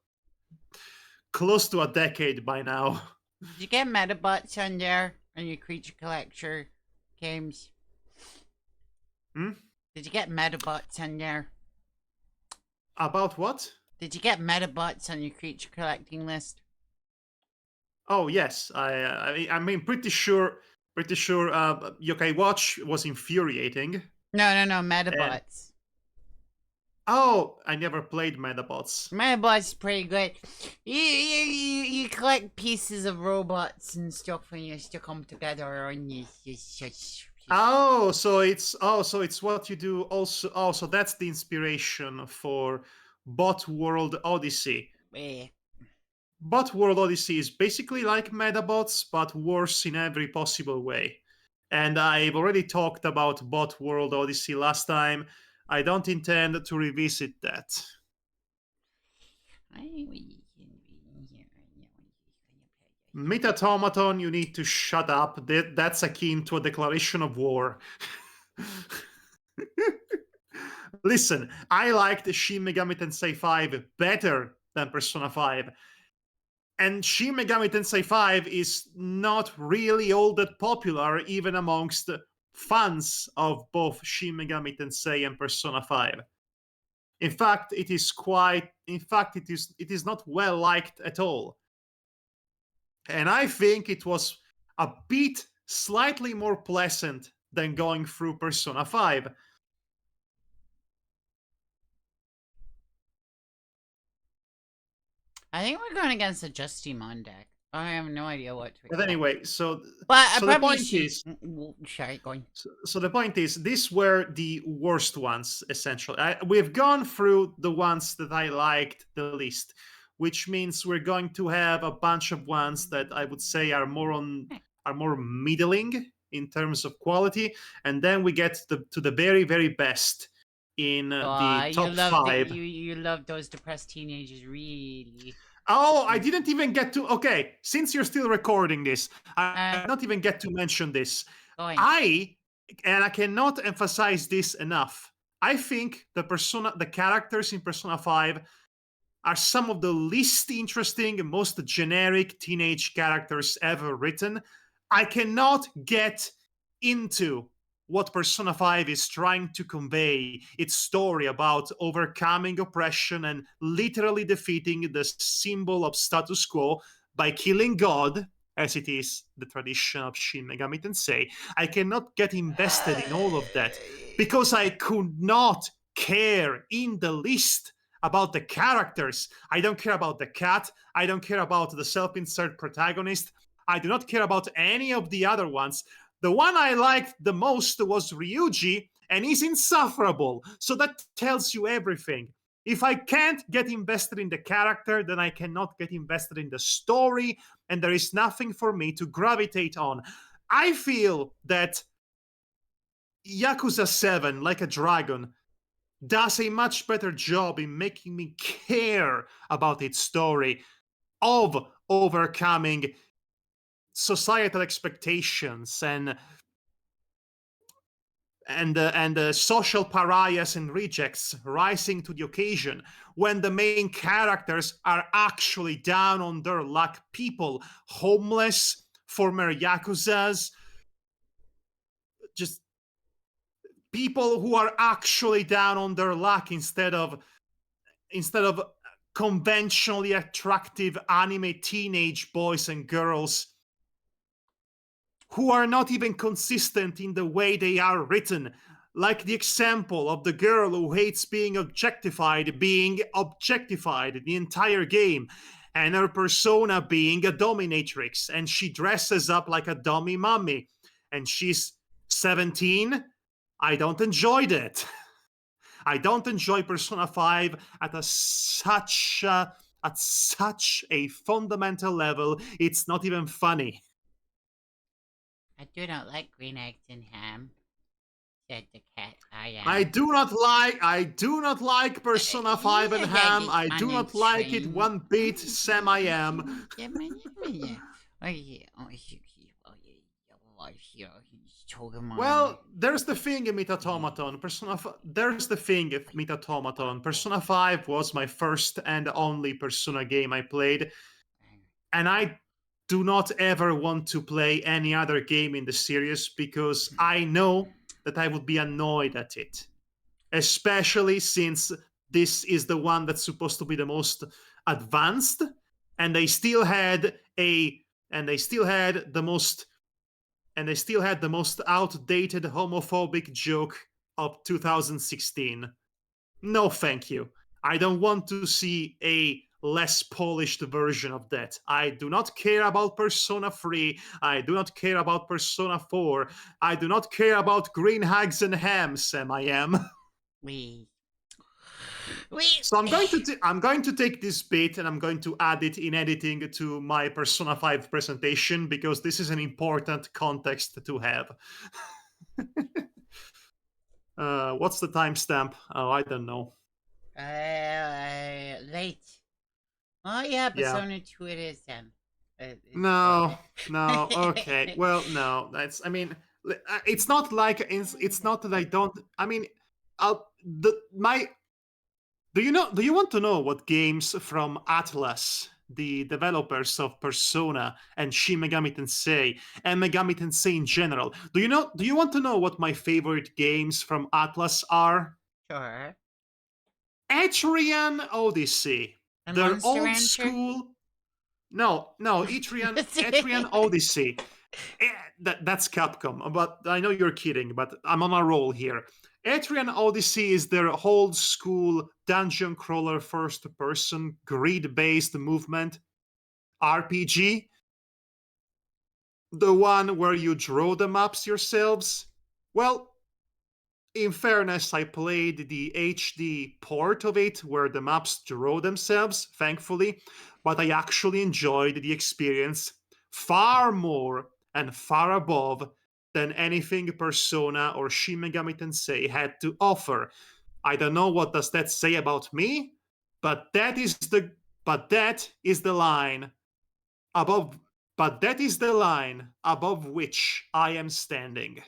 S2: close to a decade by now.
S1: Did you get Metabots on there on your creature collector games? Did you get Metabots on there?
S2: About what?
S1: Did you get Metabots on your creature collecting list?
S2: Oh yes, I mean pretty sure Yokai Watch was infuriating.
S1: No, Metabots.
S2: Oh, I never played Metabots.
S1: Metabots is pretty good. You collect pieces of robots and stuff and you stick them together and you
S2: So it's what you do also. Oh, so that's the inspiration for Bot World Odyssey.
S1: Yeah.
S2: Bot World Odyssey is basically like Metabots, but worse in every possible way. And I've already talked about Bot World Odyssey last time. I don't intend to revisit that. Metatomaton, you need to shut up. That's akin to a declaration of war. Listen, I liked Shin Megami Tensei 5 better than Persona 5. And Shin Megami Tensei 5 is not really all that popular even amongst fans of both Shin Megami Tensei and Persona 5. In fact, it is not well liked at all. And I think it was a bit slightly more pleasant than going through Persona 5.
S1: I think we're going against a Justimon deck. I have no idea what to
S2: But anyway, so
S1: the
S2: point is,
S1: sorry, going.
S2: So the point is, these were the worst ones, essentially. We've gone through the ones that I liked the least, which means we're going to have a bunch of ones that I would say are more middling in terms of quality, and then we get to the very, very best in the top 5.
S1: You love those depressed teenagers, really.
S2: Oh, I didn't even get to. Okay, since you're still recording this, I did not even get to mention this. I cannot emphasize this enough. I think the characters in Persona 5 are some of the least interesting and most generic teenage characters ever written. I cannot get into what Persona 5 is trying to convey, its story about overcoming oppression and literally defeating the symbol of status quo by killing God, as it is the tradition of Shin Megami Tensei. I cannot get invested in all of that because I could not care in the least about the characters. I don't care about the cat. I don't care about the self-insert protagonist. I do not care about any of the other ones. The one I liked the most was Ryuji, and he's insufferable. So that tells you everything. If I can't get invested in the character, then I cannot get invested in the story, and there is nothing for me to gravitate on. I feel that Yakuza 7, Like a Dragon, does a much better job in making me care about its story, of overcoming societal expectations and social pariahs and rejects rising to the occasion when the main characters are actually down on their luck people, homeless, former yakuzas, just people who are actually down on their luck instead of conventionally attractive anime teenage boys and girls who are not even consistent in the way they are written. Like the example of the girl who hates being objectified the entire game, and her persona being a dominatrix, and she dresses up like a dummy mummy, and she's 17. I don't enjoy that. I don't enjoy Persona 5 at such a fundamental level. It's not even funny.
S1: I do not like green eggs and ham, said the cat.
S2: I do not like Persona 5 and ham. I do not like it one bit, Sam I am. Well, there's the thing, Mitatomaton. Persona 5 was my first and only Persona game I played, and I do not ever want to play any other game in the series because I know that I would be annoyed at it, especially since this is the one that's supposed to be the most advanced, and they still had the most outdated homophobic joke of 2016. No, thank you. I don't want to see a less polished version of that. I do not care about Persona 3. I do not care about Persona 4. I do not care about green hags and ham, Sam I am.
S1: We.
S2: So I'm going to take this bit and I'm going to add it in editing to my Persona 5 presentation because this is an important context to have. What's the timestamp? Oh, I don't know.
S1: Late. Oh yeah, Persona 2 it is then.
S2: No, okay. Well, no, that's. I mean, it's not like it's not that I don't. I mean, my. Do you want to know what games from Atlas, the developers of Persona and Shin Megami Tensei and Megami Tensei in general? Do you want to know what my favorite games from Atlas are?
S1: Sure.
S2: Etrian Odyssey.
S1: And
S2: Their
S1: Monster
S2: old
S1: Rancher?
S2: school. No, Etrian Odyssey. That's Capcom, but I know you're kidding, but I'm on a roll here. Etrian Odyssey is their old school dungeon crawler first person grid based movement RPG. The one where you draw the maps yourselves. Well, in fairness, I played the HD port of it where the maps draw themselves, thankfully, but I actually enjoyed the experience far more and far above than anything Persona or Shin Megami Tensei had to offer. I don't know what does that say about me, but that is the line above which I am standing.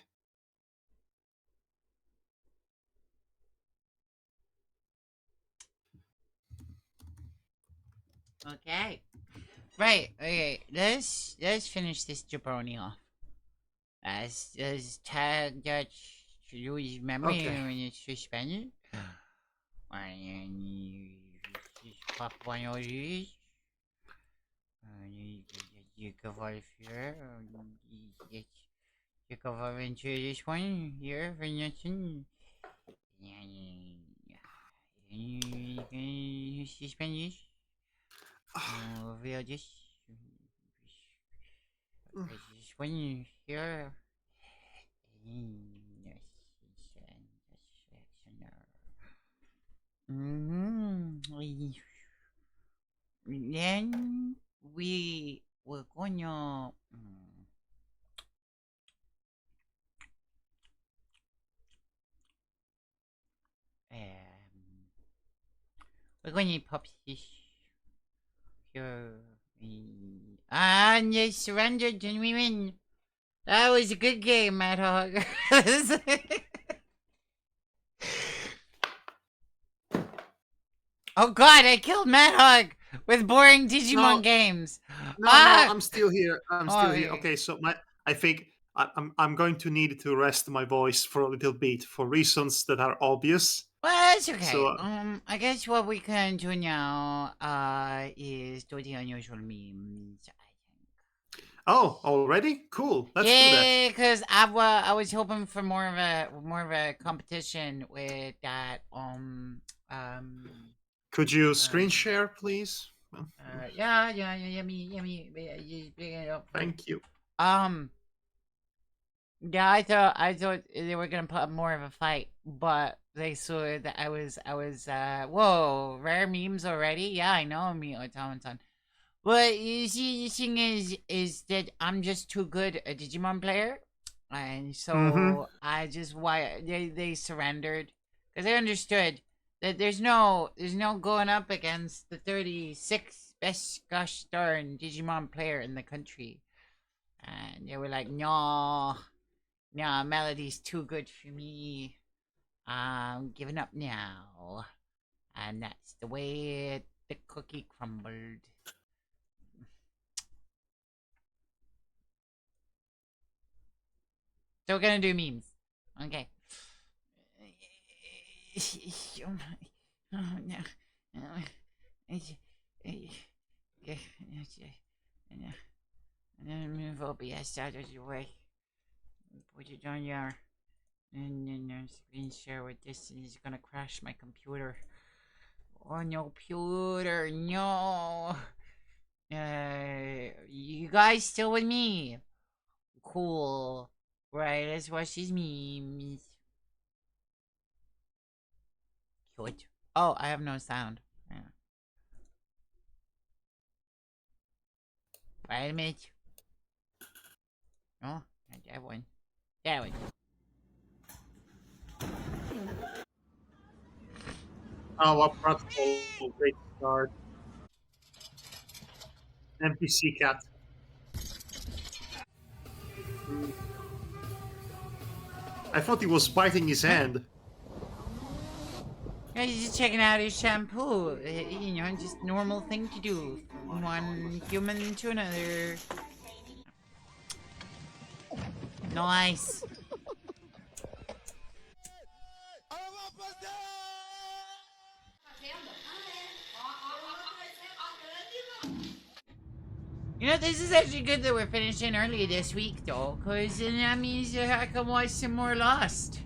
S1: Okay. Right. Okay. Let's finish this jabroni off. Let's tag that Louis' memory
S2: Okay.
S1: when it's suspended. And you just pop one of these. You go over here. You go over into this one here for nothing. Spanish. We'll just this one here. Then we were gonna we're gonna pop this here. And you surrendered and we win. That was a good game, Madhog. Oh god, I killed Madhog with boring Digimon
S2: No.
S1: games.
S2: No,
S1: Ah!
S2: no, I'm still here. I'm still here.
S1: Okay.
S2: Okay, so I think I'm going to need to rest my voice for a little bit for reasons that are obvious.
S1: Well, that's okay.
S2: So-
S1: I guess what we can do now, is do the unusual memes. I think.
S2: Oh, already? Cool. Let's do that.
S1: Yeah, because I was hoping for more of a competition with that.
S2: Could you screen share, please?
S1: Yeah, me, just bring it up.
S2: Thank you.
S1: Yeah, I thought they were gonna put up more of a fight, but they saw that I was whoa, rare memes already? Yeah, I know me automaton. But you see, the thing is that I'm just too good a Digimon player, and so I just why they surrendered because they understood that there's no going up against the 36th best gosh darn Digimon player in the country, and they were like, no, Melody's too good for me. I'm giving up now, and that's the way the cookie crumbled. So we're gonna do memes. Okay. Move OBS out of your way. Put it on your and then screen share with this and it's gonna crash my computer. Oh no, computer, no. You guys still with me? Cool. Right, let's watch these memes. Cute. Oh, I have no sound. Yeah. Wait a minute. Oh, not that one. That one.
S2: Oh, what protocol? Great start. NPC cat. I thought he was biting his hand.
S1: Yeah, he's just checking out his shampoo. You know, just normal thing to do from one human to another. Nice. You know, this is actually good that we're finishing early this week, though, because that means that I can watch some more Lost.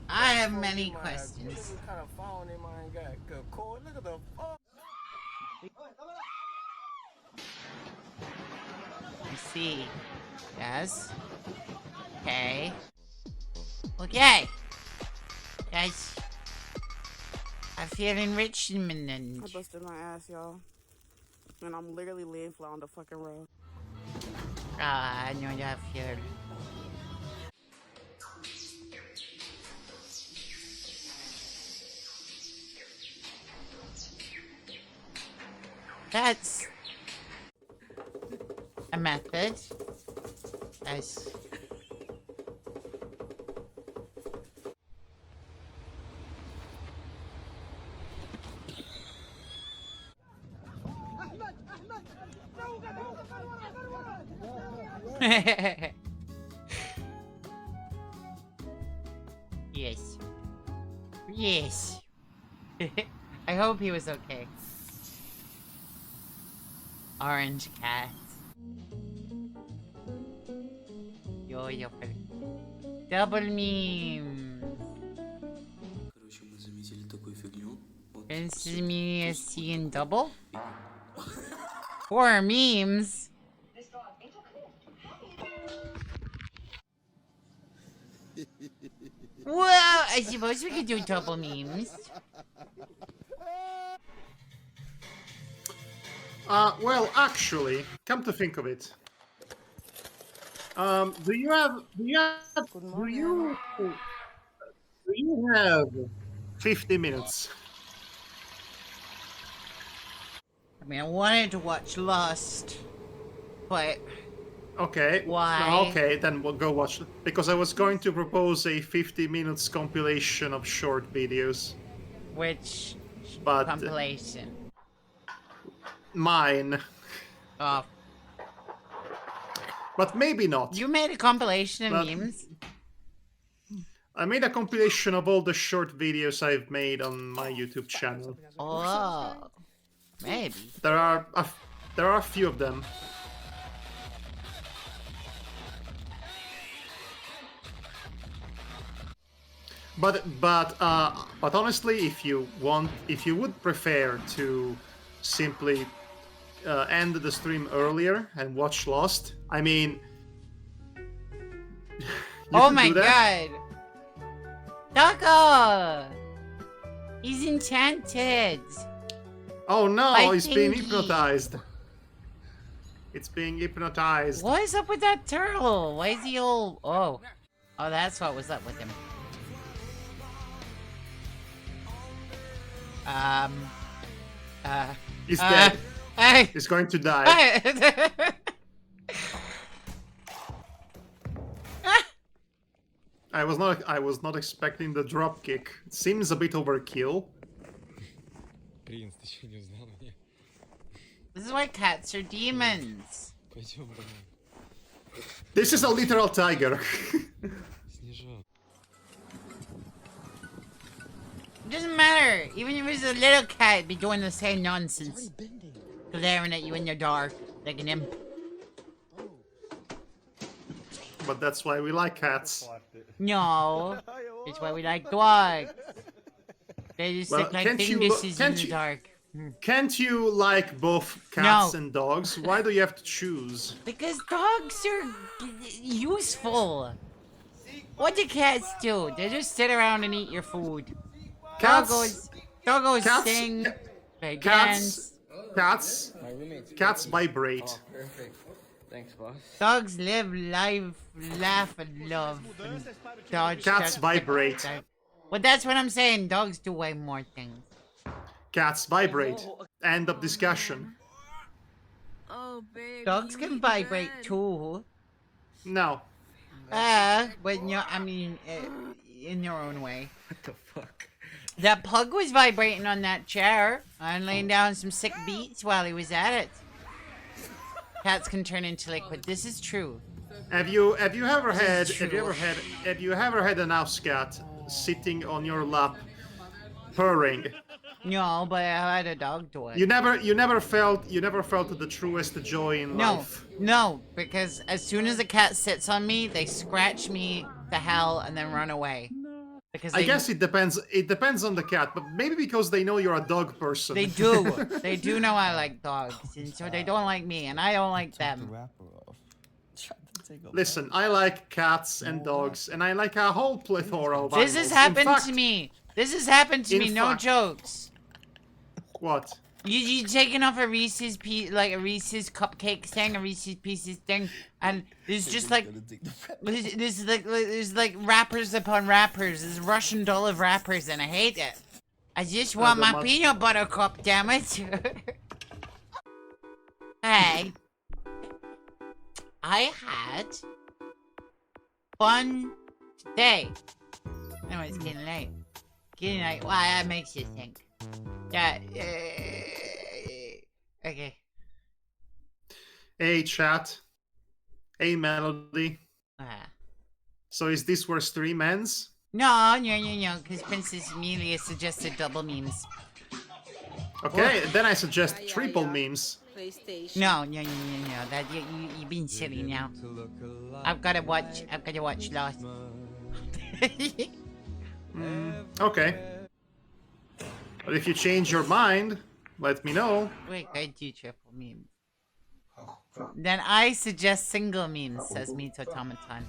S1: I have many questions. I see. Yes. Okay. Okay. Guys. I feel enrichment.
S4: I busted my ass, y'all. And I'm literally laying flat on the fucking road.
S1: Ah, I know that feeling. That's a method. Nice. Yes. Yes. I hope he was okay. Orange cat. Yo. Double memes.
S5: Короче, мы заметили такую фигню. Вот,
S1: This
S5: с-
S1: is me
S5: пусть
S1: seeing
S5: вот
S1: double?
S5: такой.
S1: 4 memes? Well, I suppose we could do double memes.
S2: Well, actually, come to think of it, do you have
S4: Good
S2: do
S4: morning.
S2: you have 50 minutes?
S1: I mean, I wanted to watch Lost, but
S2: Okay.
S1: Why?
S2: No, okay, then we'll go watch it. Because I was going to propose a 50 minutes compilation of short videos.
S1: which
S2: But
S1: compilation?
S2: mine.
S1: Oh,
S2: But maybe not.
S1: you made a compilation of
S2: But-
S1: memes?
S2: I made a compilation of all the short videos I've made on my YouTube channel.
S1: Oh, maybe.
S2: There are a few of them. But honestly, if you would prefer to simply end the stream earlier and watch Lost, I mean, you
S1: Oh
S2: can
S1: my
S2: do that.
S1: god! Taco! He's enchanted!
S2: Oh no,
S1: I
S2: he's being
S1: think he-
S2: hypnotized. It's being hypnotized.
S1: What is up with that turtle? Why is he all... Oh. Oh, that's what was up with him.
S2: He's dead.
S1: Hey!
S2: He's going to die. I was not expecting the drop kick. It seems a bit overkill.
S6: Принц, ты что, не узнал меня?
S1: This is why cats are demons.
S6: Пойдем домой.
S2: This is a literal tiger.
S6: Снежок.
S1: It doesn't matter. Even if it's a little cat, it'd be doing the same nonsense. Glaring at you in the dark like an imp.
S2: But that's why we like cats.
S1: No. It's why we like dogs. They just
S2: Well,
S1: look like
S2: can't you
S1: dinguses
S2: lo-
S1: in
S2: can't
S1: the
S2: you-
S1: dark.
S2: Can't you like both cats
S1: No.
S2: and dogs? Why do you have to choose?
S1: Because dogs are useful. What do cats do? They just sit around and eat your food.
S2: Cats,
S1: Doggos
S2: cats-
S1: sing. They
S2: cats,
S1: dance.
S2: cats vibrate.
S5: Perfect. Thanks, boss.
S1: Dogs live, laugh, and love. And dodge.
S2: Cats
S1: duck,
S2: vibrate.
S1: duck, duck. Well, that's what I'm saying. Dogs do way more things.
S2: Cats vibrate. End of discussion.
S4: Oh, baby.
S1: Dogs can vibrate too.
S2: No.
S1: But no, I mean, in their own way.
S5: What the fuck?
S1: That pug was vibrating on that chair and laying down some sick beats while he was at it. Cats can turn into liquid. This is true.
S2: Have you ever had
S1: true.
S2: an house cat sitting on your lap purring?
S1: No, but I had a dog do it.
S2: You never felt the truest joy in
S1: No,
S2: life.
S1: no, because as soon as a cat sits on me, they scratch me to hell and then run away. Because
S2: I
S1: they,
S2: guess it depends. It depends on the cat, but maybe because they know you're a dog person.
S1: they do. They do know I like dogs, and so they don't like me, and I don't like them.
S2: Listen, I like cats and dogs, and I like a whole plethora of
S1: This
S2: animals.
S1: has
S2: In
S1: happened
S2: fact-
S1: to me. This has happened to
S2: in
S1: me. No
S2: fact-
S1: jokes.
S2: What?
S1: You taking off a Reese's piece, like a Reese's cupcake thing, a Reese's Pieces thing, and there's just like there's like wrappers upon wrappers. There's Russian doll of wrappers, and I hate it. I just want
S2: the
S1: my
S2: mo-
S1: peanut butter cup, damn it. Hey, I had fun today. No, it's getting late. Getting late. Wow, that makes you think. Yeah. Okay.
S2: Hey, chat. Hey, Melody.
S1: Ah.
S2: So is this where stream ends?
S1: No, because Princess Amelia suggested double memes.
S2: Okay, then I suggest triple memes.
S4: PlayStation.
S1: No. That you've been silly now. I've gotta watch Lost.
S2: Okay. But if you change your mind, let me know.
S1: Wait, I do triple memes. Then I suggest single memes, says Meat Automaton.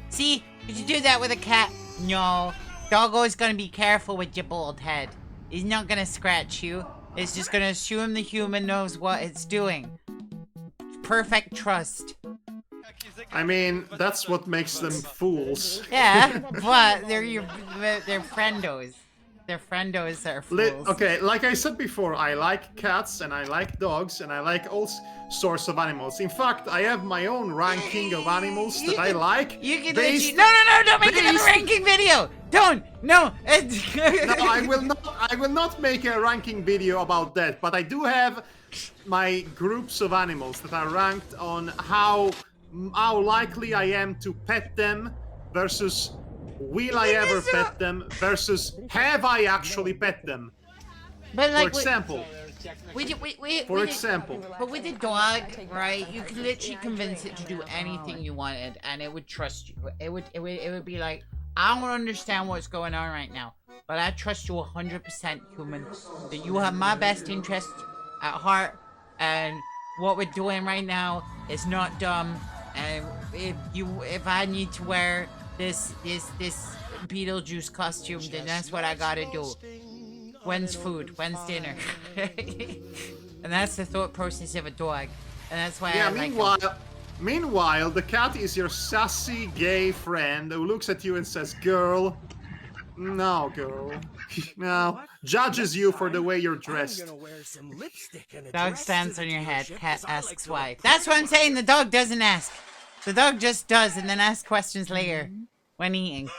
S1: See, did you do that with a cat? No. Doggo's gonna be careful with your bald head. He's not gonna scratch you. It's just gonna assume the human knows what it's doing. Perfect trust.
S2: I mean, that's what makes them fools.
S1: Yeah, but they're friendos. They're friendos that are fools.
S2: Okay, like I said before, I like cats and I like dogs and I like all sorts of animals. In fact, I have my own ranking of animals that I like.
S1: You can
S2: based-
S1: No, don't make it a ranking video! Don't! No!
S2: No, I will not make a ranking video about that, but I do have my groups of animals that are ranked on how likely I am to pet them versus will I ever pet them versus have I actually pet them.
S1: But
S2: For example,
S1: but with a dog, right, you can literally convince it to do anything you wanted, and it would trust you. It would be like, I don't understand what's going on right now, but I trust you 100%, human. That you have my best interest at heart, and what we're doing right now is not dumb. And if I need to wear this Beetlejuice costume, then that's what I gotta do. When's food? When's dinner? And that's the thought process of a dog. And that's why I like them.
S2: Meanwhile, the cat is your sassy gay friend who looks at you and says, "Girl." No, girl. No. Judges you for the way you're dressed.
S1: Dog stands on your head. Cat asks why. That's what I'm saying. The dog doesn't ask. The dog just does and then asks questions later when eating.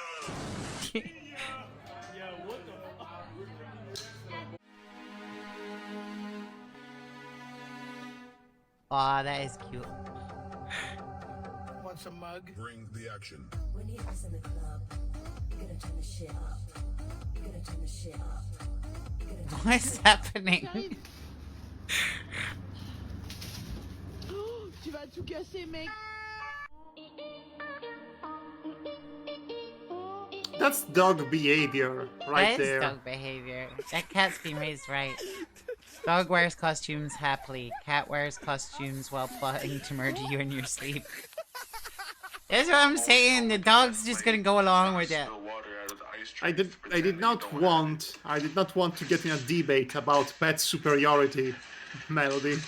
S1: Aw, that is cute.
S7: Want some mug?
S8: Bring the action.
S9: When he was in the club, you're gonna turn the shit up. You're gonna turn the shit up.
S1: What is happening?
S7: Tu vas tout casser, mec.
S2: That's dog behavior right
S1: That is
S2: there.
S1: dog behavior. That cat's being raised right. Dog wears costumes happily. Cat wears costumes while plotting to murder you in your sleep. That's what I'm saying. The dog's just gonna go along with it.
S2: I did not want to get in a debate about pet superiority, Melody.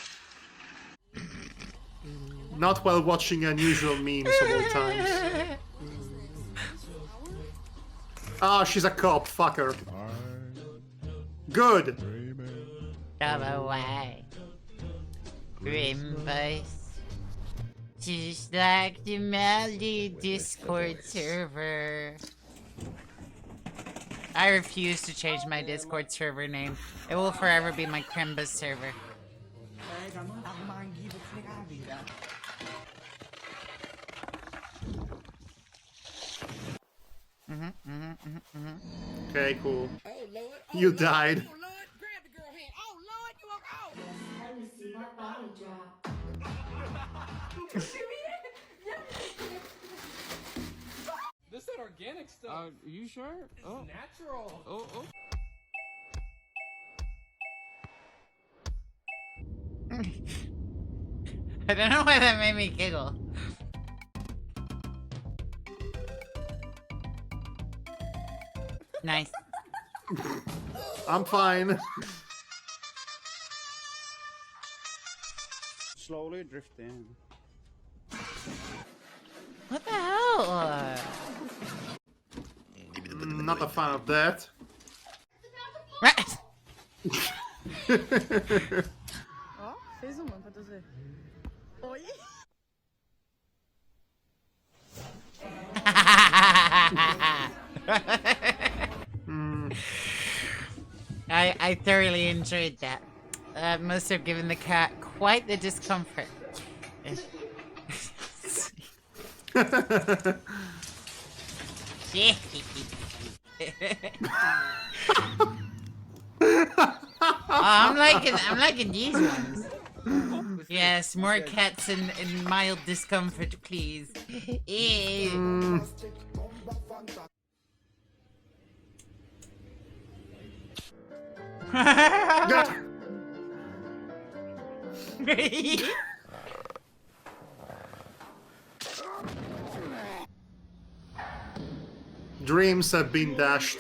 S2: Not while watching unusual memes of all times. Ah, she's a cop, fuck her. Good.
S1: Go away. Rainbows. Just like the Melody Discord server. I refuse to change my Discord server name. It will forever be my Crimbus server.
S2: Okay, cool. You died.
S10: This is organic stuff. You sure? It's natural. Oh.
S1: I don't know why that made me giggle. Nice.
S2: I'm fine.
S11: Slowly drifting.
S1: What the hell?
S2: Not a fan of that.
S1: Right.
S4: Ó, fez uma pra você. Oi?
S1: I thoroughly enjoyed that. Must have given the cat quite the discomfort. I'm liking these ones. Yes, more cats in mild discomfort, please. Ew.
S2: Dreams have been dashed.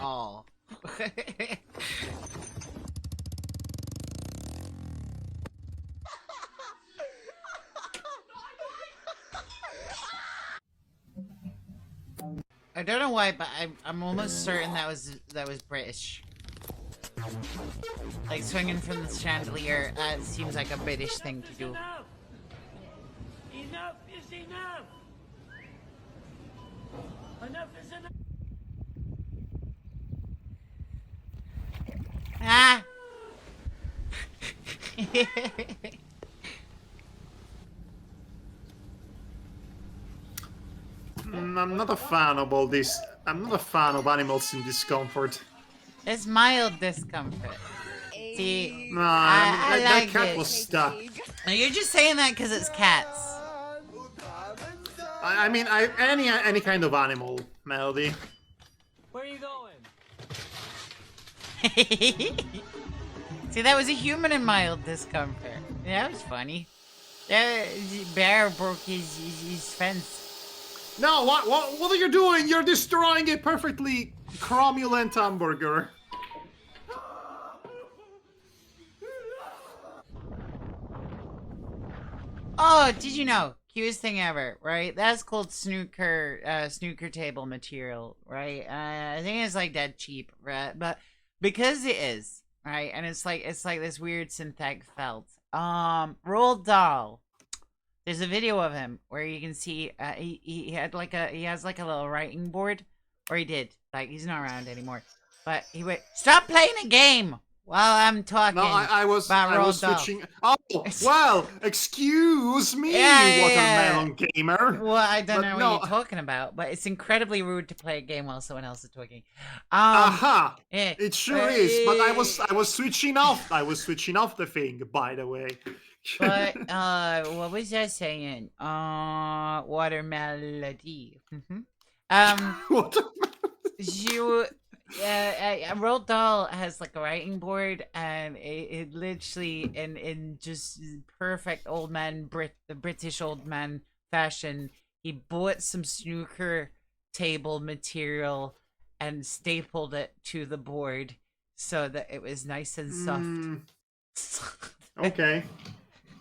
S1: Oh. I don't know why, but I'm almost certain that was British. Like swinging from the chandelier, seems like a British thing to do.
S7: Enough! Enough is enough! Enough is enough!
S1: Ah!
S2: I'm not a fan of all this. I'm not a fan of animals in discomfort.
S1: It's mild discomfort. See,
S2: No,
S1: I
S2: that
S1: like
S2: cat
S1: it.
S2: was stuck.
S1: No, you're just saying that because it's cats.
S2: I mean, any kind of animal, Melody.
S7: Where are you going?
S1: See, that was a human in mild discomfort. Yeah, that was funny. Bear broke his fence.
S2: No, what are you doing? You're destroying a perfectly cromulent hamburger.
S1: Oh, did you know? Cutest thing ever, right? That's called snooker table material, right? I think it's like dead cheap, right? But because it is, right? And it's like this weird synthetic felt. Roald Dahl. There's a video of him where you can see he has like a little writing board, or he did. Like he's not around anymore. But he went, stop playing a game while I'm talking.
S2: No, I was switching. Oh, well, excuse me, watermelon gamer.
S1: Well, I don't know what you're talking about, but it's incredibly rude to play a game while someone else is talking.
S2: Aha!
S1: Yeah.
S2: It sure is. But I was switching off. I was switching off the thing, by the way.
S1: But what was I saying? Watermelon. Roald Dahl has like a writing board, and it literally in just perfect the British old man fashion, he bought some snooker table material and stapled it to the board so that it was nice and soft.
S2: Okay.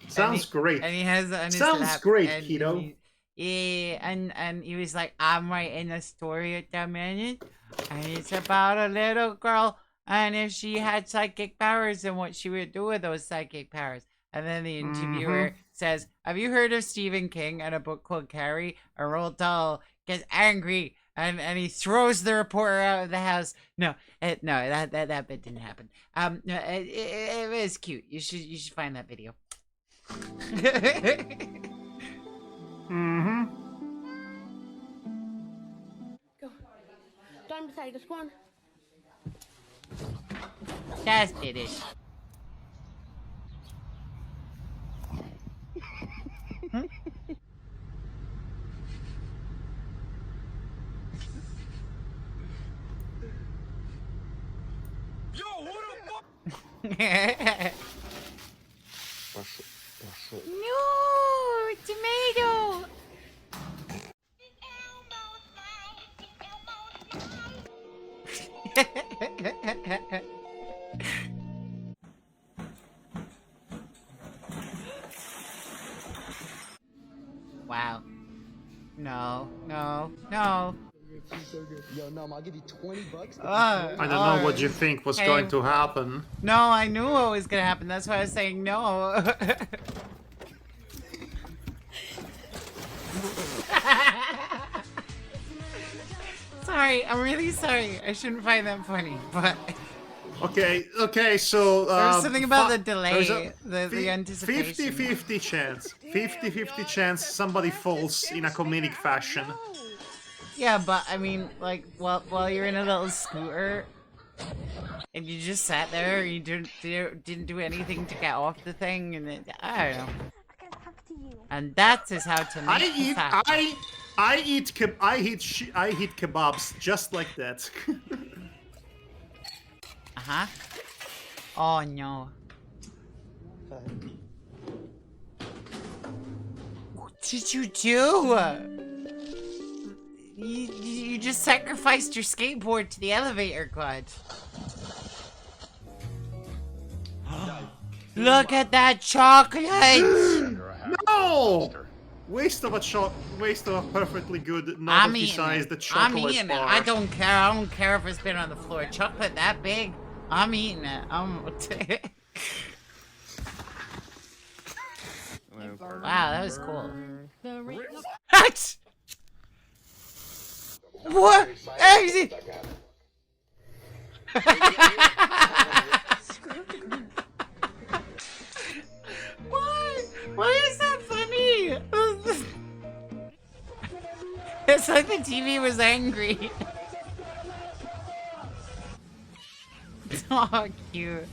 S2: Sounds great.
S1: And he has on his
S2: Sounds
S1: lap,
S2: great,
S1: and
S2: kiddo.
S1: and he was like, I'm writing a story at the minute, and it's about a little girl, and if she had psychic powers and what she would do with those psychic powers. And then the interviewer says, have you heard of Stephen King and a book called Carrie? And Roald Dahl gets angry, and he throws the reporter out of the house. No, that bit didn't happen. It was cute. You should find that video.
S8: Go. Time beside us, go on.
S1: That's British.
S7: Yo, who the fuck?
S6: Пошел.
S1: No, tomato. Wow. No.
S11: Yo, no, I'll give you $20.
S2: I don't know what you think was going to happen.
S1: No, I knew what was gonna happen. That's why I was saying no. Sorry, I'm really sorry. I shouldn't find that funny, but
S2: Okay, so
S1: There's something about the
S2: there's
S1: delay, the anticipation.
S2: 50-50 chance. 50-50 chance somebody falls in a comedic fashion.
S1: Yeah, but I mean, like, while you're in a little scooter, and you just sat there, you didn't do anything to get off the thing, and I don't know. And that is how to make me fat.
S2: I eat kebabs just like that.
S1: Uh-huh. Oh no. What did you do? You just sacrificed your skateboard to the elevator god. Look at that chocolate!
S2: No! Waste of a perfectly good
S1: I'm
S2: novelty
S1: eating
S2: sized
S1: it.
S2: chocolate
S1: I'm eating
S2: bar.
S1: it. I don't care. I don't care if it's been on the floor. Chocolate that big, I'm eating it. Wow, that was cool. What? What? Exit. What? Why is that funny? It's like the TV was angry. Oh, cute.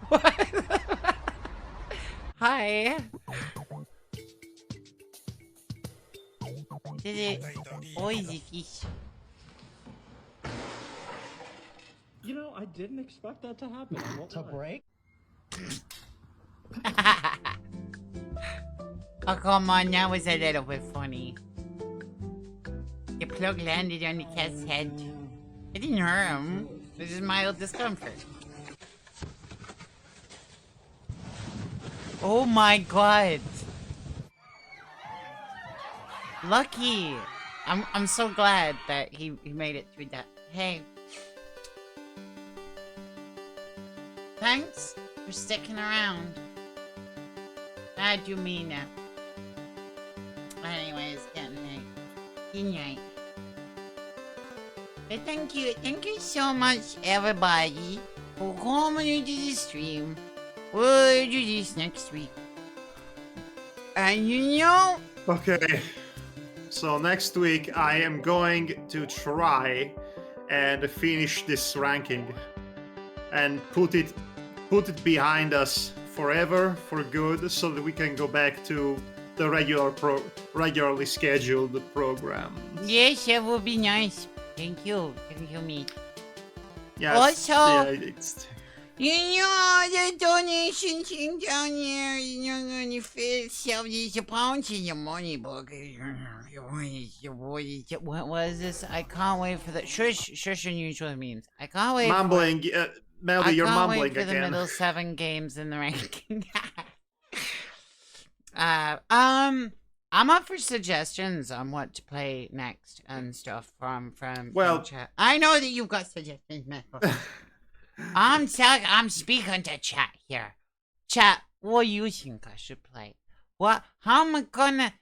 S1: What? Hi. Did it? Oh, easy fish.
S10: You know, I didn't expect that to happen.
S11: To break?
S1: Oh, come on, that was a little bit funny. The plug landed on the cat's head. It didn't hurt him. It was just mild discomfort. Oh my god. Lucky. I'm so glad that he made it through that. Hey. Thanks for sticking around. I do mean that. Anyways, getting late. Good night. But thank you so much, everybody, for coming into the stream. We'll do this next week. And you know...
S2: Okay. So next week I am going to try and finish this ranking and put it behind us forever for good, so that we can go back to the regularly scheduled program.
S1: Yes, that would be nice. Thank you, me.
S2: Yes.
S1: Also,
S2: it's...
S1: you know, the donation thing down there, you know, when you feel yourself disappointed, your money book. What was this? I can't wait for the shush unusual means. I can't wait.
S2: Mumbling, Melody, you're mumbling
S1: wait for
S2: again.
S1: the middle 7 games in the ranking. I'm up for suggestions on what to play next and stuff from chat. I know that you've got suggestions, Michael. I'm speaking to chat here. Chat, what do you think I should play? How am I gonna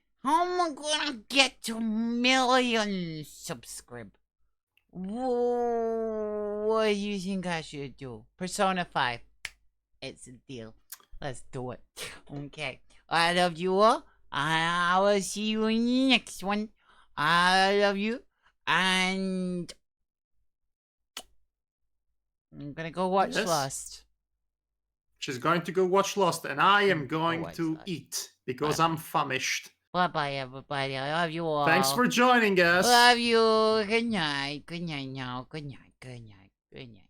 S1: get to 1 million subscribe? What do you think I should do? Persona 5. It's a deal. Let's do it. Okay. I love you all. I will see you in the next one. I love you. And I'm gonna go watch Lost.
S2: She's going to go watch Lost, and I am going to eat because I'm famished.
S1: Bye-bye, everybody. I love you all.
S2: Thanks for joining us.
S1: Love you. Good night. Good night now. Good night. Good night. Good night.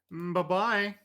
S2: Bye-bye.